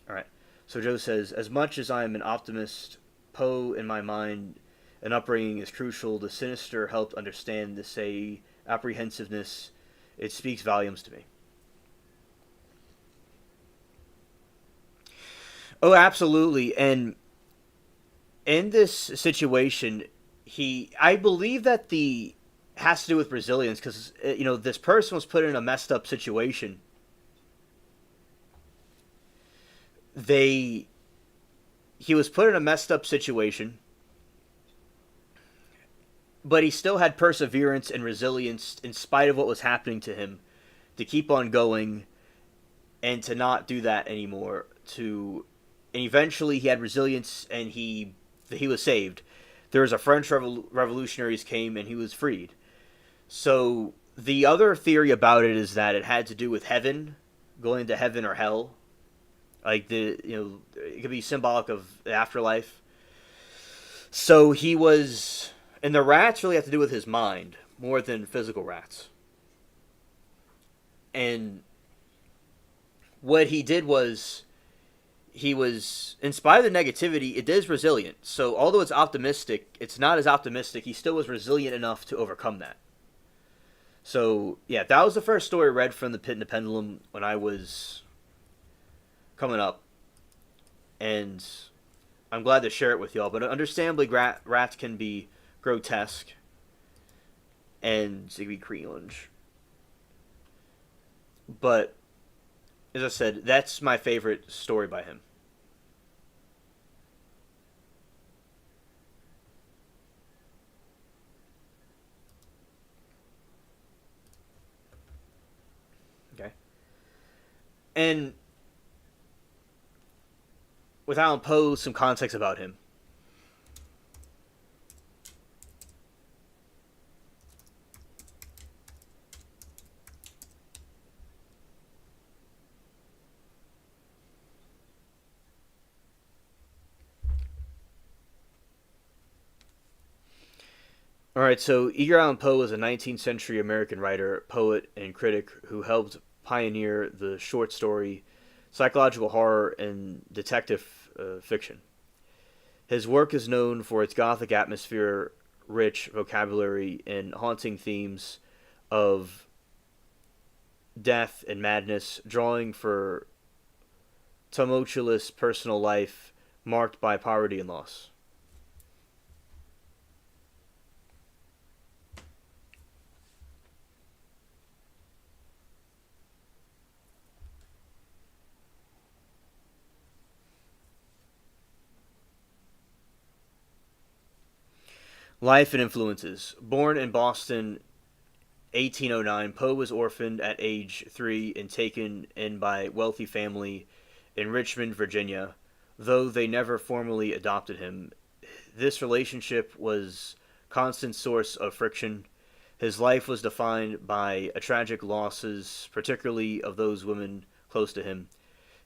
A: All right. So Joe says, as much as I am an optimist, Poe in my mind, an upbringing is crucial. The sinister helped understand the say apprehensiveness. It speaks volumes to me. Oh, absolutely. And in this situation, I believe that the has to do with resilience because this person was put in a messed up situation. They He was put in a messed up situation, but he still had perseverance and resilience in spite of what was happening to him to keep on going and to not do that anymore. And eventually he had resilience and he was saved. There was a French revolutionaries came and he was freed. So the other theory about it is that it had to do with heaven, going to heaven or hell. Like it could be symbolic of the afterlife. So he was, and the rats really have to do with his mind more than physical rats. And what he did was, he was, in spite of the negativity, it is resilient. So although it's optimistic, it's not as optimistic. He still was resilient enough to overcome that. So yeah, that was the first story I read from the Pit and the Pendulum when I was coming up, and I'm glad to share it with y'all. But understandably, rats can be grotesque and they can be cringe. But as I said, that's my favorite story by him. And with Allan Poe, some context about him. All right, so Edgar Allan Poe was a 19th century American writer, poet, and critic who helped pioneer the short story, psychological horror, and detective fiction. His work is known for its gothic atmosphere, rich vocabulary, and haunting themes of death and madness, drawing for tumultuous personal life marked by poverty and loss. Life and influences. Born in Boston 1809, Poe was orphaned at age 3 and taken in by wealthy family in Richmond, Virginia, though they never formally adopted him. This relationship was constant source of friction. His life was defined by a tragic losses, particularly of those women close to him.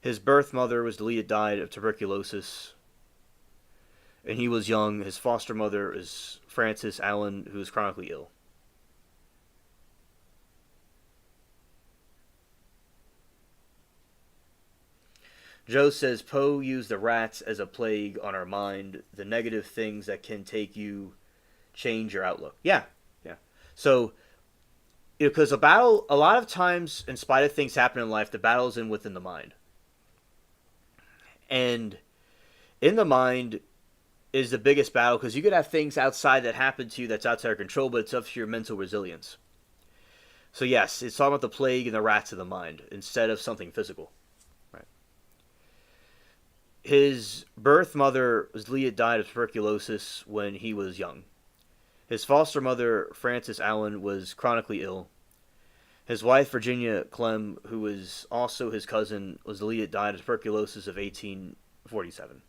A: His birth mother was deleted died of tuberculosis, and he was young. His foster mother is Frances Allen, who is chronically ill. Joe says Poe used the rats as a plague on our mind, the negative things that can take you change your outlook. Yeah, yeah. So, because a battle, a lot of times, in spite of things happening in life, the battle is in within the mind, and in the mind is the biggest battle because you could have things outside that happen to you that's outside your control, but it's up to your mental resilience. So yes, it's talking about the plague and the rats of the mind instead of something physical. Right. His birth mother was Leah died of tuberculosis when he was young. His foster mother, Frances Allen, was chronically ill. His wife, Virginia Clem, who was also his cousin, was the lead that died of tuberculosis of 1847.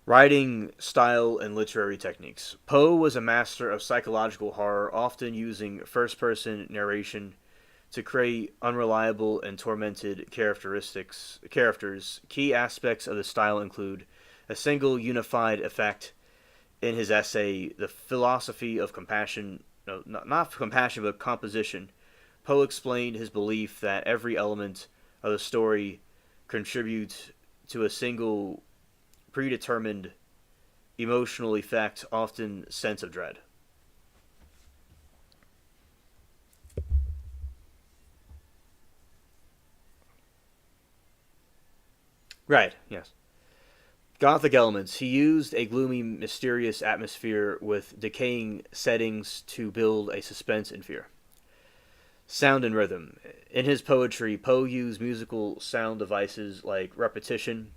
A: Writing style and literary techniques. Poe was a master of psychological horror, often using first person narration to create unreliable and tormented characters. Key aspects of the style include a single unified effect in his essay, The Philosophy of Compassion, no, not compassion, but composition. Poe explained his belief that every element of the story contributes to a single predetermined emotional effect, often sense of dread. Right, yes. Gothic elements. He used a gloomy, mysterious atmosphere with decaying settings to build a suspense and fear. Sound and rhythm. In his poetry, Poe used musical sound devices like repetition,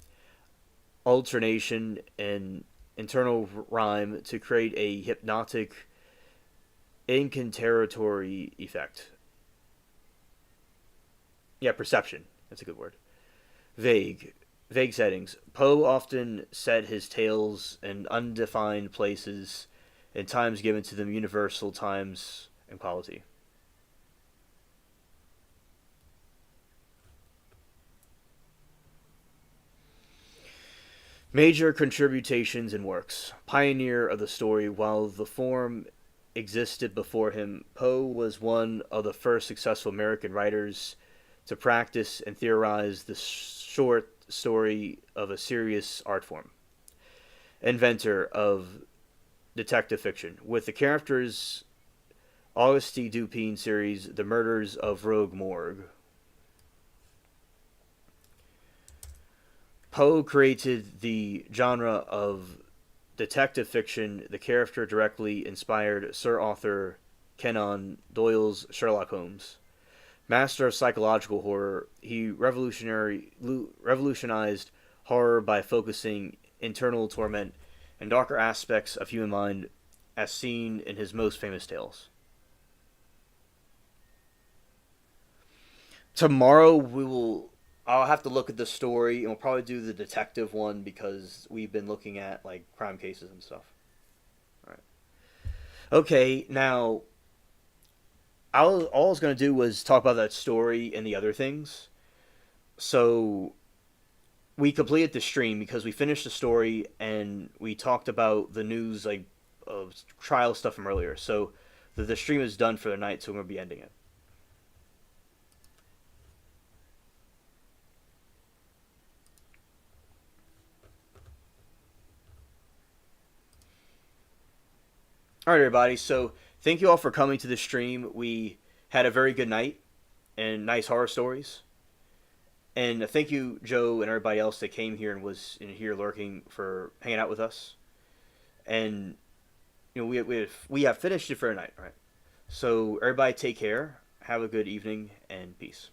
A: alternation, and internal rhyme to create a hypnotic, incantatory effect. Yeah, perception. That's a good word. Vague. Vague settings. Poe often set his tales in undefined places and times given to them universal times and quality. Major contributions and works. Pioneer of the story, while the form existed before him, Poe was one of the first successful American writers to practice and theorize the short story of a serious art form. Inventor of detective fiction. With the characters Auguste Dupin series, The Murders of Rogue Morgue. Poe created the genre of detective fiction. The character directly inspired Sir Arthur Conan Doyle's Sherlock Holmes. Master of psychological horror, he revolutionized horror by focusing internal torment and darker aspects of human mind as seen in his most famous tales. Tomorrow we will. I'll have to look at the story, and we'll probably do the detective one because we've been looking at like crime cases and stuff. All right. Okay, now all I was gonna do was talk about that story and the other things. So we completed the stream because we finished the story and we talked about the news like of trial stuff from earlier. So the stream is done for the night, so we're gonna be ending it. All right, everybody. So thank you all for coming to the stream. We had a very good night and nice horror stories. And thank you, Joe, and everybody else that came here and was in here lurking for hanging out with us. And we have finished it for tonight. All right. So everybody, take care. Have a good evening and peace.